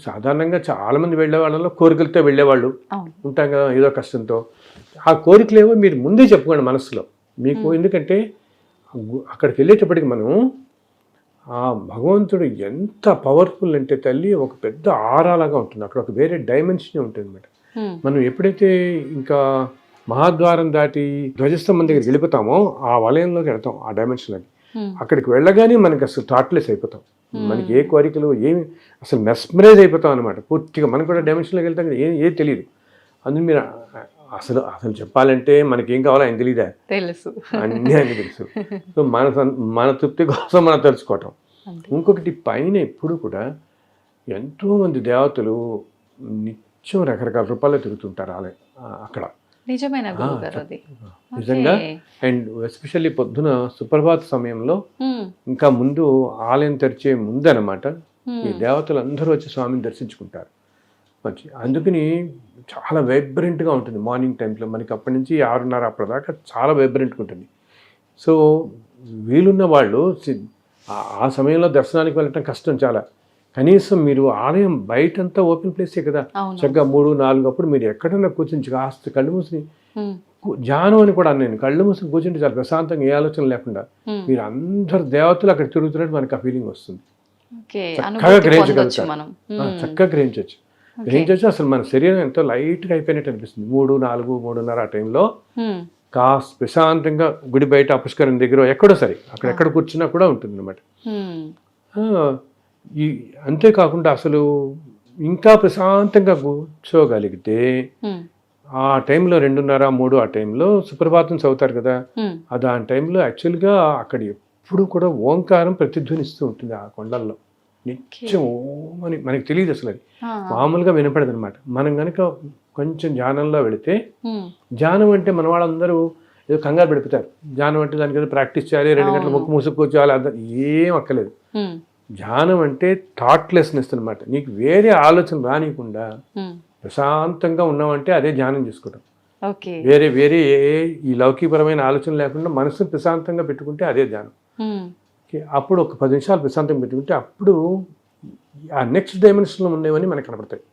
సాధారణంగా చాలామంది వెళ్ళే వాళ్ళలో కోరికలతో వెళ్ళేవాళ్ళు ఉంటాం కదా, ఏదో కష్టంతో. ఆ కోరికలేవో మీరు ముందే చెప్పుకోండి మనసులో మీకు. ఎందుకంటే అక్కడికి వెళ్ళేటప్పటికి మనం ఆ భగవంతుడు ఎంత పవర్ఫుల్ అంటే తల్లి, ఒక పెద్ద ఆరాలాగా ఉంటుంది. అక్కడ ఒక వేరే డైమెన్షన్ ఉంటుంది అన్నమాట. మనం ఎప్పుడైతే ఇంకా మహాద్వారం దాటి ధ్వజస్తంభం దగ్గరికి వెళ్ళిపోతామో ఆ వలయంలోకి వెళ్తాం, ఆ డైమెన్షన్లోకి. అక్కడికి వెళ్ళగానే మనకి అసలు థాట్లెస్ అయిపోతాం. మనకి ఏ కోరికలు ఏమి, అసలు మెస్మరైజ్ అయిపోతాం అనమాట పూర్తిగా. మనకు కూడా డైమెన్షన్లోకి వెళ్తాం కదా, ఏం తెలియదు. అందుకు మీరు అసలు చెప్పాలంటే మనకేం కావాలో ఆయన తెలియదా? తెలుసు, అన్నీ ఆయన తెలుసు. సో మన తృప్తి కోసం మనం తెలుసుకోవటం. ఇంకొకటి పైన ఎప్పుడు కూడా ఎంతోమంది దేవతలు నిత్యం రకరకాల రూపాల్లో తిరుగుతుంటారు అక్కడ. నిజమైన నిజంగా. అండ్ ఎస్పెషల్లీ పొద్దున సుప్రభాత సమయంలో, ఇంకా ముందు ఆలయం తెరిచే ముందు అనమాట, ఈ దేవతలు అందరూ వచ్చి స్వామిని దర్శించుకుంటారు వచ్చి. అందుకని చాలా వైబ్రెంట్గా ఉంటుంది మార్నింగ్ టైంలో. మనకి అప్పటి నుంచి 6:30 అప్పటిదాకా చాలా వైబ్రెంట్గా ఉంటుంది. సో వీలున్న వాళ్ళు ఆ సమయంలో దర్శనానికి వెళ్ళటం కష్టం చాలా. కనీసం మీరు ఆలయం బయటంతా ఓపెన్ ప్లేసే కదా, చక్కగా 3-4 అప్పుడు మీరు ఎక్కడన్నా కూర్చుని కాస్త కళ్ళు మూసి ధ్యానం అని కూడా నేను కళ్ళు మూసి కూర్చుంటే చాలా ప్రశాంతంగా, ఏ ఆలోచన లేకుండా మీరు అందరు దేవతలు అక్కడ తిరుగుతున్నట్టు మనకు ఆ ఫీలింగ్ వస్తుంది. చక్కగా గ్రహించవచ్చు. అసలు మన శరీరం ఎంతో లైట్గా అయిపోయినట్టు అనిపిస్తుంది. 3-4-3:30 ఆ టైంలో కాస్త ప్రశాంతంగా గుడి బయట పుష్కరం దగ్గర ఎక్కడో సరే అక్కడెక్కడ కూర్చున్నా కూడా ఉంటుంది అన్నమాట. అంతేకాకుండా అసలు ఇంకా ప్రశాంతంగా కూర్చోగలిగితే ఆ టైంలో 2:30-3 ఆ టైంలో సుప్రభాతం చదువుతారు కదా, అది ఆ టైంలో యాక్చువల్గా అక్కడ ఎప్పుడు కూడా ఓంకారం ప్రతిధ్వనిస్తూ ఉంటుంది ఆ కొండల్లో. నిత్యం ఓం అని మనకి తెలియదు అసలు, అది మామూలుగా వినపడదు అనమాట. మనం కనుక కొంచెం ధ్యానంలో వెళితే, ధ్యానం అంటే మన వాళ్ళందరూ ఏదో కంగారు పెడిపోతారు. ధ్యానం అంటే దానికి ఏదో ప్రాక్టీస్ చేయాలి, 2 గంటలు ముక్కు మూసుకు కూర్చోవాలి, అందరు ఏం అక్కలేదు. ధ్యానం అంటే థాట్లెస్నెస్ అనమాట. నీకు వేరే ఆలోచన రానియకుండా ప్రశాంతంగా ఉన్నామంటే అదే ధ్యానం చేసుకోవడం. వేరే వేరే ఈ లౌకికపరమైన ఆలోచన లేకుండా మనసును ప్రశాంతంగా పెట్టుకుంటే అదే ధ్యానం. అప్పుడు ఒక 10 నిమిషాలు ప్రశాంతంగా పెట్టుకుంటే అప్పుడు ఆ నెక్స్ట్ డైమెన్షన్లో ఉండేవన్నీ మనకు కనపడతాయి.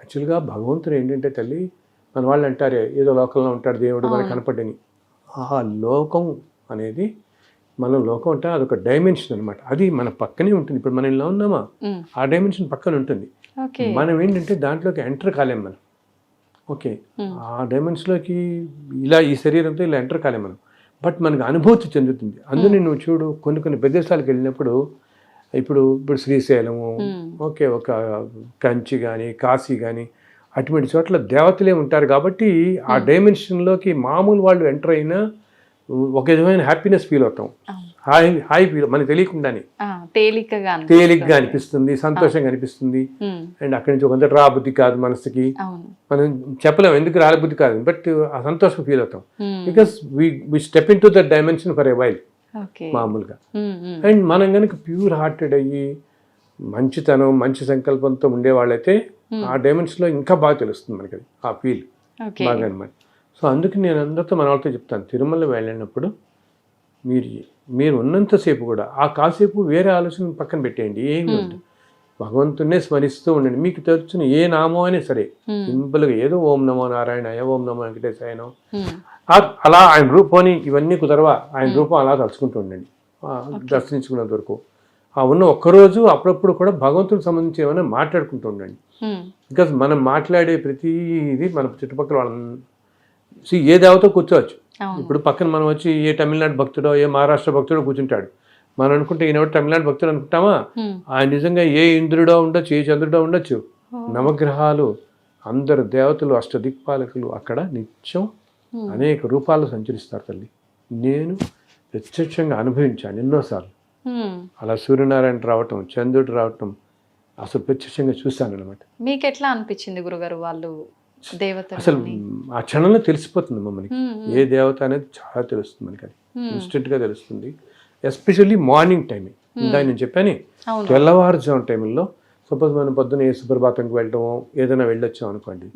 యాక్చువల్గా భగవంతుడు ఏంటంటే తల్లి, మన వాళ్ళు అంటారే ఏదో లోకంలో ఉంటాడు దేవుడు మనకు కనపడని. ఆ లోకం అనేది మనం లోకం అంటే అదొక డైమెన్షన్ అనమాట. అది మన పక్కనే ఉంటుంది. ఇప్పుడు మనం ఇలా ఉన్నామా, ఆ డైమెన్షన్ పక్కన ఉంటుంది. మనం ఏంటంటే దాంట్లోకి ఎంటర్ కాలేం మనం. ఓకే, ఆ డైమెన్షన్లోకి ఇలా ఈ శరీరంతో ఇలా ఎంటర్ కాలేం మనం. బట్ మనకు అనుభూతి చెందుతుంది. అందుకని నువ్వు చూడు, కొన్ని ప్రదేశాలకు వెళ్ళినప్పుడు ఇప్పుడు శ్రీశైలము, ఓకే, ఒక కంచి కానీ కాశీ కానీ అటువంటి చోట్ల దేవతలే ఉంటారు కాబట్టి ఆ డైమెన్షన్లోకి మామూలు వాళ్ళు ఎంటర్ అయినా ఒక విధమైన హ్యాపీనెస్ ఫీల్ అవుతాం. హాయి ఫీల్ మనకు తెలియకుండానే తేలిగ్గా అనిపిస్తుంది, సంతోషంగా అనిపిస్తుంది. అండ్ అక్కడి నుంచి కొంత రాబుద్ధి కాదు మనసుకి, మనం చెప్పలేము ఎందుకు రాబుద్ధి కాదు, బట్ ఆ సంతోషం ఫీల్ అవుతాం. Because we step in to that dimension for a while మామూలుగా. అండ్ మనం కనుక ప్యూర్ హార్టెడ్ అయ్యి మంచితనం మంచి సంకల్పంతో ఉండేవాళ్ళైతే ఆ డైమెన్షన్లో ఇంకా బాగా తెలుస్తుంది మనకి ఆ ఫీల్ బాగా అనమాట. సో అందుకే నేను అందరితో మన వాళ్ళతో చెప్తాను, తిరుమల వెళ్ళినప్పుడు మీరు ఉన్నంతసేపు కూడా ఆ కాసేపు వేరే ఆలోచన పక్కన పెట్టేయండి, ఏమి వద్దు, భగవంతున్నే స్మరిస్తూ ఉండండి. మీకు తెలిసిన ఏ నామం అయినా సరే సింపుల్గా ఏదో ఓం నమో నారాయణ, ఓం నమో వెంకటేశాయనో, అలా ఆయన రూపాన్ని ఇవన్నీ కుదరవా ఆయన రూపం అలా తలుచుకుంటూ ఉండండి దర్శించుకున్నంత వరకు. ఆ ఉన్న ఒక్కరోజు అప్పుడప్పుడు కూడా భగవంతుడికి సంబంధించి ఏమైనా మాట్లాడుకుంటూ ఉండండి. బికాజ్ మనం మాట్లాడే ప్రతిదీ మన చుట్టుపక్కల వాళ్ళని ఏ దేవతో కూర్చోవచ్చు. ఇప్పుడు పక్కన మనం వచ్చి ఏ తమిళనాడు భక్తుడో ఏ మహారాష్ట్ర భక్తుడో కూర్చుంటాడు, మనం అనుకుంటే ఈయన తమిళనాడు భక్తుడు అనుకుంటామా, ఆయన నిజంగా ఏ ఇంద్రుడో ఉండొచ్చు, ఏ చంద్రుడో ఉండొచ్చు. నవగ్రహాలు, అందరు దేవతలు, అష్టదిక్పాలకులు అక్కడ నిత్యం అనేక రూపాల్లో సంచరిస్తారు తల్లి. నేను ప్రత్యక్షంగా అనుభవించాను ఎన్నోసార్లు. అలా సూర్యనారాయణ రావటం, చంద్రుడు రావటం అసలు ప్రత్యక్షంగా చూశాను అనమాట. మీకు ఎట్లా అనిపించింది గురుగారు వాళ్ళు దేవత? అసలు ఆ క్షణంలో తెలిసిపోతుంది మనకి ఏ దేవత అనేది చాలా తెలుస్తుంది మనకి, అది ఇన్స్టెంట్గా తెలుస్తుంది. Especially morning timing. ఇందాక నేను చెప్పాను తెల్లవారుజాము టైంలో సపోజ్ మనం పొద్దున్న ఏ సుప్రభాతంకి వెళ్ళటమో ఏదైనా వెళ్ళొచ్చాం అనుకోండి,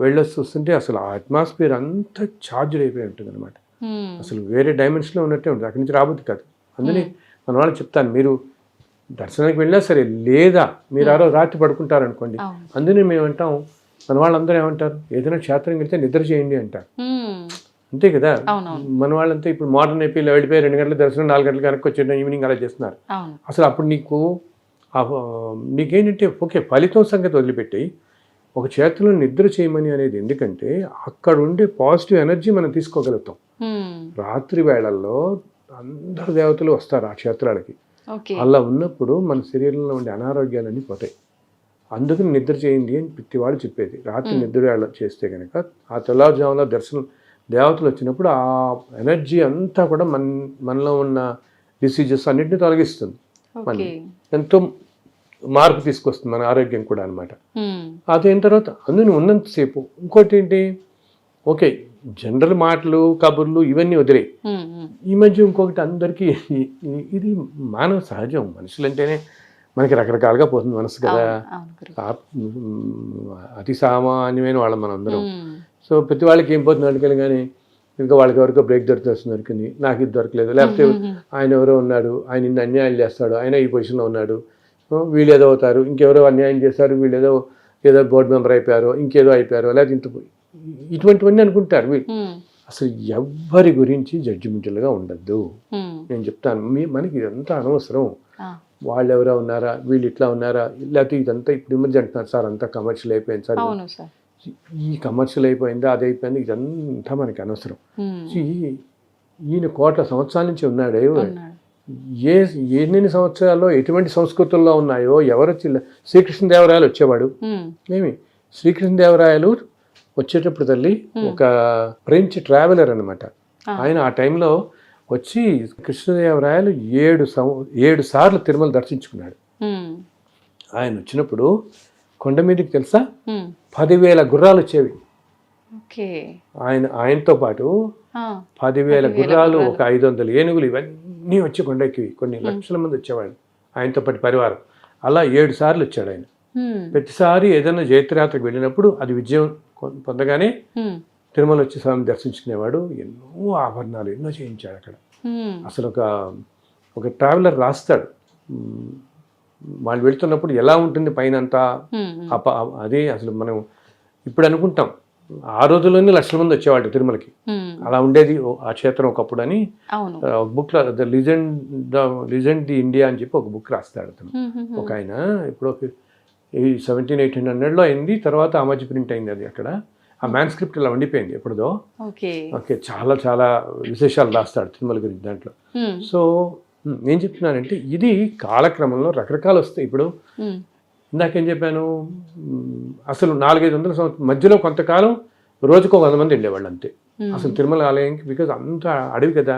వెళ్ళొచ్చి చూస్తుంటే అసలు ఆ అట్మాస్ఫియర్ అంతా ఛార్జ్డ్ అయిపోయి ఉంటుంది అనమాట. అసలు వేరే డైమెన్షన్లో ఉన్నట్టే ఉంటుంది, అక్కడి నుంచి రాబోద్ది కాదు. అందుకని మన వాళ్ళకి చెప్తాను, మీరు దర్శనానికి వెళ్ళినా సరే లేదా మీరు ఆ రోజు రాత్రి పడుకుంటారనుకోండి, అందుకని మేము అంటాం, మన వాళ్ళందరూ ఏమంటారు, ఏదైనా క్షేత్రం వెళ్తే నిద్ర చేయండి అంటారు. అంతే కదా, మన వాళ్ళంతా ఇప్పుడు మోడర్న్ అయిపోయి వెళ్ళిపోయి 2 గంటల దర్శనం 4 గంటలకు కనుక వచ్చేట ఈవినింగ్ అలా చేస్తున్నారు. అసలు అప్పుడు నీకేంటంటే ఓకే ఫలితం సంగతి వదిలిపెట్టి ఒక క్షేత్రంలో నిద్ర చేయమని అనేది ఎందుకంటే అక్కడ ఉండే పాజిటివ్ ఎనర్జీ మనం తీసుకోగలుగుతాం. రాత్రి వేళల్లో అందరు దేవతలు వస్తారు ఆ క్షేత్రాలకి. అలా ఉన్నప్పుడు మన శరీరంలో ఉండే అనారోగ్యాలన్నీ పోతాయి. అందుకని నిద్ర చేయండి అని ప్రతివాడు చెప్పేది. రాత్రి నిద్ర వేళ చేస్తే కనుక ఆ తెల్లవారుజామున దర్శనం దేవతలు వచ్చినప్పుడు ఆ ఎనర్జీ అంతా కూడా మనలో ఉన్న డిసీజెస్ అన్నింటినీ తొలగిస్తుంది, మన ఎంతో మార్పు తీసుకొస్తుంది మన ఆరోగ్యం కూడా అనమాట. అదైన తర్వాత అందులో ఉన్నంతసేపు ఇంకోటి ఏంటి, ఓకే జనరల్ మాటలు కబుర్లు ఇవన్నీ వదిలే. ఈ మధ్య ఇంకొకటి అందరికీ ఇది మానవ సహజం, మనుషులంటేనే మనకి రకరకాలుగా పోతుంది మనసు కదా, అతి సామాన్యమైన వాళ్ళం మనం అందరం. సో ప్రతి వాళ్ళకి ఏం పోతుంది అడిగాను, కానీ ఇంకా వాళ్ళకి ఎవరికో బ్రేక్ దొరికింది, నాకు ఇది దొరకలేదు, లేకపోతే ఆయన ఎవరో ఉన్నాడు, ఆయన ఇన్ని అన్యాయాలు చేస్తాడు, ఆయన ఈ పొజిషన్లో ఉన్నాడు, వీళ్ళు ఏదో అవుతారు, ఇంకెవరో అన్యాయం చేస్తారు, వీళ్ళు ఏదో బోర్డు మెంబర్ అయిపోయారో ఇంకేదో అయిపోయారో, లేకపోతే ఇటువంటివన్నీ అనుకుంటారు. అసలు ఎవ్వరి గురించి జడ్జిమెంటల్గా ఉండద్దు. నేను చెప్తాను, మనకి ఇదంతా అనవసరం. వాళ్ళు ఎవరో ఉన్నారా, వీళ్ళు ఇట్లా ఉన్నారా, లేకపోతే ఇదంతా ఇప్పుడు ఈ మధ్య అంటున్నారు సార్ అంతా కమర్షియల్ అయిపోయింది సార్, ఈ కమర్షియల్ అయిపోయిందా అది అయిపోయింది, ఇదంతా మనకి అనవసరం. ఈయన కోట్ల సంవత్సరాల నుంచి ఉన్నాడే, ఎన్ని సంవత్సరాల్లో ఎటువంటి సంస్కృతుల్లో ఉన్నాయో ఎవరొచ్చి, శ్రీకృష్ణదేవరాయలు వచ్చేవాడు, శ్రీకృష్ణదేవరాయలు వచ్చేటప్పుడు తల్లి ఒక ఫ్రెంచ్ ట్రావెలర్ అనమాట. ఆయన ఆ టైంలో వచ్చి కృష్ణదేవరాయలు 7 సార్లు తిరుమల దర్శించుకున్నాడు. ఆయన వచ్చినప్పుడు కొండ మీదకి తెలుసా 10,000 గుర్రాలు వచ్చేవి. ఆయనతో పాటు 10,000 గుర్రాలు, ఒక 500 ఏనుగులు, ఇవన్నీ వచ్చి కొండకి కొన్ని లక్షల మంది వచ్చేవాళ్ళు ఆయనతో పాటు పరివారం. అలా 7 సార్లు వచ్చాడు ఆయన. ప్రతిసారి ఏదైనా జైత్రయాత్రకు వెళ్ళినప్పుడు అది విజయం పొందగానే తిరుమల వచ్చి స్వామిని దర్శించుకునేవాడు. ఎన్నో ఆభరణాలు ఎన్నో చేయించాడు అక్కడ. అసలు ఒక ట్రావెలర్ రాస్తాడు, వాళ్ళు వెళ్తున్నప్పుడు ఎలా ఉంటుంది పైన అంతా అదే అసలు మనం ఇప్పుడు అనుకుంటాం ఆ రోజుల్లోనే లక్షల మంది వచ్చేవాళ్ళు తిరుమలకి, అలా ఉండేది ఆ క్షేత్రం ఒకప్పుడు అని ఒక బుక్ లో లిజెండ్ ది ఇండియా అని చెప్పి ఒక బుక్ రాస్తాడు అతను. ఒక ఆయన ఇప్పుడు 1700-1800లో అయింది, తర్వాత ఆ మధ్య ప్రింట్ అయింది అది. అక్కడ ఆ మ్యాన్స్క్రిప్ట్ ఇలా ఉండిపోయింది ఎప్పుడుదో. ఓకే, చాలా చాలా విశేషాలు రాస్తాడు తిరుమల గురించి దాంట్లో. సో నేను చెప్తున్నానంటే ఇది కాలక్రమంలో రకరకాలు వస్తాయి. ఇప్పుడు ఇందాకేం చెప్పాను, అసలు 400-500 సంవత్సరం మధ్యలో కొంతకాలం రోజుకు 100 మంది వెళ్ళేవాళ్ళు అంతే అసలు తిరుమల ఆలయంకి, బికాజ్ అంత అడవి కదా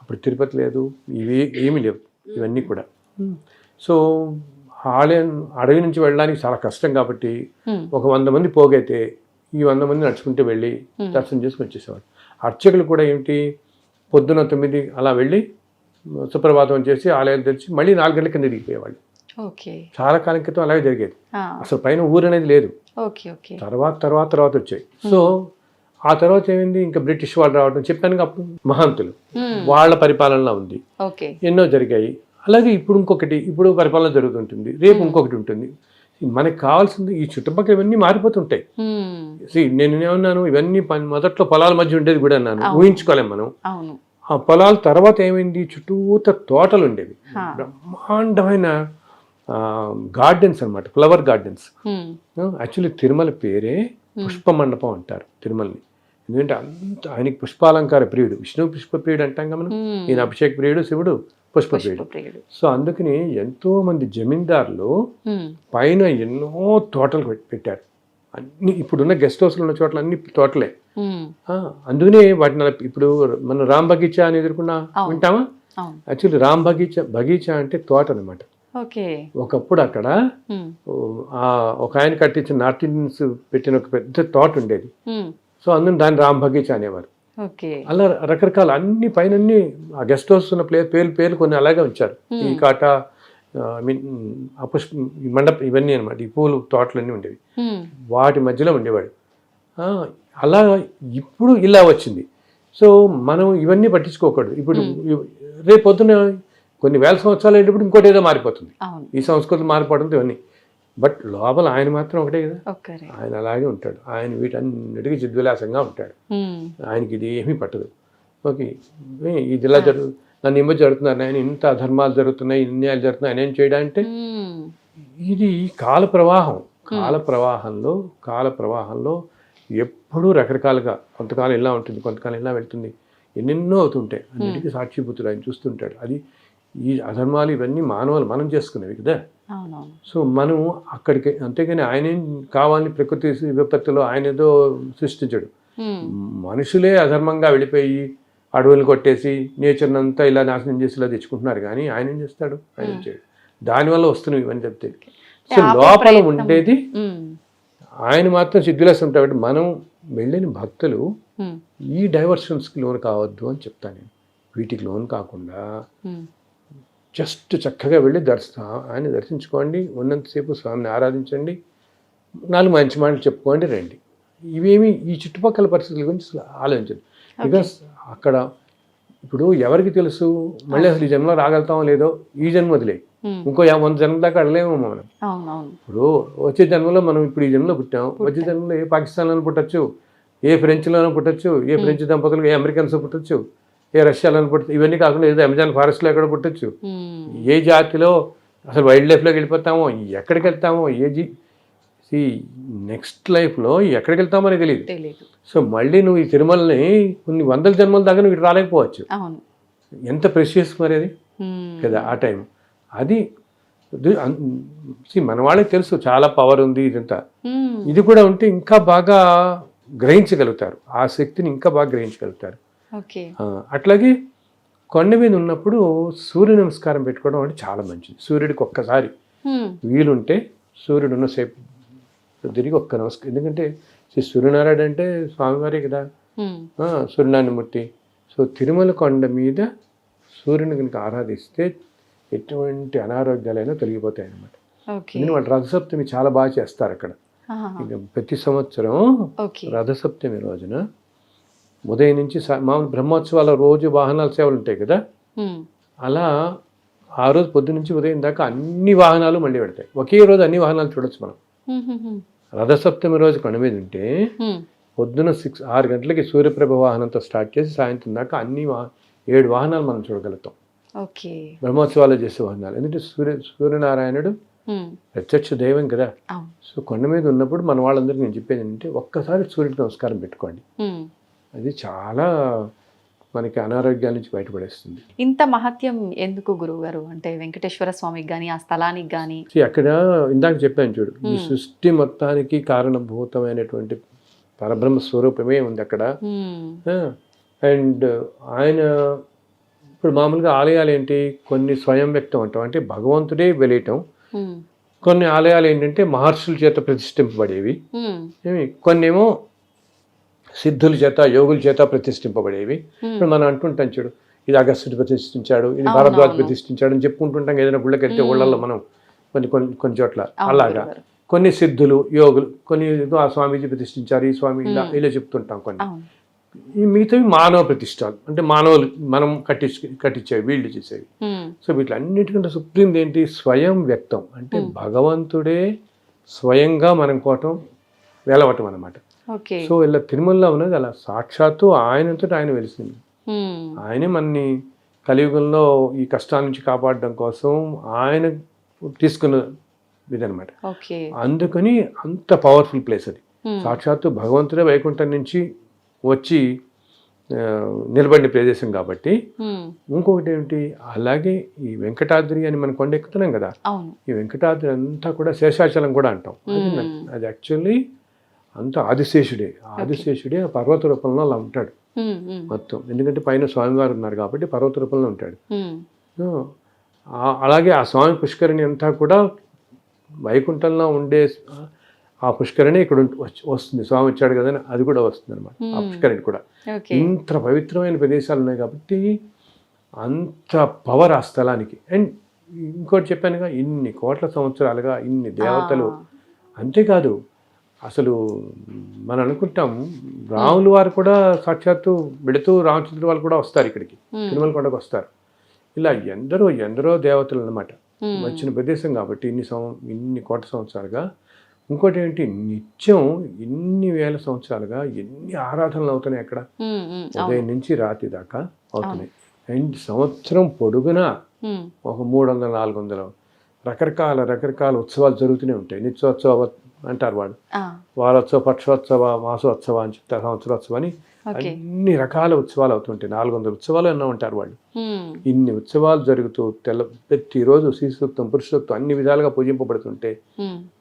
అప్పుడు, తిరుపతి లేదు, ఇవి ఏమీ లేవు ఇవన్నీ కూడా. సో ఆలయం అడవి నుంచి వెళ్ళడానికి చాలా కష్టం కాబట్టి ఒక 100 మంది పోగైతే ఈ 100 మంది నడుచుకుంటూ వెళ్ళి దర్శనం చేసుకుని వచ్చేసేవాడు. అర్చకులు కూడా ఏమిటి, పొద్దున 9 అలా వెళ్ళి సుప్రభాతం చేసి ఆలయం తెరిచి మళ్ళీ 4 గంటల కింద దిగిపోయేవాళ్ళు. చాలా కాలం క్రితం అలాగే జరిగేది. అసలు పైన ఊరు అనేది లేదు, తర్వాత వచ్చాయి. సో ఆ తర్వాత ఏమైంది, ఇంకా బ్రిటిష్ వాళ్ళు రావడం, చెప్పాను అప్పుడు మహాంతులు వాళ్ళ పరిపాలనలో ఉంది, ఎన్నో జరిగాయి. అలాగే ఇప్పుడు ఇంకొకటి, ఇప్పుడు పరిపాలన జరుగుతుంటుంది, రేపు ఇంకొకటి ఉంటుంది. మనకి కావాల్సింది ఈ చుట్టుపక్కల ఇవన్నీ మారిపోతుంటాయి. నేను ఏమన్నాను, ఇవన్నీ మొదట్లో పొలాల మధ్య ఉండేది కూడా అన్నాను, ఊహించుకోలేం మనం. ఆ పొలాల తర్వాత ఏమైంది, చుట్టూత తోటలు ఉండేవి, బ్రహ్మాండమైన గార్డెన్స్ అన్నమాట, ఫ్లవర్ గార్డెన్స్. యాక్చువల్లీ తిరుమల పేరే పుష్ప మండపం అంటారు తిరుమలని, ఎందుకంటే అంత ఆయనకి పుష్పాలంకార ప్రియుడు, విష్ణు పుష్ప ప్రియుడు అంటాం కదా మనం, ఈయన అభిషేక్ ప్రియుడు, శివుడు పుష్ప ప్రియుడు. సో అందుకని ఎంతో మంది జమీందారులు పైన ఎన్నో తోటలు పెట్టారు. అన్ని ఇప్పుడున్న గెస్ట్ హౌస్లు ఉన్న చోట్ల అన్ని తోటలే. అందుకనే వాటిని ఇప్పుడు మనం రామ్ బగీచా అని ఎదుర్కొన్నా వింటామా. యాక్చువల్లీ రామ్ బగీచా అంటే తోట అనమాట. ఒకప్పుడు అక్కడ ఒక ఆయన కట్టించిన నార్త్ ఇండియన్స్ పెట్టిన ఒక పెద్ద తోట ఉండేది. సో అందులో దాన్ని రామ్ బగీచా అనేవారు. అలా రకరకాల అన్ని పైన ఆ గెస్ట్ హౌస్ ఉన్న పేర్లు కొన్ని అలాగే ఉంచారు. ఈ కాట, ఈ మండపం, ఇవన్నీ అనమాట, ఈ పూలు తోటలన్నీ ఉండేవి, వాటి మధ్యలో ఉండేవాడు. అలా ఇప్పుడు ఇలా వచ్చింది. సో మనం ఇవన్నీ పట్టించుకోకూడదు. ఇప్పుడు రేపు పొద్దున కొన్ని వేల సంవత్సరాలు అయ్యేటప్పుడు ఇంకోటి ఏదో మారిపోతుంది, ఈ సంస్కృతి మారిపోవడంతో ఇవన్నీ. బట్ లోపల ఆయన మాత్రం ఒకటే కదా, ఆయన అలాగే ఉంటాడు. ఆయన వీటన్నిటికీ చిద్విలాసంగా ఉంటాడు. ఆయనకి ఇది ఏమీ పట్టదు. ఓకే, ఇది ఇలా నన్ను ఏమో జరుగుతున్నారు, ఆయన ఇంత అధర్మాలు జరుగుతున్నాయి, ఇన్యాయాలు జరుగుతున్నాయి, ఆయన ఏం చేయడంటే ఇది కాల ప్రవాహంలో ఎప్పుడూ రకరకాలుగా, కొంతకాలం ఇలా ఉంటుంది, కొంతకాలం ఇలా వెళ్తుంది, ఎన్నెన్నో అవుతుంటాయి. అన్నిటికీ సాక్షిపుత్రుడు ఆయన చూస్తుంటాడు. అది ఈ అధర్మాలు ఇవన్నీ మనం చేసుకునేవి కదా. సో మనం అక్కడికి, అంతేగాని ఆయనేం కావాలని ప్రకృతి విపత్తులో ఆయన ఏదో సృష్టించడు. మనుషులే అధర్మంగా వెళ్ళిపోయి అడవులు కొట్టేసి నేచర్ని అంతా ఇలా నాశనం చేసి ఇలా తెచ్చుకుంటున్నారు, కానీ ఆయన ఏం చేస్తాడు, ఆయన ఏం చేయడు. దానివల్ల వస్తున్నవి ఇవన్నీ చెప్తే. సో లోపల ఉండేది ఆయన మాత్రం సిద్ధిలేసి ఉంటాడు. మనం వెళ్ళిన భక్తులు ఈ డైవర్షన్స్కి లోన్ కావద్దు అని చెప్తాను నేను. వీటికి లోన్ కాకుండా జస్ట్ చక్కగా వెళ్ళి ఆయన దర్శించుకోండి, ఉన్నంతసేపు స్వామిని ఆరాధించండి, 4 మంచి మాటలు చెప్పుకోండి, రండి. ఇవేమి ఈ చుట్టుపక్కల పరిస్థితుల గురించి ఆలోచించండి. బికాస్ అక్కడ ఇప్పుడు ఎవరికి తెలుసు మళ్ళీ అసలు ఈ జన్మలో రాగలుగుతామో లేదో, ఈ జన్మ వదిలే ఇంకో 100 జన్మ దాకా అడలేమో మనం. ఇప్పుడు వచ్చే జన్మలో మనం ఇప్పుడు ఈ జన్మలో పుట్టాం, వచ్చే జన్మలో ఏ పాకిస్తాన్లోనూ పుట్టచ్చు, ఏ ఫ్రెంచ్లోనూ పుట్టచ్చు, ఏ ఫ్రెంచ్ దంపతులు, ఏ అమెరికన్స్ పుట్టచ్చు, ఏ రష్యాలో పుట్టచ్చు, ఇవన్నీ కాకుండా ఏదో అమెజాన్ ఫారెస్ట్లో ఎక్కడ పుట్టచ్చు, ఏ జాతిలో అసలు వైల్డ్ లైఫ్లోకి వెళ్ళిపోతామో, ఎక్కడికి వెళ్తామో, నెక్స్ట్ లైఫ్లో ఎక్కడికి వెళ్తామో అని తెలియదు. సో మళ్ళీ నువ్వు ఈ తిరుమలని కొన్ని 100 జన్మల దాకా నువ్వు ఇటు రాలేకపోవచ్చు. ఎంత ప్రెషియస్ మరి అది కదా ఆ టైం. అది మన వాళ్ళకి తెలుసు చాలా పవర్ ఉంది ఇదంతా. ఇది కూడా ఉంటే ఇంకా బాగా గ్రహించగలుగుతారు, ఆ శక్తిని ఇంకా బాగా గ్రహించగలుగుతారు. అట్లాగే కొండ మీద ఉన్నప్పుడు సూర్య నమస్కారం పెట్టుకోవడం అంటే చాలా మంచిది. సూర్యుడికి ఒక్కసారి వీలుంటే సూర్యుడు ఉన్న సేపు తిరిగి ఒక్క నమస్కారం. ఎందుకంటే సూర్యనారాయణ అంటే స్వామివారే కదా, సూర్యనారాయణమూర్తి. సో తిరుమల కొండ మీద సూర్యుని కనుక ఆరాధిస్తే ఎటువంటి అనారోగ్యాలైనా తొలగిపోతాయి అన్నమాట. ఎందుకంటే రథసప్తమి చాలా బాగా చేస్తారు అక్కడ. ప్రతి సంవత్సరం రథసప్తమి రోజున ఉదయం నుంచి మామూలు బ్రహ్మోత్సవాల రోజు వాహనాల సేవలు ఉంటాయి కదా, అలా ఆ రోజు పొద్దు నుంచి ఉదయం దాకా అన్ని వాహనాలు మళ్ళీ పెడతాయి. ఒకే రోజు అన్ని వాహనాలు చూడొచ్చు మనం. రథసప్తమి రోజు కొండ మీద ఉంటే పొద్దున 6 గంటలకి సూర్యప్రభ వాహనంతో స్టార్ట్ చేసి సాయంత్రం దాకా అన్ని 7 వాహనాలు మనం చూడగలుగుతాం. ఓకే. బ్రహ్మోత్సవాలు చేసే వాహనాలు. ఎందుకంటే సూర్యనారాయణుడు ప్రత్యక్ష దైవం కదా. సో కొండ మీద ఉన్నప్పుడు మన వాళ్ళందరికీ నేను చెప్పేది ఏంటంటే ఒక్కసారి సూర్యుడికి నమస్కారం పెట్టుకోండి. అది చాలా మనకి అనారోగ్యాల నుంచి బయటపడేస్తుంది. ఇంత మహత్యం ఎందుకు గురువుగారు? అంటే వెంకటేశ్వర స్వామికి కానీ ఆ స్థలానికి కానీ అక్కడ ఇందాక చెప్పాను చూడు, ఈ సృష్టి మొత్తానికి కారణభూతమైనటువంటి పరబ్రహ్మ స్వరూపమే ఉంది అక్కడ. అండ్ ఆయన ఇప్పుడు మామూలుగా ఆలయాలు ఏంటి, కొన్ని స్వయం వ్యక్తం అంటాం, అంటే భగవంతుడే వెలియటం. కొన్ని ఆలయాలు ఏంటంటే మహర్షుల చేత ప్రతిష్ఠింపబడేవి, కొన్ని ఏమో సిద్ధుల చేత యోగుల చేత ప్రతిష్ఠింపబడేవి. ఇప్పుడు మనం అంటుంటాం చూడు, ఇది అగస్త్యుడు ప్రతిష్ఠించాడు, ఇది భరద్వాజ్ ప్రతిష్ఠించాడు అని చెప్పుకుంటుంటాం ఏదైనా గుళ్ళకి వెళ్తే ఊళ్ళల్లో మనం కొన్ని చోట్ల. అలాగా కొన్ని సిద్ధులు యోగులు, కొన్ని ఆ స్వామీజీ ప్రతిష్ఠించారు, ఈ స్వామి ఇలా చెప్తుంటాం. కొన్ని ఈ మిగతావి మానవ ప్రతిష్టాలు, అంటే మానవులు మనం కట్టించేవి, వీళ్ళు చేసేవి. సో వీటిలన్నిటికంటే సుప్రీం ఏంటి, స్వయం వ్యక్తం, అంటే భగవంతుడే స్వయంగా మనం కోటం వేలవటం అనమాట. సో ఇలా తిరుమలలో ఉన్నది అలా సాక్షాత్తు ఆయనతో ఆయన వెలిసింది. ఆయనే మనని కలియుగంలో ఈ కష్టాల నుంచి కాపాడడం కోసం ఆయన తీసుకున్న ఇదనమాట. అందుకని అంత పవర్ఫుల్ ప్లేస్ అది. సాక్షాత్తు భగవంతుడే వైకుంఠం నుంచి వచ్చి నిలబడిన ప్రదేశం కాబట్టి. ఇంకొకటి ఏమిటి, అలాగే ఈ వెంకటాద్రి అని మనం కొండ ఎక్కుతున్నాం కదా, ఈ వెంకటాద్రి అంతా కూడా శేషాచలం కూడా అంటాం. అది యాక్చువల్లీ అంతా ఆదిశేషుడే. ఆదిశేషుడే ఆ పర్వత రూపంలో అలా ఉంటాడు మొత్తం. ఎందుకంటే పైన స్వామివారు ఉన్నారు కాబట్టి పర్వత రూపంలో ఉంటాడు. అలాగే ఆ స్వామి పుష్కరిణి అంతా కూడా వైకుంఠంలో ఉండే ఆ పుష్కరిణి ఇక్కడ వస్తుంది. స్వామి వచ్చాడు కదా, అది కూడా వస్తుంది అనమాట. ఆ పుష్కరిణి కూడా ఇంత పవిత్రమైన ప్రదేశాలు ఉన్నాయి కాబట్టి అంత పవర్ ఆ స్థలానికి. అండ్ ఇంకోటి చెప్పానుగా, ఇన్ని కోట్ల సంవత్సరాలుగా ఇన్ని దేవతలు. అంతేకాదు, అసలు మనం అనుకుంటాం రాములు వారు కూడా సాక్షాత్తు వెళుతూ రామచంద్ర వాళ్ళు కూడా వస్తారు ఇక్కడికి, తిరుమల కొండకు వస్తారు. ఇలా ఎందరో దేవతలు అన్నమాట వచ్చిన ప్రదేశం కాబట్టి ఇన్ని కోట్ల సంవత్సరాలుగా. ఇంకోటి ఏంటి, నిత్యం ఇన్ని వేల సంవత్సరాలుగా ఎన్ని ఆరాధనలు అవుతున్నాయి అక్కడ, ఉదయం నుంచి రాత్రి దాకా అవుతున్నాయి. అండ్ సంవత్సరం పొడుగునా ఒక 300-400 రకరకాల ఉత్సవాలు జరుగుతూనే ఉంటాయి. నిత్యోత్సవ అంటారు వాడు, వారోత్సవ, పక్షోత్సవ, మాసోత్సవ అని చెప్తారు, సంవత్సరోత్సవం అని అన్ని రకాల ఉత్సవాలు అవుతుంటాయి. 400 ఉత్సవాలు ఎన్నో ఉంటారు వాళ్ళు. ఇన్ని ఉత్సవాలు జరుగుతూ ప్రతిరోజు శ్రీసూక్తం, పురుషోక్తం అన్ని విధాలుగా పూజింపబడుతుంటే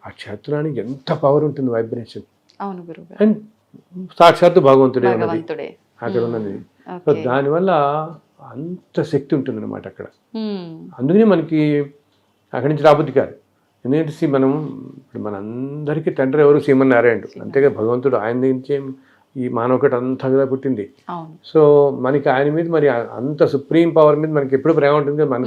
ఆ క్షేత్రానికి ఎంత పవర్ ఉంటుంది, వైబ్రేషన్. అండ్ సాక్షాత్తు భగవంతుడే ఉన్నది అక్కడ ఉన్నది. సో దానివల్ల అంత శక్తి ఉంటుంది అనమాట అక్కడ. అందుకనే మనకి అక్కడి నుంచి రాబుద్ది కాదు. ఎందుకంటే మనం ఇప్పుడు మనందరికీ తండ్రి ఎవరు, శ్రీమన్నారాయణుడు. అంతేగా భగవంతుడు ఆయన నుంచే ఈ మానవకట అంతా కదా పుట్టింది. సో మనకి ఆయన మీద మరి అంత సుప్రీం పవర్ మీద మనకి ఎప్పుడు ప్రేమ ఉంటుంది కదా. మన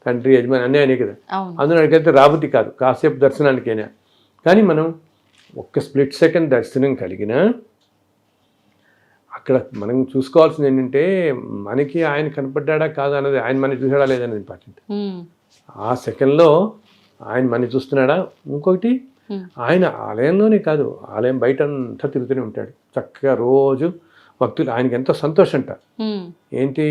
తండ్రి యజమాని అన్నీ ఆయనే కదా. అందులో అడిగితే రాబుద్ది కాదు కాసేపు దర్శనానికైనా. కానీ మనం ఒక్క స్ప్లిట్ సెకండ్ దర్శనం కలిగినా అక్కడ మనం చూసుకోవాల్సింది ఏంటంటే మనకి ఆయన కనపడ్డా కాదా అన్నది, ఆయన మనని చూసాడా లేదనేది ఇంపార్టెంట్. ఆ సెకండ్లో ఆయన మనని చూస్తున్నాడా. ఇంకొకటి, ఆయన ఆలయంలోనే కాదు, ఆలయం బయట అంతా తిరుగుతూనే ఉంటాడు చక్కగా రోజు. భక్తులు ఆయనకి ఎంతో సంతోషం అంట. ఏంటి,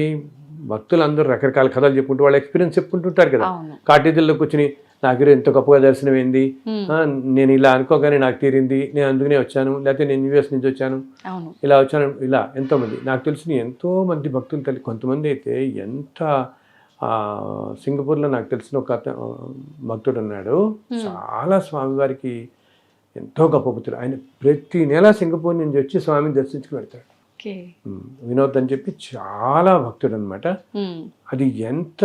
భక్తులు అందరూ రకరకాల కథలు చెప్పుకుంటూ వాళ్ళ ఎక్స్పీరియన్స్ చెప్పుకుంటుంటారు కదా. కాటేజీల్లో కూర్చుని నాకు ఎంతో గొప్పగా దర్శనం అయింది, నేను ఇలా అనుకోగానే నాకు తీరింది, నేను అందుకనే వచ్చాను, లేకపోతే నేను యూఎస్ నుంచి వచ్చాను, ఇలా వచ్చాను, ఇలా ఎంతోమంది నాకు తెలిసిన ఎంతోమంది భక్తులు. కొంతమంది అయితే ఎంత సింగపూర్లో నాకు తెలిసిన ఒక భక్తుడు ఉన్నాడు, చాలా స్వామివారికి ఎంతో గొప్ప భక్తుడు. ఆయన ప్రతి నెల సింగపూర్ నుంచి వచ్చి స్వామిని దర్శించుకుని వెళ్తాడు. వినోద్ అని చెప్పి చాలా భక్తుడు అనమాట. అది ఎంత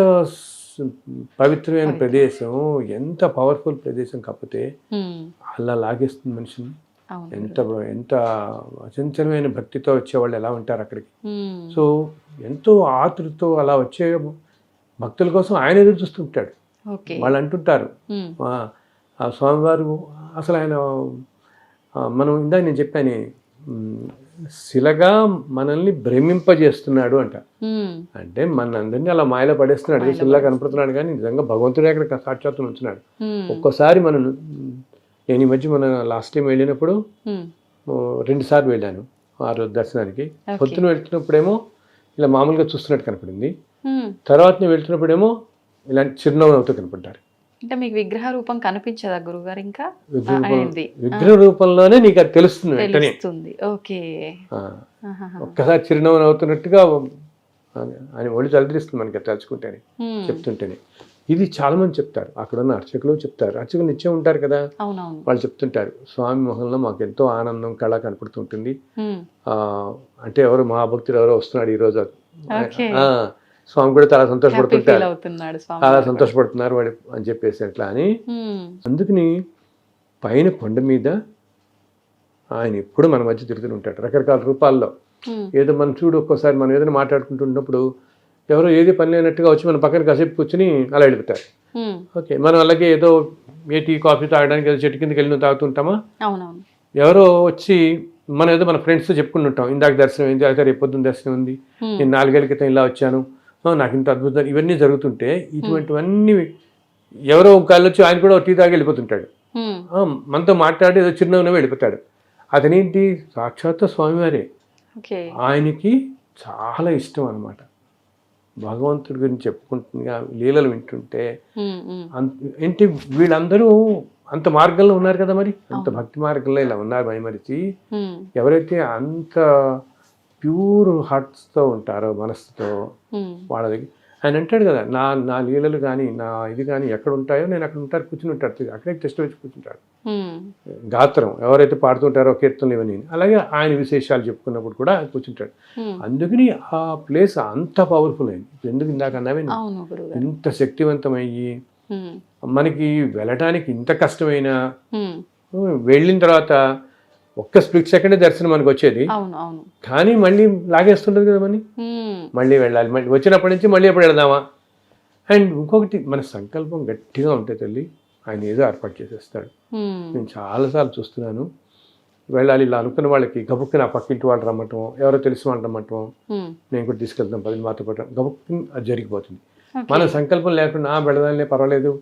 పవిత్రమైన ప్రదేశం, ఎంత పవర్ఫుల్ ప్రదేశం కాకపోతే అలా లాగేస్తుంది మనిషిని. ఎంత అచంచలమైన భక్తితో వచ్చేవాళ్ళు ఎలా ఉంటారు అక్కడికి. సో ఎంతో ఆతృతో అలా వచ్చే భక్తుల కోసం ఆయన ఎదురు చూస్తుంటాడు. వాళ్ళు అంటుంటారు ఆ స్వామివారు అసలు ఆయన, మనం ఇందాక నేను చెప్పాను శిలగా మనల్ని భ్రమింపజేస్తున్నాడు అంట. ఉమ్, అంటే మనందరినీ అలా మాయలో పడేస్తున్నాడు, శిలలా కనపడుతున్నాడు, కానీ నిజంగా భగవంతుడే అక్కడ సాక్షాత్తు ఉంచున్నాడు. ఉమ్, ఒక్కోసారి మనం, నేను ఈ మధ్య మన లాస్ట్ టైం వెళ్ళినప్పుడు ఉమ్, 2 సార్లు వెళ్ళాను ఆ రోజు దర్శనానికి. పొద్దున వెళ్తున్నప్పుడేమో ఇలా మామూలుగా చూస్తున్నట్టు కనపడింది, ఉమ్. తర్వాత నేను వెళ్తున్నప్పుడేమో ఇలాంటి చిరునవ్వు అవుతూ కనపడ్డారు. అంటే మీకు విగ్రహ రూపం కనిపించదా గురుగారు? ఇంకా విగ్రహ రూపంలోనే నీకు అది తెలుస్తుంది వెంటనే. తెలుస్తుంది. ఓకే. ఆ, ఒక్కసారి చిరునవ్వు అవుతున్నట్టుగా ఆయన ఒళ్ళు చదిరిస్తుంది మనకి తలుచుకుంటేనే, చెప్తుంటేనే. ఇది చాలా మంది చెప్తారు, అక్కడ ఉన్న అర్చకులు చెప్తారు, అర్చకులు నిత్యం ఉంటారు కదా, అవునవును. వాళ్ళు చెప్తుంటారు స్వామి మొహంలో మాకు ఎంతో ఆనందం కళ కనపడుతుంటుంది. ఉమ్, అంటే ఎవరు మహాభక్తులు ఎవరో వస్తున్నాడు ఈరోజు, ఓకే. స్వామి కూడా చాలా హ్యాపీ సంతోషపడుతుంటారు, ఫీల్ అవుతున్నాడు స్వామి. చాలా సంతోషపడుతున్నారు వాడు అని చెప్పేసి అట్లా అని. ఉమ్, అందుకని పైన కొండ మీద ఆయన ఎప్పుడు మన మధ్య తిరుగుతూ ఉంటాడు రకరకాల రూపాల్లో. ఉమ్, ఏదో మనం చూడు, ఒక్కోసారి మనం ఏదైనా మాట్లాడుకుంటున్నప్పుడు ఎవరో ఏది పని లేనట్టుగా వచ్చి మన పక్కన కాసేపు కూర్చుని అలా వెళ్ళిపోతారు. ఉమ్, ఓకే, మనం అలాగే ఏదో ఏ టీ కాఫీ తాగడానికి ఏదో చెట్టు కిందకి వెళ్ళి తాగుతుంటామా, అవునవును. ఎవరో వచ్చి మనం ఏదో మన ఫ్రెండ్స్తో చెప్పుకుంటుంటాం, ఇందాక దర్శనం అయింది, అయితే రేపు పొద్దున్న దర్శనం ఉంది, నేను 4 ఏళ్ల క్రితం ఇలా వచ్చాను, నాకు ఇంత అద్భుతం, ఇవన్నీ జరుగుతుంటే ఇటువంటివన్నీ ఎవరో ఒక కాళ్ళు వచ్చి ఆయన కూడా టీ తాగి వెళ్ళిపోతుంటాడు, ఉమ్, మనతో మాట్లాడి ఏదో చిరునవ్వునే వెళ్ళిపోతాడు. అతనేంటి సాక్షాత్తు స్వామివారే, ఓకే. ఆయనకి చాలా ఇష్టం అన్నమాట భగవంతుడి గురించి చెప్పుకుంటున్నా లీలలు వింటుంటే. ఉమ్, ఉమ్, ఏంటి వీళ్ళందరూ అంత మార్గంలో ఉన్నారు కదా, మరి అంత భక్తి మార్గంలో ఇలా ఉన్నారు మైమరిచి. ఉమ్, ఎవరైతే అంత ప్యూర్ హార్ట్స్తో ఉంటారో, మనస్సుతో, ఉమ్, వాళ్ళ దగ్గర ఆయన అంటాడు కదా, నా లీలలు కానీ నా ఇది కానీ ఎక్కడ ఉంటాయో నేను అక్కడ ఉంటారు, కూర్చుని ఉంటాడు, అక్కడే టెస్ట్ వచ్చి కూర్చుంటాడు. ఉమ్, గాత్రం ఎవరైతే పాడుతుంటారో కీర్తనలు ఇవన్నీ, అలాగే ఆయన విశేషాలు చెప్పుకున్నప్పుడు కూడా కూర్చుంటాడు. ఉమ్, అందుకని ఆ ప్లేస్ అంత పవర్ఫుల్ అయింది. ఎందుకు ఇందాక అన్నావే, అవును గురుగారు. ఇంత శక్తివంతమయ్యి ఉమ్, మనకి వెళ్ళటానికి ఇంత కష్టమైన, ఉమ్, వెళ్ళిన తర్వాత ఒక్క స్ప్లిట్ సెకండే దర్శనం మనకు వచ్చేది, అవును అవును. కానీ మళ్ళీ లాగేస్తుంటుంది కదా మని, ఉమ్, మళ్ళీ వెళ్ళాలి, మళ్ళీ వచ్చినప్పటి నుంచి మళ్ళీ ఎప్పుడు వెళదామా. అండ్ ఇంకొకటి, మన సంకల్పం గట్టిగా ఉంటే తల్లి ఆయన ఏదో ఏర్పాటు చేసేస్తాడు. ఉమ్, నేను చాలాసార్లు చూస్తున్నాను, వెళ్ళాలి ఇలా అనుకున్న వాళ్ళకి గబుక్కుని ఆ పక్కింటి వాళ్ళు రమ్మటం, ఎవరో తెలిసి వాళ్ళు రమ్మటం, ఉమ్, నేను కూడా తీసుకెళ్తాం 10 మాతో పాటు, గబుక్కుని అది జరిగిపోతుంది. ఓకే. మన సంకల్పం లేకుండా వెళదాలే పర్వాలేదు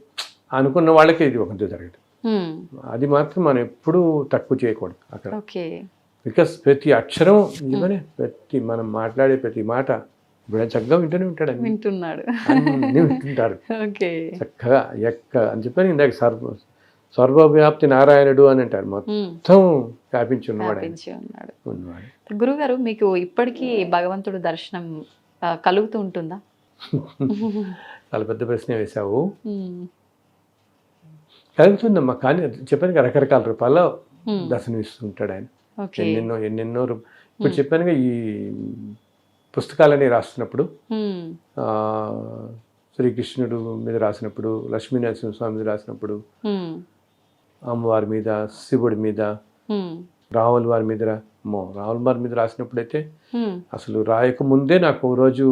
అనుకున్న వాళ్ళకి ఇది ఒకటి జరగదు. ఉమ్, అది మాత్రం మనం ఎప్పుడూ తక్కువ చేయకూడదు అక్కడ. ఓకే. బికాస్ ప్రతి అక్షరం నిజమనే, ప్రతి మనం మాట్లాడే ప్రతి మాట చక్కగా వింటూనే ఉంటాడు, వింటున్నాడు. అన్నీ వింటుంటారు ఓకే. చక్కగా అని చెప్పని ఇందాక సర్వవ్యాప్తి నారాయణుడు అని అంటారు, మొత్తం వ్యాపించి ఉన్నవాడు వ్యాపించి ఉన్నాడు. ఉన్నవాడు. గురుగారు, మీకు ఇప్పటికీ భగవంతుడు దర్శనం కలుగుతూ ఉంటుందా? చాలా పెద్ద ప్రశ్న వేశావు. ఉమ్, కలుగుతుందమ్మా, కానీ చెప్పాను కదా, రకరకాల రూపాల్లో ఉమ్, దర్శనం ఇస్తుంటాడు ఆయన. ఓకే. ఎన్నెన్నో ఇప్పుడు చెప్పానుగా, ఈ పుస్తకాలని రాస్తున్నప్పుడు ఉమ్, శ్రీకృష్ణుడు మీద రాసినప్పుడు, లక్ష్మీనరసింహస్వామి మీద రాసినప్పుడు, ఉమ్, అమ్మవారి మీద, శివుడి మీద, ఉమ్, రావుల వారి మీద, రావుల వారి మీద రాసినప్పుడైతే ఉమ్, అసలు రాయక ముందే నాకు ఒక రోజు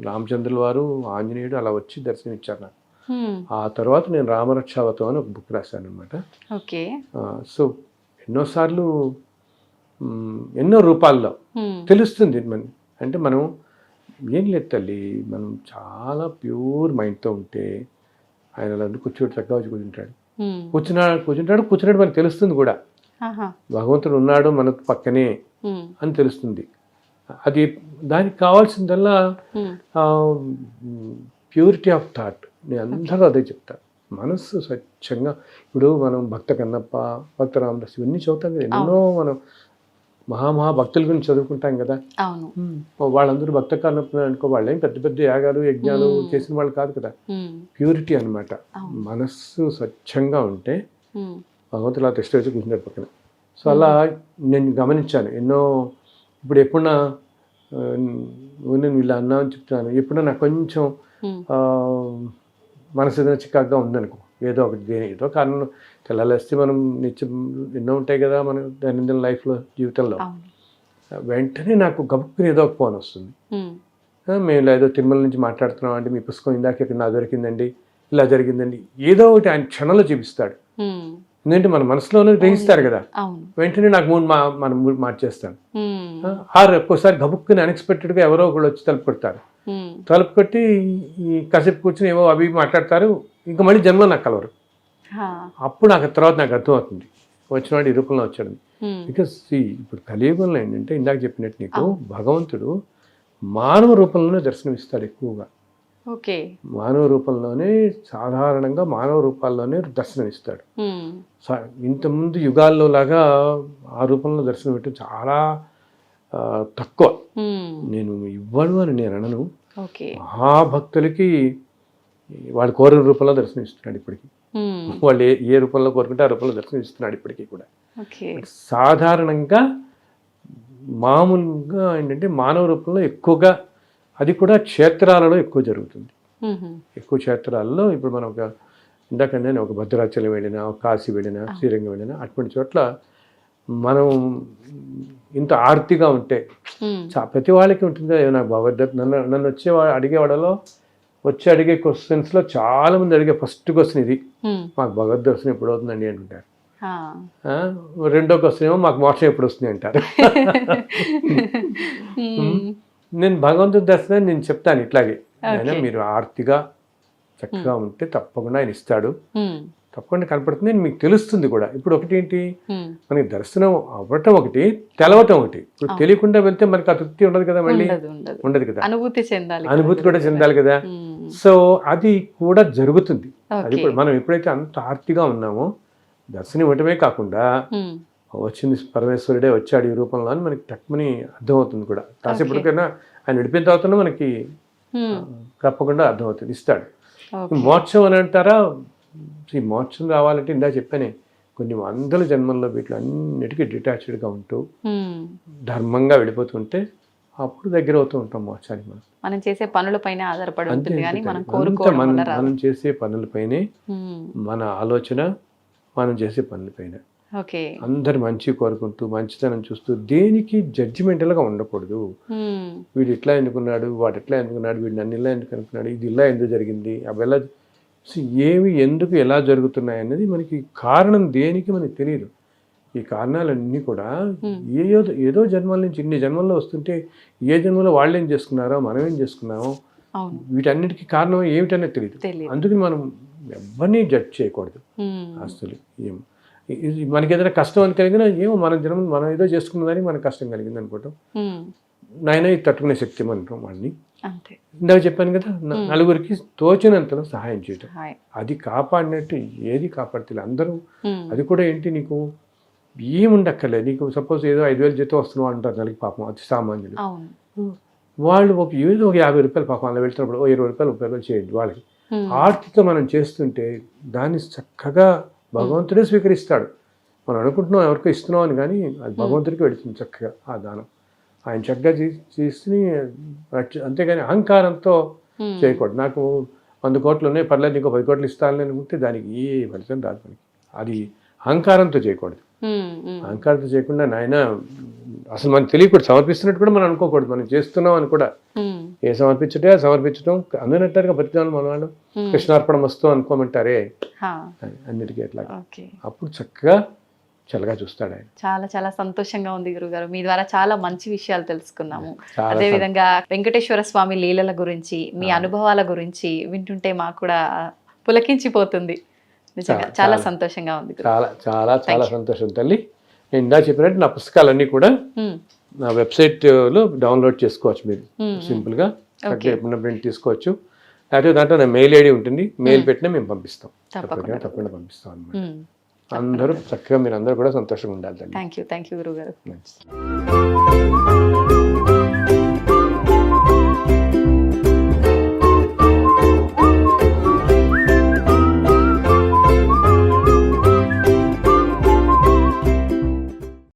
రామచంద్రుల వారు, ఆంజనేయుడు అలా వచ్చి దర్శనం ఇచ్చారు నాకు. ఉమ్, ఆ తర్వాత నేను రామరక్షావతం అని ఒక బుక్ రాశాను అనమాట. ఓకే. సో ఎన్నోసార్లు ఎన్నో రూపాల్లో ఉమ్, తెలుస్తుంది అంటే మనం ఏం లేదు తల్లి, మనం చాలా ప్యూర్ మైండ్తో ఉంటే ఆయన అలా కూర్చోటి చక్కగా వచ్చి కూర్చుంటాడు, ఉమ్, కూర్చున్నాడు మనకు తెలుస్తుంది కూడా, ఆహా, భగవంతుడు ఉన్నాడు మన పక్కనే ఉమ్, అని తెలుస్తుంది. అది దానికి కావాల్సిందల్లా ఉమ్, ప్యూరిటీ ఆఫ్ థాట్. నేను అందరూ అదే చెప్తా, మనస్సు స్వచ్ఛంగా. ఇప్పుడు మనం భక్త కన్నప్ప, భక్త రామదాస్ ఇవన్నీ చదువుతాం కదా, ఎన్నో మనం భక్తుల గురించి చదువుకుంటాం కదా. అవును. వాళ్ళందరూ భక్త కన్నప్ప అనుకో, వాళ్ళేం పెద్ద పెద్ద యాగాలు యజ్ఞాలు చేసిన వాళ్ళు కాదు కదా. ఉమ్, ప్యూరిటీ అనమాట. మనస్సు స్వచ్ఛంగా ఉంటే ఉమ్, భగవంతుడు అలా టెస్ట్ వచ్చి కూర్చుంటారు పక్కన. సో అలా నేను గమనించాను ఎన్నో. ఇప్పుడు ఎప్పుడన్నా నేను ఇలా అన్నా అని చెప్తున్నాను, ఎప్పుడన్నా నాకు కొంచెం ఉమ్, మనసు ఏదైనా చికాగ్గా ఉందనుకో, ఏదో ఒకటి ఏదో కారణం, తెల్లాలేస్తే మనం నిత్యం ఎన్నో ఉంటాయి కదా మన దైనందిన లైఫ్లో, జీవితంలో. అవును. వెంటనే నాకు గబుక్కుని ఏదో ఒక ఫోన్ వస్తుంది, ఉమ్, మేము ఏదో తిరుమల నుంచి మాట్లాడుతున్నాం అండి, మీ పుస్తకం ఇందాక ఇక్కడ నాకు దొరికిందండి, ఇలా జరిగిందండి, ఏదో ఒకటి ఆయన క్షణంలో చూపిస్తాడు. ఉమ్, ఎందుకంటే మన మనసులోనే గ్రహిస్తారు కదా, అవును. వెంటనే నాకు మన మూడు మార్చేస్తాను. ఉమ్, ఆరు ఒక్కోసారి గబుక్కుని అన్ఎక్స్పెక్టెడ్గా ఎవరో ఒకళ్ళు వచ్చి తలుపు కొడతారు. ఉమ్, తలుపు కొట్టి ఈ కాసేపు కూర్చొని ఏవో అవి మాట్లాడతారు, ఇంకా మళ్ళీ జన్మలో నాకు కలవరు. హా, అప్పుడు నాకు తర్వాత నాకు అర్థమవుతుంది వచ్చినవాడు ఈ రూపంలో వచ్చాడు. ఉమ్, బికాస్ ఇప్పుడు కలియుగంలో ఏంటంటే ఇందాక చెప్పినట్టు నీకు భగవంతుడు మానవ రూపంలోనే దర్శనమిస్తాడు ఎక్కువగా. ఓకే. మానవ రూపంలోనే, సాధారణంగా మానవ రూపాల్లోనే దర్శనమిస్తాడు. ఉమ్, ఇంతకుముందు యుగాల్లో లాగా ఆ రూపంలో దర్శనం పెట్టడం చాలా తక్కువ. ఉమ్, నేను ఇవ్వను అని నేను అనను. ఓకే. మహాభక్తులకి వాడు కోరిన రూపంలో దర్శనమిస్తున్నాడు ఇప్పటికీ. ఉమ్, వాళ్ళు ఏ రూపంలో కోరుకుంటే ఆ రూపంలో దర్శనమిస్తున్నాడు ఇప్పటికీ కూడా. ఓకే. సాధారణంగా మామూలుగా ఏంటంటే మానవ రూపంలో ఎక్కువగా, అది కూడా క్షేత్రాలలో ఎక్కువ జరుగుతుంది. ఉహు, ఎక్కువ క్షేత్రాల్లో ఇప్పుడు మనం ఇందాక నేను ఒక భద్రాచలం వెళ్ళినా, ఒక కాశీ వెళ్ళినా, శ్రీరంగం వెళ్ళినా, అటువంటి చోట్ల మనం ఇంత ఆర్తిగా ఉంటే ఉమ్, ప్రతి వాళ్ళకి ఉంటుంది కదా, నాకు భగవద్గీత నన్ను అడిగేవాడలో వచ్చి అడిగే క్వశ్చన్స్లో చాలామంది అడిగే ఫస్ట్ క్వశ్చన్ ఇది, ఉమ్, మాకు భగవద్ దర్శనం ఎప్పుడు అవుతుందండి అంటుంటారు. హా, రెండో క్వశ్చన్ ఏమో మాకు మోక్షం ఎప్పుడు వస్తుంది అంటారు. ఉమ్, నేను భగవంతుడి దర్శనం నేను చెప్తాను ఇట్లాగే, ఆయన మీరు ఆర్తిగా చక్కగా ఉంటే తప్పకుండా ఆయన ఇస్తాడు, ఉమ్, తప్పకుండా కనపడుతుంది అని మీకు తెలుస్తుంది కూడా. ఇప్పుడు ఒకటి ఏంటి, ఉమ్, మనకి దర్శనం అవ్వటం ఒకటి, తెలవటం ఒకటి. ఇప్పుడు తెలియకుండా వెళ్తే మనకి ఆ తృప్తి ఉండదు కదా, మళ్ళీ ఉండదు, ఉండదు. ఉండదు కదా, అనుభూతి చెందాలి. అనుభూతి కూడా చెందాలి కదా. ఉమ్, సో అది కూడా జరుగుతుంది. అది ఓకే. కూడా మనం ఎప్పుడైతే అంత ఆర్తిగా ఉన్నామో దర్శనం ఇవ్వటమే కాకుండా ఉమ్, వచ్చింది పరమేశ్వరుడే వచ్చాడు ఈ రూపంలో అని మనకి తక్కువని అర్థమవుతుంది కూడా. కాసేపటికైనా ఆయన విడిపోయిన తర్వాత మనకి ఉమ్, తప్పకుండా అర్థమవుతుంది, ఇస్తాడు. ఓకే. మోక్షం అని అంటారా, ఈ మోక్షం రావాలంటే ఇందా చెప్పానే కొన్ని వందల జన్మల్లో వీటిలో అన్నిటికీ డిటాచ్డ్గా ఉంటూ ఉమ్, ధర్మంగా వెళ్ళిపోతుంటే అప్పుడు దగ్గర అవుతూ ఉంటాం మోక్షానికి. మనం చేసే పనులపైన ఆధారపడి అంతే ఉంటుంది కానీ అంతే. మనం అంతా కోరుకోవడం వల్ల రాదు. మనం చేసే పనులపైనే, ఉమ్, మన ఆలోచన మనం చేసే పనులపైన ఓకే. అందరు మంచి కోరుకుంటూ మంచితనం చూస్తూ దేనికి జడ్జిమెంటల్గా ఉండకూడదు. ఉమ్, వీడు ఇట్లా ఎందుకున్నాడు, వాడు ఎట్లా ఎందుకున్నాడు, వీడు నన్ను ఇలా ఎందుకు అనుకున్నాడు, ఇది ఇలా ఎందుకు జరిగింది, అవి ఎలా ఏమి ఎందుకు ఎలా జరుగుతున్నాయి అనేది మనకి కారణం దేనికి మనకి తెలియదు. ఈ కారణాలన్నీ కూడా ఏదో జన్మల నుంచి ఇన్ని జన్మల్లో వస్తుంటే ఏ జన్మలో వాళ్ళు ఏం చేసుకున్నారో మనం ఏం చేసుకున్నామో అవును, వీటన్నిటికీ కారణం ఏమిటనేది తెలియదు. అందుకని మనం ఎవరిని జడ్జ్ చేయకూడదు. ఉమ్, అసలు ఏం మనకి ఏదైనా కష్టం అని కలిగినా ఏమో మన జన్మ మనం ఏదో చేసుకున్నదని మనకు కష్టం కలిగింది అనుకోవటం, ఉమ్, నాయన ఇది తట్టుకునే శక్తి అంటాం వాడిని. అంతే. ఇందాక చెప్పాను కదా, నలుగురికి తోచినంతలో సహాయం చేయటం, హాయ్. అది కాపాడినట్టు ఏది కాపాడుతుంది అందరూ. ఉమ్, అది కూడా ఏంటి, నీకు ఏముండక్కర్లేదు. నీకు సపోజ్ ఏదో 5,000 జీతం వస్తున్నావు అంటారు నెలకి, పాపం అతి సామాన్యులు. అవును. వాళ్ళు ఏదో ఒక 50 రూపాయలు పాపం అలా వెళ్తున్నప్పుడు 20 రూపాయలు 30 రూపాయలు చేయండి వాళ్ళకి. ఉమ్, ఆర్తితో మనం చేస్తుంటే దాన్ని చక్కగా భగవంతుడే స్వీకరిస్తాడు. మనం అనుకుంటున్నాం ఎవరికో ఇస్తున్నాం అని, కానీ అది భగవంతుడికి వెళుతుంది చక్కగా ఆ దానం. ఆయన చక్కగా చేసి అంతేగాని అహంకారంతో చేయకూడదు. నాకు 100 కోట్లు ఉన్నాయి పర్లేదు నీకు 10 కోట్లు ఇస్తానని అనుకుంటే దానికి ఏ ఫలితం రాదు మనకి. అది అహంకారంతో చేయకూడదు. అహంకారంతో చేయకుండా నాయన అసలు మనకు తెలియకూడదు, సమర్పిస్తున్నట్టు కూడా మనం అనుకోకూడదు. మనం చేస్తున్నాం అని కూడా ఏ సమర్పించటే సమర్పించడం అందునంటారుగా ప్రతిదానం మన వాళ్ళు కృష్ణార్పణ వస్తూ అనుకోమంటారే అన్నిటికీ అట్లా. అప్పుడు చక్కగా చల్లగా చూస్తాడు ఆయన. చాలా చాలా సంతోషంగా ఉంది గురుగారు, మీ ద్వారా చాలా మంచి విషయాలు తెలుసుకున్నాము. అదే విధంగా వెంకటేశ్వర స్వామి లీలల గురించి, మీ అనుభవాల గురించి వింటుంటే మాకు కూడా పులకించిపోతుంది. నిజంగా చాలా సంతోషంగా ఉంది. చాలా చాలా చాలా సంతోషం తల్లి. నేను ఇందా చెప్పినట్టు నా పుస్తకాలన్నీ కూడా నా వెబ్సైట్లో డౌన్లోడ్ చేసుకోవచ్చు. మీరు సింపుల్గా ఎప్పుడైనా ప్రింట్ తీసుకోవచ్చు. లేకపోతే దాంట్లో నా మెయిల్ ఐడి ఉంటుంది, మెయిల్ పెట్టినా మేము పంపిస్తాం, తప్పకుండా పంపిస్తాం అన్నమాట. అందరూ చక్కగా మీరు అందరూ కూడా సంతోషంగా ఉండాలి. థ్యాంక్ యూ గురుగారు.